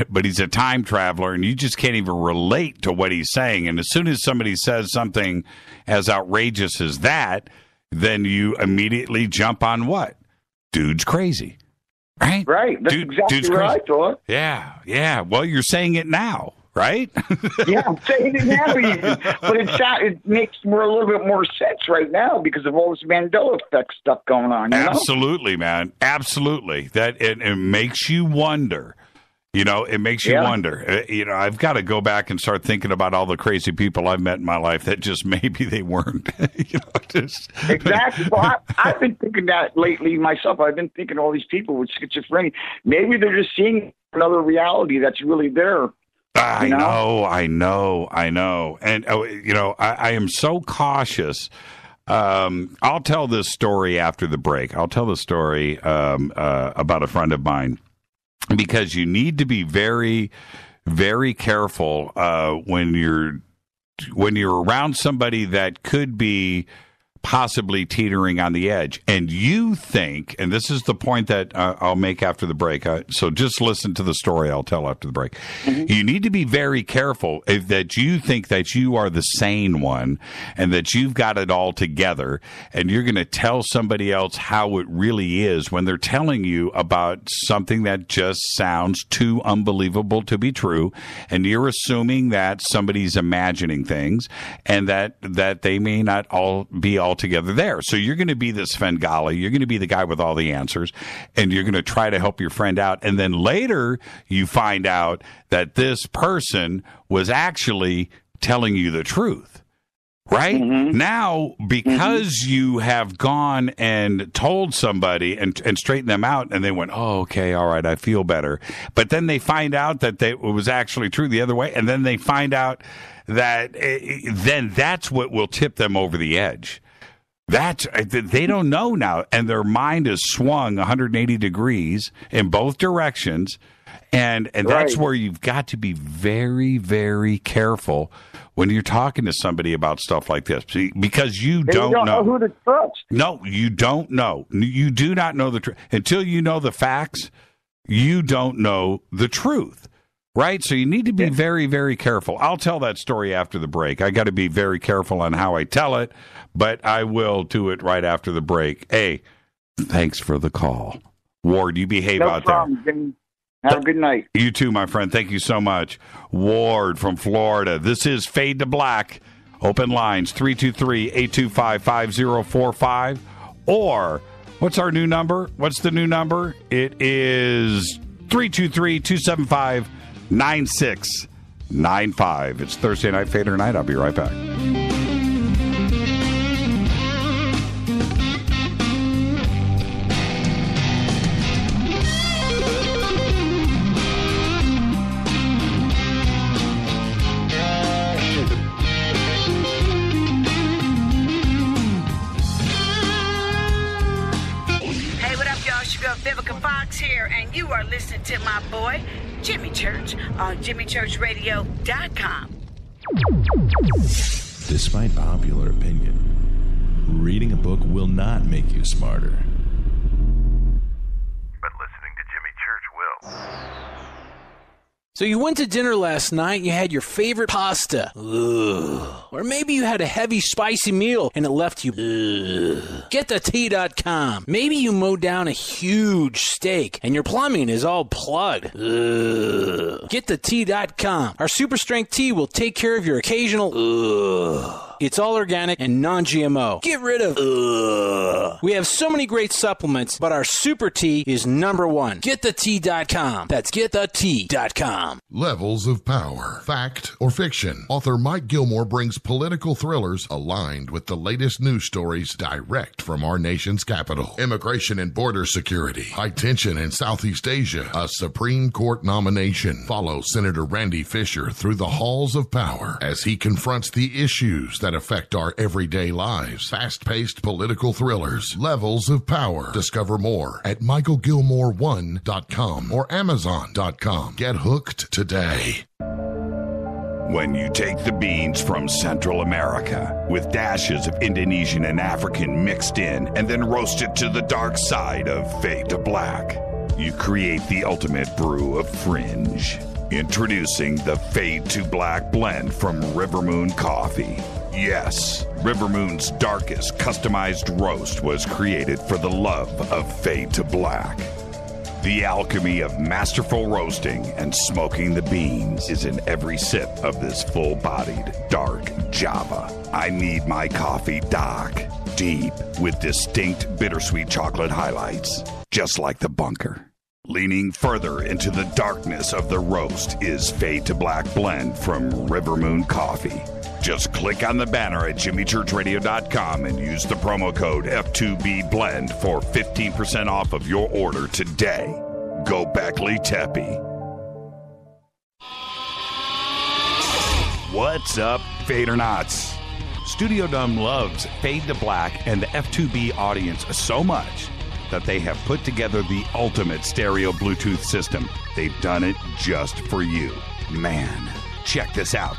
but he's a time traveler and you just can't even relate to what he's saying. And as soon as somebody says something as outrageous as that, then you immediately jump on what? Dude's crazy, right? Right. That's exactly what I thought. Yeah. Well, you're saying it now. Right? Yeah, I'm saying it now even. But it makes a little bit more sense right now because of all this Mandela effect stuff going on. Absolutely, man. Absolutely. That it makes you wonder. It makes you wonder. I've got to go back and start thinking about all the crazy people I've met in my life that just maybe they weren't. Exactly. Well, I've been thinking that lately myself. I've been thinking all these people with schizophrenia, maybe they're just seeing another reality that's really there. I know. And, I am so cautious. I'll tell this story after the break. I'll tell the story about a friend of mine because you need to be very, very careful when you're around somebody that could be possibly teetering on the edge. And you think, and this is the point that I'll make after the break, so just listen to the story I'll tell after the break. Mm-hmm. You need to be very careful that you think that you are the sane one and that you've got it all together and you're going to tell somebody else how it really is when they're telling you about something that just sounds too unbelievable to be true, and you're assuming that somebody's imagining things and that they may not all be altogether there. So you're going to be this Svengali. You're going to be the guy with all the answers, and you're going to try to help your friend out. And then later you find out that this person was actually telling you the truth. Right? Mm-hmm. Now, because you have gone and told somebody and straightened them out, and they went, oh, okay, all right, I feel better. But then they find out that it was actually true the other way, and then they find out that then that's what will tip them over the edge. They don't know now, and their mind is swung 180 degrees in both directions, and that's where you've got to be very, very careful when you're talking to somebody about stuff like this, because you don't know who to trust. No, you don't know. You do not know the truth until you know the facts. You don't know the truth. Right? So you need to be very, very careful. I'll tell that story after the break. I got to be very careful on how I tell it, but I will do it right after the break. Hey, thanks for the call. Ward, you behave out there. Jimmy. Have a good night. You too, my friend. Thank you so much. Ward from Florida. This is Fade to Black. Open lines, 323-825-5045. Or, what's our new number? What's the new number? It is 323-275-9695. It's Thursday Night Fader Night. I'll be right back. Here, and you are listening to my boy Jimmy Church on JimmyChurchRadio.com. Despite popular opinion, reading a book will not make you smarter, but listening to Jimmy Church will. So you went to dinner last night and you had your favorite pasta. Ugh. Or maybe you had a heavy spicy meal and it left you. Ugh. GetTheT.com. Maybe you mowed down a huge steak and your plumbing is all plugged. Ugh. GetTheT.com. Our super strength tea will take care of your occasional. Ugh. It's all organic and non-GMO. Get rid of ugh. We have so many great supplements, but our super tea is number one. GetTheT.com. That's GetTheT.com. Levels of Power. Fact or fiction? Author Mike Gilmore brings political thrillers aligned with the latest news stories direct from our nation's capital. Immigration and border security. High tension in Southeast Asia. A Supreme Court nomination. Follow Senator Randy Fisher through the halls of power as he confronts the issues that affect our everyday lives. Fast-paced political thrillers. Levels of Power. Discover more at michaelgilmore1.com or amazon.com. Get hooked today. When you take the beans from Central America with dashes of Indonesian and African mixed in and then roasted to the dark side of Fade to Black, you create the ultimate brew of fringe. Introducing the Fade to Black blend from Rivermoon Coffee. Yes, Rivermoon's darkest customized roast was created for the love of Fade to Black. The alchemy of masterful roasting and smoking the beans is in every sip of this full-bodied, dark Java. I need my coffee dark, deep, with distinct bittersweet chocolate highlights, just like the bunker. Leaning further into the darkness of the roast is Fade to Black blend from Rivermoon Coffee. Just click on the banner at jimmychurchradio.com and use the promo code F2BBLEND for 15% off of your order today. Go Beckley Teppy. What's up, Fadernauts? Studio Dome loves Fade to Black and the F2B audience so much that they have put together the ultimate stereo Bluetooth system. They've done it just for you. Man, check this out.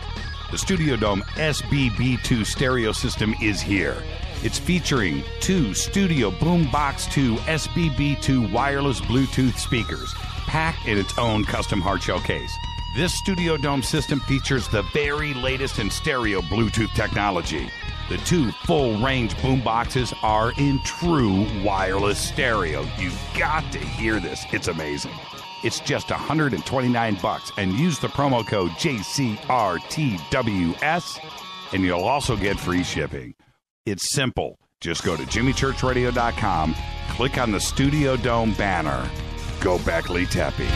The Studio Dome SBB2 stereo system is here. It's featuring two Studio Boombox 2 SBB2 wireless Bluetooth speakers, packed in its own custom hard shell case. This Studio Dome system features the very latest in stereo Bluetooth technology. The two full-range boomboxes are in true wireless stereo. You've got to hear this. It's amazing. It's just $129 and use the promo code JCRTWS and you'll also get free shipping. It's simple. Just go to jimmychurchradio.com, click on the Studio Dome banner. Go Beckley Teppy.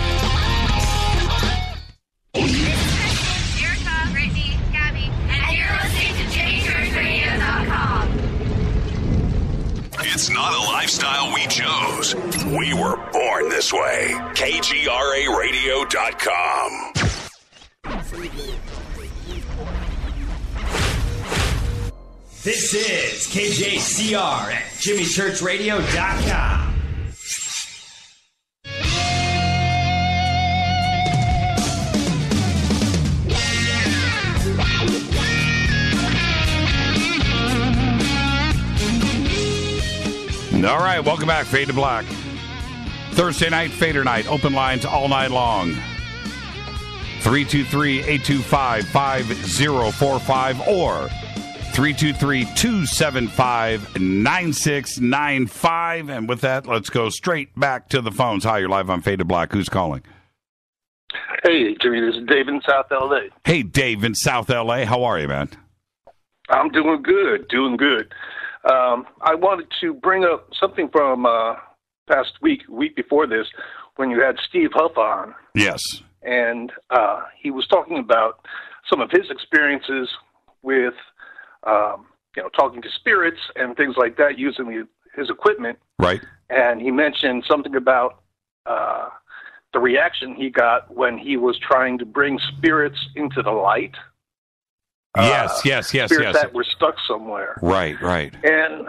Erica, Brittany, Gabby, and you're listening to jimmychurchradio.com. It's not a lifestyle we chose. We were born this way. KGRAradio.com. This is KJCR at jimmychurchradio.com. All right, welcome back, Fade to Black. Thursday night, Fader Night. Open lines all night long. 323-825-5045 or 323-275-9695. And with that, let's go straight back to the phones. Hi, you're live on Fade to Black. Who's calling? Hey, Jimmy, this is Dave in South L.A. Hey, Dave in South L.A. How are you, man? I'm doing good, I wanted to bring up something from past week before this, when you had Steve Huff on. Yes. And he was talking about some of his experiences with, talking to spirits and things like that, using his equipment. Right. And he mentioned something about the reaction he got when he was trying to bring spirits into the light. Yes. Spirits that were stuck somewhere. Right. And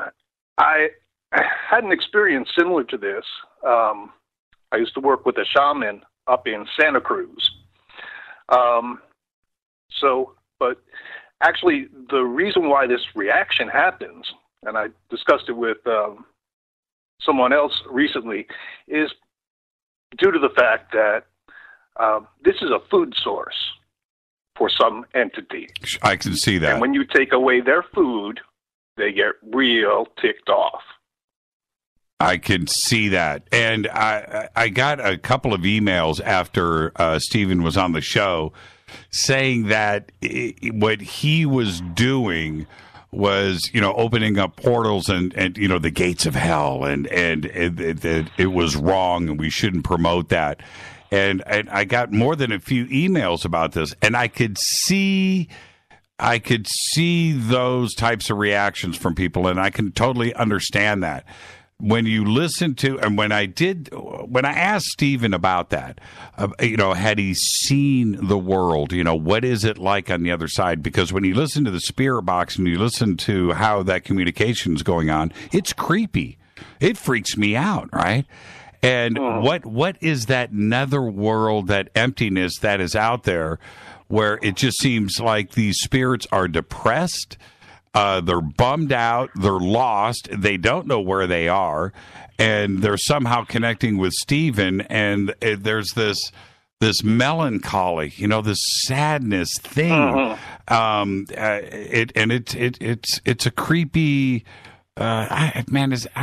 I had an experience similar to this. I used to work with a shaman up in Santa Cruz. But actually, the reason why this reaction happens, and I discussed it with someone else recently, is due to the fact that this is a food source for some entity. I can see that. And when you take away their food, they get real ticked off. I can see that. And I got a couple of emails after Stephen was on the show saying that what he was doing was, opening up portals and the gates of hell, and it was wrong and we shouldn't promote that. And I got more than a few emails about this, and I could see those types of reactions from people, and I can totally understand that. When you listen to, and when I asked Stephen about that, had he seen the world, what is it like on the other side? Because when you listen to the spirit box and you listen to how that communication is going on, it's creepy. It freaks me out, right? And what is that nether world, that emptiness that is out there, where it just seems like these spirits are depressed, they're bummed out, they're lost, they don't know where they are, and they're somehow connecting with Stephen, and there's this melancholy, this sadness thing. It's a creepy. I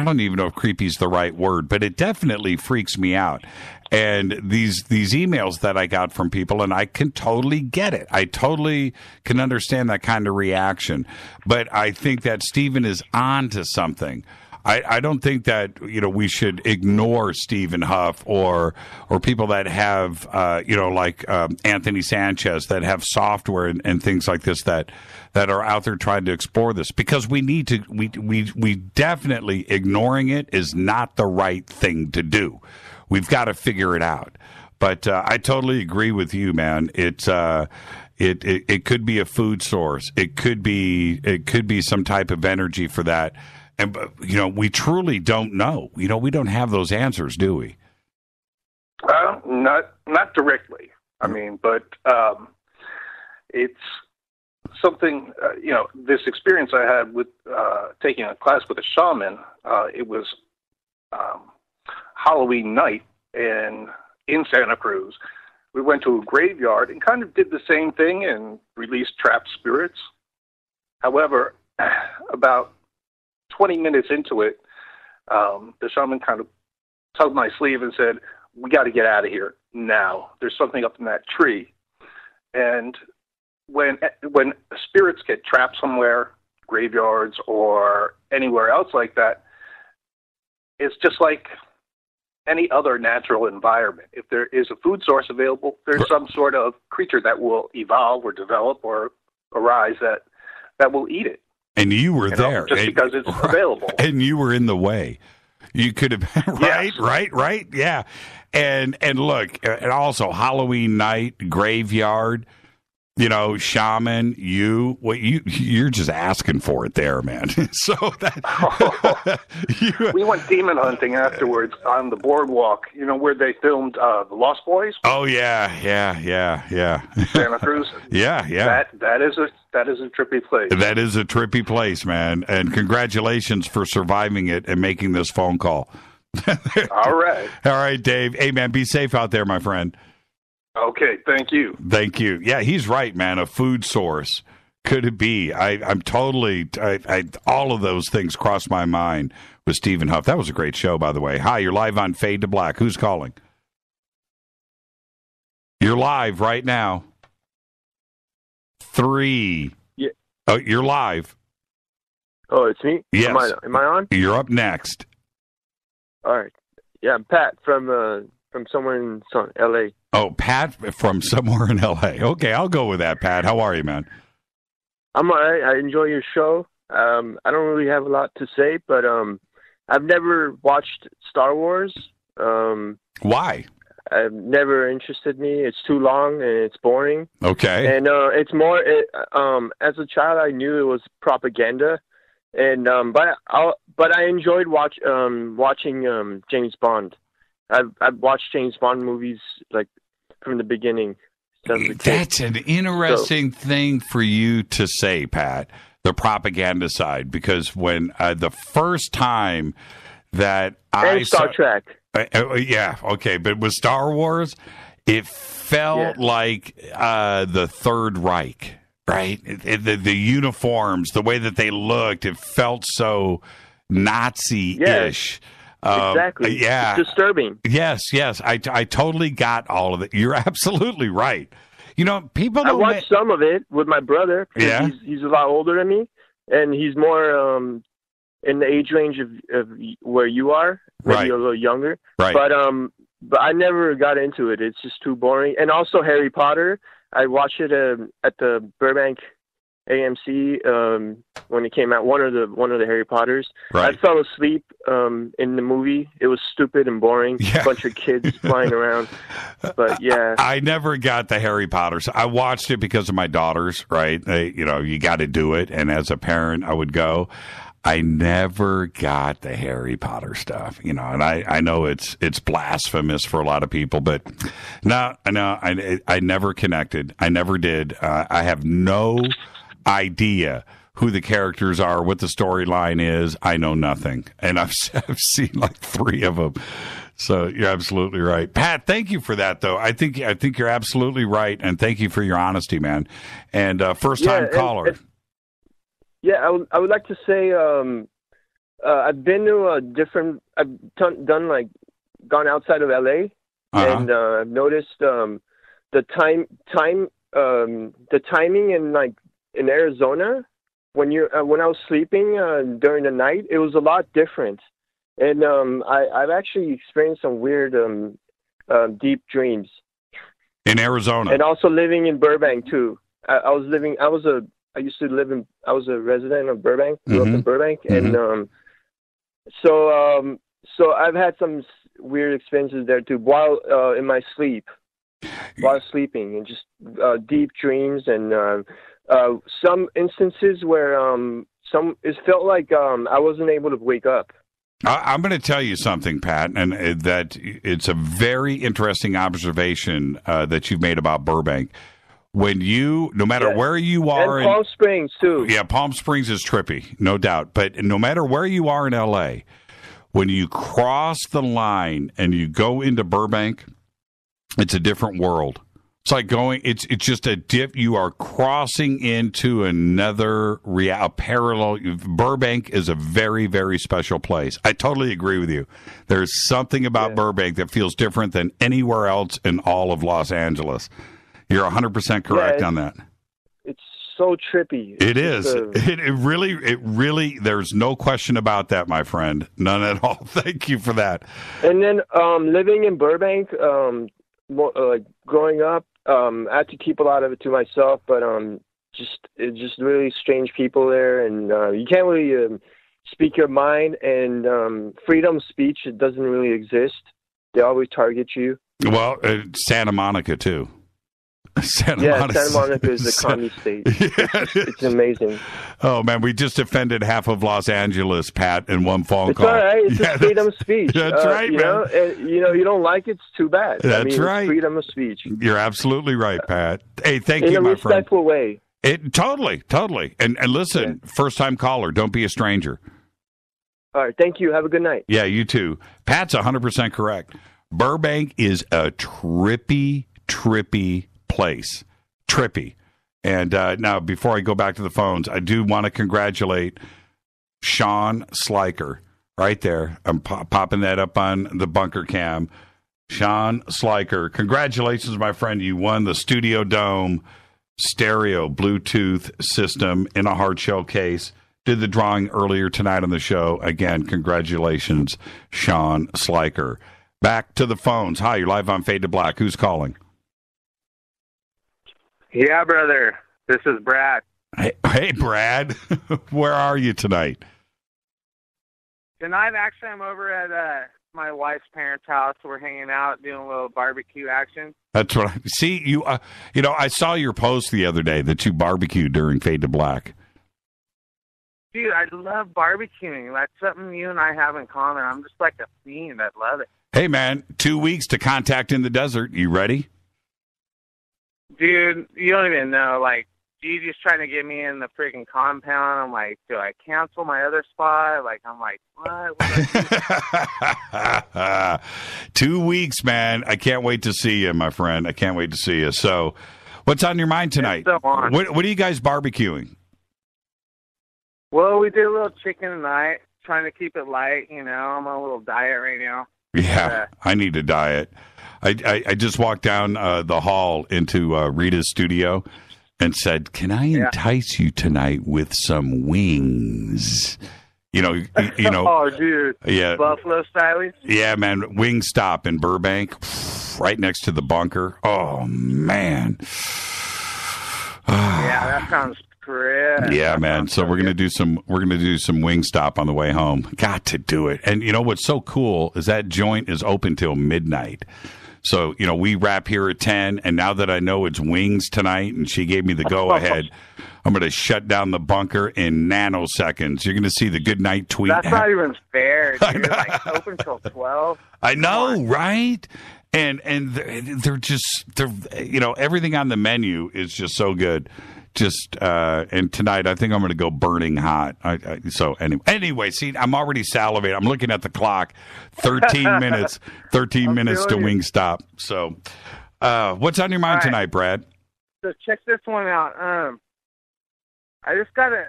don't even know if creepy is the right word, but it definitely freaks me out. And these emails that I got from people, and I can totally get it. I totally can understand that kind of reaction. But I think that Stephen is on to something. I don't think that we should ignore Stephen Huff or people that have like Anthony Sanchez that have software and things like this that are out there trying to explore this, because we need to we definitely, ignoring it is not the right thing to do. We've got to figure it out. But I totally agree with you, man. It's it could be a food source. It could be some type of energy for that. And we truly don't know. We don't have those answers, do we? Not directly. I mean, but it's something. This experience I had with taking a class with a shaman. It was Halloween night in Santa Cruz. We went to a graveyard and kind of did the same thing and released trapped spirits. However, about 20 minutes into it, the shaman kind of tugged my sleeve and said, "We got to get out of here now. There's something up in that tree." And when spirits get trapped somewhere, graveyards or anywhere else like that, it's just like any other natural environment. If there is a food source available, there's some sort of creature that will evolve or develop or arise that will eat it. And you were there. Just because it's available. And you were in the way. You could have, right? Yeah. And look, and also Halloween night, graveyard, shaman, you're just asking for it there, man. So that we went demon hunting afterwards on the boardwalk, where they filmed The Lost Boys. Oh yeah. Santa Cruz. Yeah. That is a trippy place. That is a trippy place, man. And congratulations for surviving it and making this phone call. All right, Dave. Hey, man, be safe out there, my friend. Okay, thank you. Thank you. Yeah, he's right, man. A food source. Could it be? I'm totally, all of those things crossed my mind with Stephen Huff. That was a great show, by the way. Hi, you're live on Fade to Black. Who's calling? You're live right now. 3. Yeah. Oh, you're live. Oh, it's me? Yes. Am I on? You're up next. All right. Yeah, I'm Pat from somewhere in L.A. Oh, Pat from somewhere in L.A. Okay, I'll go with that, Pat. How are you, man? I'm all right. I enjoy your show. I don't really have a lot to say, but I've never watched Star Wars. Why? I've never interested me. It's too long and it's boring. Okay. And it's more. As a child, I knew it was propaganda, and but I enjoyed watching James Bond. I've watched James Bond movies like from the beginning. That's an interesting thing for you to say, Pat, the propaganda side, because when the first time that I Star Trek. Yeah, okay, but with Star Wars, It felt like the Third Reich, right? The uniforms, the way that they looked, it felt so Nazi-ish. Exactly. Yeah. It's disturbing. Yes. I totally got all of it. You're absolutely right. You know, people don't... I watched some of it with my brother. Yeah. He's a lot older than me, and he's more in the age range of where you are. Maybe Right. a little younger. Right. But I never got into it. It's just too boring. And also Harry Potter. I watched it at the Burbank AMC when it came out. One of the Harry Potters. Right. I fell asleep in the movie. It was stupid and boring. A bunch of kids flying around. But yeah, I never got the Harry Potter. I watched it because of my daughters. Right? You got to do it. And as a parent, I would go. I never got the Harry Potter stuff, and I know it's blasphemous for a lot of people, but no, I never connected. I never did. I have no idea who the characters are, what the storyline is. I know nothing, and I've seen like 3 of them. So you're absolutely right, Pat. Thank you for that, though. I think you're absolutely right, and thank you for your honesty, man. And first time caller. Yeah, I would like to say I've been to I've gone outside of LA, and I've noticed the timing in Arizona when I was sleeping during the night, it was a lot different, and I've actually experienced some weird deep dreams in Arizona, and also living in Burbank too. I was a resident of Burbank, grew up in Burbank, and so I've had some weird experiences there too, while in my sleep, while sleeping, and just deep dreams, and some instances where it felt like I wasn't able to wake up. I'm going to tell you something, Pat, and that it's a very interesting observation that you've made about Burbank. When no matter where you are... And Palm Springs, too. Yeah, Palm Springs is trippy, no doubt. But no matter where you are in L.A., when you cross the line and you go into Burbank, it's a different world. It's like it's just a dip. You are crossing into another parallel. Burbank is a very, very special place. I totally agree with you. There's something about Burbank that feels different than anywhere else in all of Los Angeles. You're 100% correct on that. It's so trippy. It is. It really, there's no question about that, my friend. None at all. Thank you for that. And then living in Burbank, growing up, I had to keep a lot of it to myself, but it's just really strange people there, and you can't really speak your mind, and freedom of speech, it doesn't really exist. They always target you. Well, Santa Monica, too. Santa Monica is a commie state. It's amazing. Oh, man, we just offended half of Los Angeles, Pat, in one phone call. It's all right. It's just freedom of speech. That's right, man. You don't like it, it's too bad. That's right. It's freedom of speech. You're absolutely right, Pat. Hey, thank you, my friend. In a respectful way. Totally. And listen, first-time caller, don't be a stranger. All right, thank you. Have a good night. Yeah, you too. Pat's 100% correct. Burbank is a trippy place. Trippy. And now, before I go back to the phones, I do want to congratulate Sean Sliker right there. I'm popping that up on the bunker cam. Sean Sliker, congratulations, my friend. You won the Studio Dome stereo Bluetooth system in a hard shell case. Did the drawing earlier tonight on the show. Again, congratulations, Sean Sliker. Back to the phones. Hi, you're live on Fade to Black. Who's calling? Yeah, brother. This is Brad. Hey, Brad. Where are you tonight? Tonight, actually, I'm over at my wife's parents' house. We're hanging out, doing a little barbecue action. That's what I see. You I saw your post the other day that you barbecued during Fade to Black. Dude, I love barbecuing. That's something you and I have in common. I'm just like a fiend. I love it. Hey, man, 2 weeks to Contact in the Desert. You ready? Dude, you don't even know. Like, Gigi's trying to get me in the freaking compound. I'm like, do I cancel my other spot? Like, I'm like, what? 2 weeks, man. I can't wait to see you, my friend. I can't wait to see you. So, what's on your mind tonight? What are you guys barbecuing? Well, we did a little chicken tonight, trying to keep it light. You know, I'm on a little diet right now. Yeah, I need a diet. I just walked down the hall into Rita's studio and said, "Can I entice you tonight with some wings?" You know. Oh, dude. Yeah. Buffalo stylies. Yeah, man. Wingstop in Burbank, right next to the bunker. Oh man. Yeah, that sounds great. Yeah, man. So we're gonna do some Wingstop on the way home. Got to do it. And you know what's so cool is that joint is open till midnight. So, you know, we wrap here at 10, and now that I know it's wings tonight, and she gave me the go-ahead, I'm going to shut down the bunker in nanoseconds. You're going to see the good night tweet. That's not even fair, dude. Like, open till 12. I know, right? And they're you know, everything on the menu is just so good. And tonight I think I'm going to go burning hot. So anyway, see, I'm already salivating. I'm looking at the clock. 13 minutes. 13 minutes to Wingstop. So, what's on your mind tonight, Brad? So check this one out. I gotta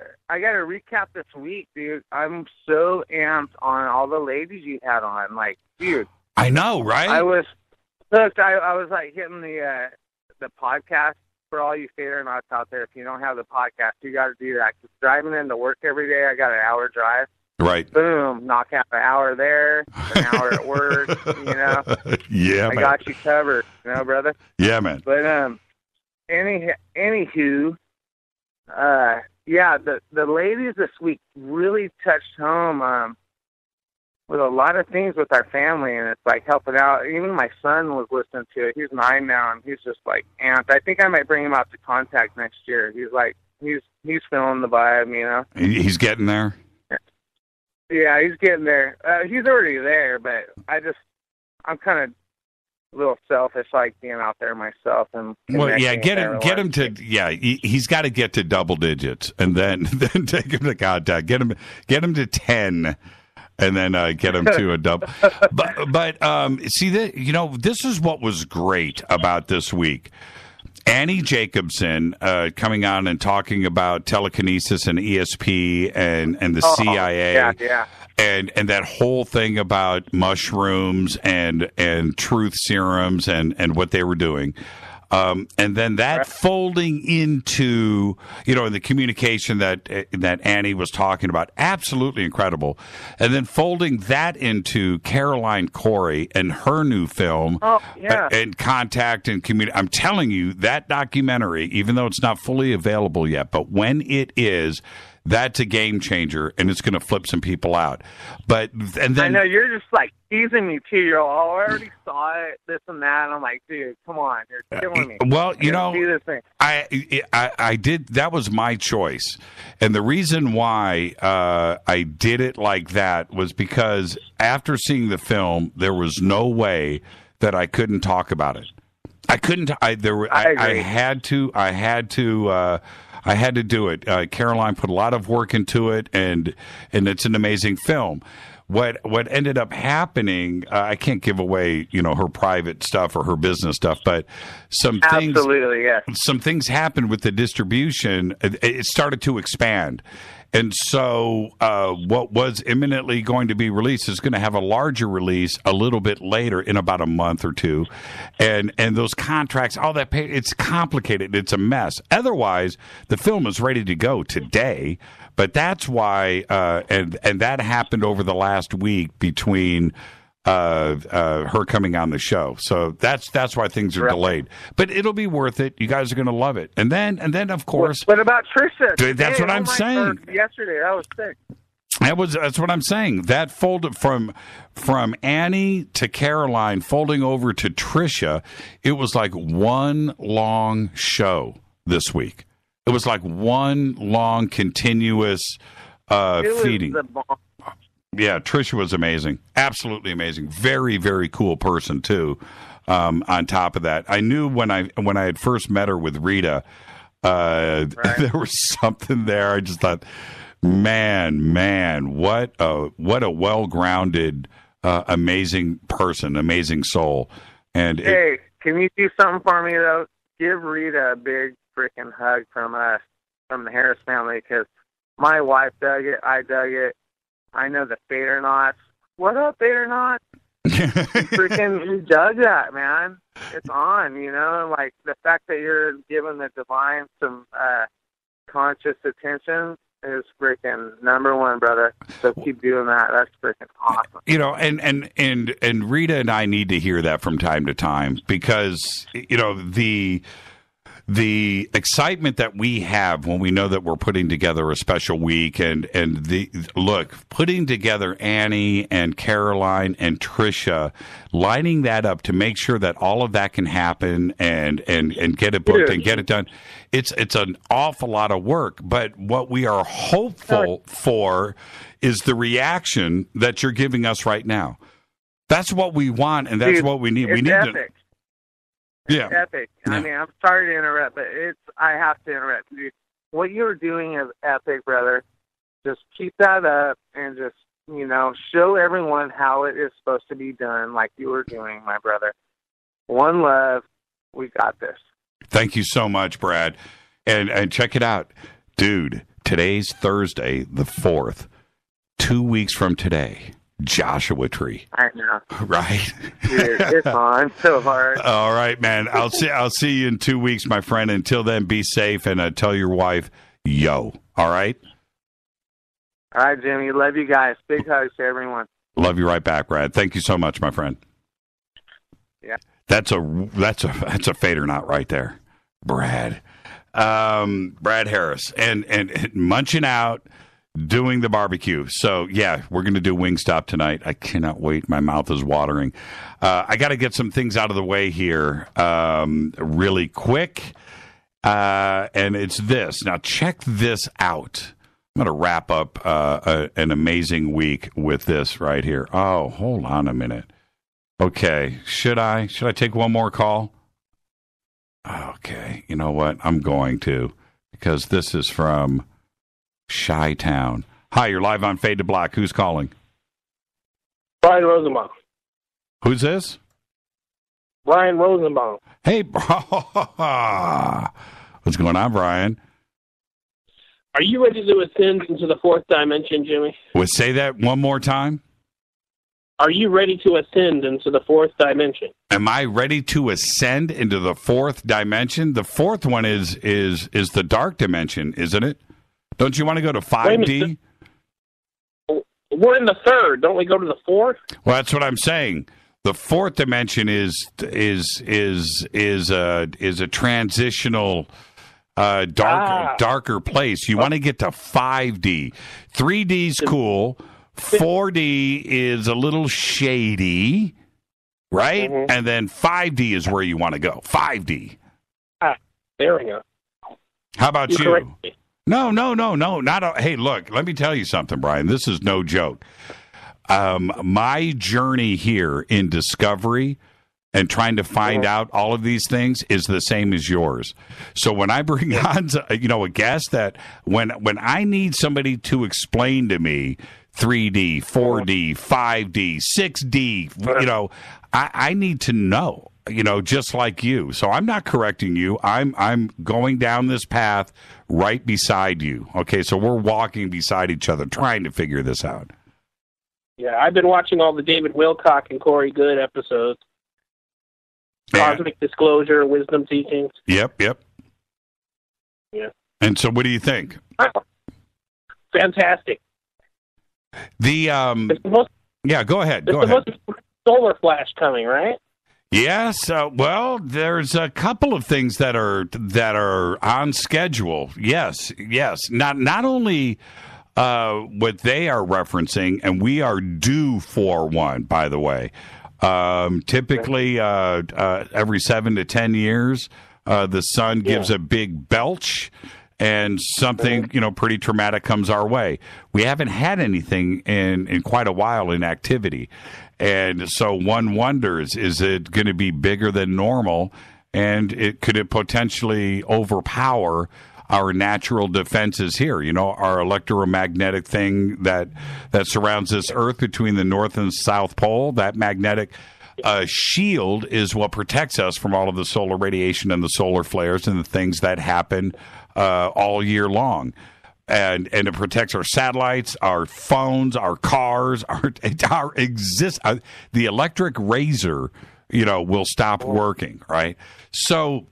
recap this week, dude. I'm so amped on all the ladies you had on. Like, dude. I know, right? I was hooked. I was like hitting the podcast. For all you Fadernauts out there, if you don't have the podcast, you got to do that. Just driving into work every day, I got an hour drive. Right. Boom, knock out an hour there, an hour at work, you know. Yeah, man. I got you covered, you know, brother. Yeah, man. But anywho, yeah, the ladies this week really touched home with a lot of things with our family, and it's like helping out. Even my son was listening to it. He's 9 now, and he's just like amped. I think I might bring him out to Contact next year. He's like, he's feeling the vibe, you know. He's getting there. Yeah, he's getting there. He's already there, but I'm kind of a little selfish, like being out there myself. And well, yeah, get him to he's got to get to double digits, and then take him to Contact. Get him to 10. And then get him to a double. But see, this is what was great about this week. Annie Jacobson coming on and talking about telekinesis and ESP and the CIA. Yeah. And that whole thing about mushrooms and truth serums and what they were doing. And then that folding into, the communication that Annie was talking about, absolutely incredible. And then folding that into Caroline Corey and her new film, and Contact and Community. I'm telling you, that documentary, even though it's not fully available yet, but when it is, that's a game changer, and it's going to flip some people out. And then I know you're just like teasing me too. You're all, I already saw it, this and that. And I'm like, dude, come on, you're killing me. Well, see this thing. I did. That was my choice, and the reason why I did it like that was because after seeing the film, there was no way that I couldn't talk about it. I couldn't. I had to. I had to do it. Caroline put a lot of work into it, and it's an amazing film. What ended up happening, I can't give away, her private stuff or her business stuff, but some things happened with the distribution. It started to expand. And so what was imminently going to be released is going to have a larger release a little bit later in about a month or two. And those contracts, all that, it's complicated. It's a mess. Otherwise, the film is ready to go today. But that's why, and that happened over the last week between her coming on the show. So that's why things are delayed. But it'll be worth it. You guys are going to love it. And then of course, what about Trisha? That's what I'm saying. Yesterday, I was sick. That's what I'm saying. That folded from Annie to Caroline, folding over to Trisha. It was like one long show this week. It was like one long continuous feeding. Yeah, Trisha was amazing. Absolutely amazing. Very, very cool person, too. On top of that, I knew when I had first met her with Rita, There was something there. I just thought, man, what a well-grounded, amazing person, amazing soul. And hey, can you do something for me though? Give Rita a big freaking hug from us, from the Harris family, because my wife dug it. I dug it. I know the Fadernauts. What up, Fadernauts? Freaking dug that, man. It's on, like the fact that you're giving the divine some conscious attention is freaking number one, brother. So keep doing that. That's freaking awesome. And Rita and I need to hear that from time to time because, the excitement that we have when we know that we're putting together a special week and putting together Annie and Caroline and Trisha, lining that up to make sure that all of that can happen and get it booked and get it done. It's an awful lot of work, but what we are hopeful for is the reaction that you're giving us right now. That's what we want, and that's what we need. We need epic. It's epic. Yeah. I mean, I'm sorry to interrupt, but I have to interrupt. Dude, what you're doing is epic, brother. Just keep that up and just, show everyone how it is supposed to be done like you were doing, my brother. One love. We got this. Thank you so much, Brad. And check it out. Dude, today's Thursday, the 4th. 2 weeks from today. Joshua Tree. I know. Right? Dude, it's on so hard. All right, man. I'll see you in 2 weeks, my friend. Until then, be safe and tell your wife, yo. All right? All right, Jimmy. Love you guys. Big hugs to everyone. Love you right back, Brad. Thank you so much, my friend. Yeah. That's a Fadernight right there. Brad. Brad Harris. And munching out. Doing the barbecue. So, yeah, we're going to do Wingstop tonight. I cannot wait. My mouth is watering. I got to get some things out of the way here really quick. And it's this. Now, check this out. I'm going to wrap up an amazing week with this right here. Oh, hold on a minute. Okay. Should I take one more call? Okay. You know what? I'm going to, because this is from Chi-Town. Hi, you're live on Fade to Black. Who's calling? Brian Rosenbaum. Who's this? Brian Rosenbaum. Hey, what's going on, Brian? Are you ready to ascend into the fourth dimension, Jimmy? Say that one more time. Are you ready to ascend into the fourth dimension? Am I ready to ascend into the fourth dimension? The fourth one is the dark dimension, isn't it? Don't you want to go to 5D? We're in the third. Don't we go to the fourth? Well, that's what I'm saying. The fourth dimension is a transitional darker place. You want to get to 5D. 3D's cool. 4D is a little shady, right? Mm-hmm. And then 5D is where you want to go. 5D. There we go. How about you? No. Hey, look, let me tell you something, Brian. This is no joke. My journey here in discovery and trying to find out all of these things is the same as yours. So when I bring on, a guest that when I need somebody to explain to me 3D, 4D, 5D, 6D, I need to know. Just like you. So I'm not correcting you. I'm going down this path right beside you. Okay, so we're walking beside each other, trying to figure this out. Yeah, I've been watching all the David Wilcock and Corey Good episodes. Cosmic Disclosure, Wisdom Teachings. Yep. Yeah. And so what do you think? Fantastic. Yeah, go ahead. Solar flash coming, right? Yes. Well, there's a couple of things that are on schedule. Yes. Not only what they are referencing, and we are due for one, by the way. Typically, every 7 to 10 years, the sun gives a big belch. And something, pretty traumatic comes our way. We haven't had anything in quite a while in activity. And so one wonders, is it going to be bigger than normal? and could it potentially overpower our natural defenses here? You know, our electromagnetic thing that surrounds this Earth between the North and South Pole, that magnetic shield is what protects us from all of the solar radiation and the solar flares and the things that happen all year long. And it protects our satellites, our phones, our cars, the electric razor, you know, will stop working, right? So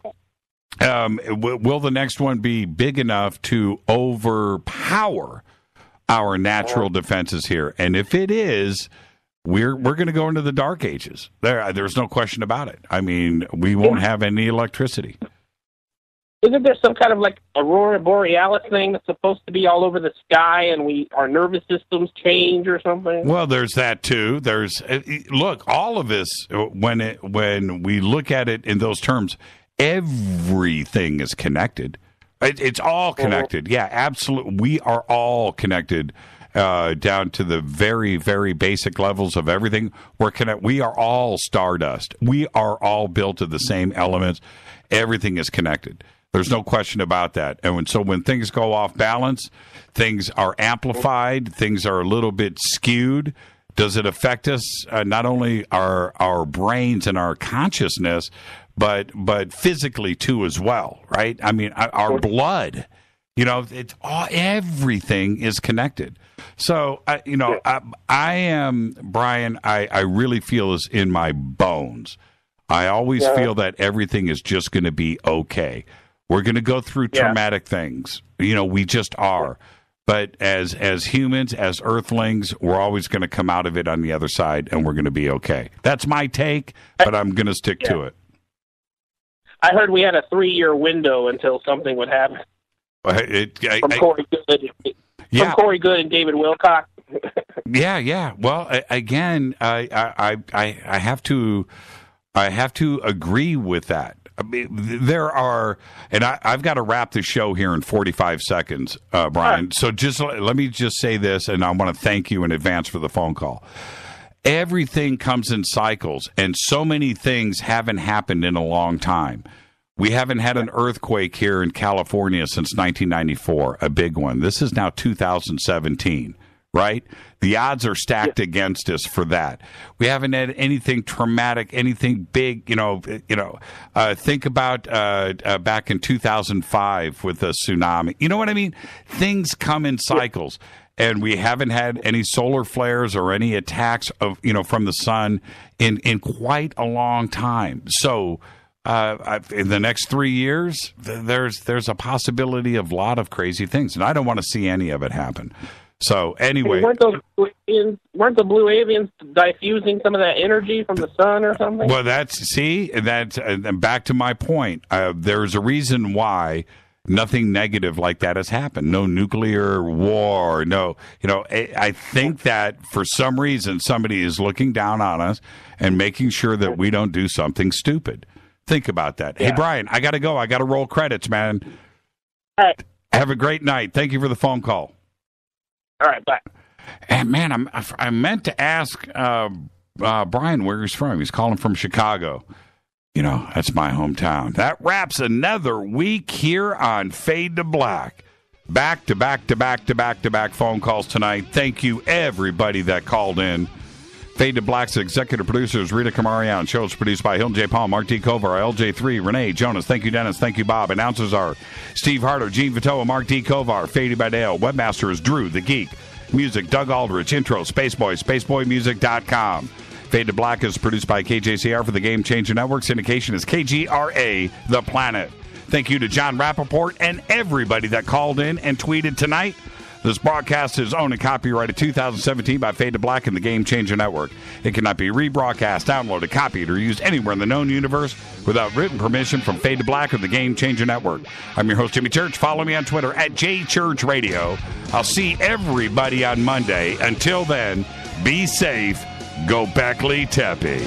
will the next one be big enough to overpower our natural defenses here? And if it is, we're going to go into the dark ages. There's no question about it. I mean, we won't have any electricity. Isn't there some kind of like aurora borealis thing that's supposed to be all over the sky, and our nervous systems change or something? Well, there's that too. Look, all of this, when we look at it in those terms, everything is connected. It's all connected. Yeah, absolutely. We are all connected down to the very, very basic levels of everything. We are all stardust. We are all built of the same elements. Everything is connected. There's no question about that. And so when things go off balance, things are amplified, things are a little bit skewed. Does it affect us, not only our brains and our consciousness, but physically too as well, right? I mean, our blood, you know, everything is connected. So, I am, Brian, I really feel this in my bones. I always feel that everything is just going to be okay. We're going to go through traumatic things. You know, we just are. But as humans, as earthlings, we're always going to come out of it on the other side, and we're going to be okay. That's my take, but I'm going to stick to it. I heard we had a 3-year window until something would happen. From Corey Good and David Wilcox. Yeah. Well, again, I have to agree with that. I mean, there are, and I've got to wrap the show here in 45 seconds, Brian. Right. So let me just say this, and I want to thank you in advance for the phone call. Everything comes in cycles, and so many things haven't happened in a long time. We haven't had an earthquake here in California since 1994, a big one. This is now 2017. Right? The odds are stacked against us for that. We haven't had anything traumatic, anything big, think about back in 2005 with the tsunami. You know what I mean? Things come in cycles, and we haven't had any solar flares or any attacks from the sun in quite a long time. So in the next 3 years, there's a possibility of a lot of crazy things, and I don't want to see any of it happen. So anyway, weren't the blue aliens diffusing some of that energy from the sun or something? Well, that's back to my point. There's a reason why nothing negative like that has happened. No nuclear war. No, I think that for some reason somebody is looking down on us and making sure that we don't do something stupid. Think about that. Yeah. Hey, Brian, I got to go. I got to roll credits, man. All right. Have a great night. Thank you for the phone call. All right, bye. And man, I meant to ask Brian where he's from. He's calling from Chicago. You know, that's my hometown. That wraps another week here on Fade to Black. Back to back phone calls tonight. Thank you, everybody that called in. Fade to Black's executive producers, Rita Kamarian. Show is produced by Hilton J. Paul, Mark D. Kovar, LJ3, Renee, Jonas. Thank you, Dennis. Thank you, Bob. Announcers are Steve Harder, Gene Vitoa, Mark D. Kovar, Faded by Dale. Webmaster is Drew, the Geek. Music, Doug Aldrich. Intro, Spaceboy, spaceboymusic.com. Fade to Black is produced by KJCR for the Game Changer Network. Syndication is KGRA, The Planet. Thank you to Jon Rappoport and everybody that called in and tweeted tonight. This broadcast is owned and copyrighted 2017 by Fade to Black and the Game Changer Network. It cannot be rebroadcast, downloaded, copied, or used anywhere in the known universe without written permission from Fade to Black or the Game Changer Network. I'm your host, Jimmy Church. Follow me on Twitter at JChurchRadio. I'll see everybody on Monday. Until then, be safe. Go Beckley Tepe.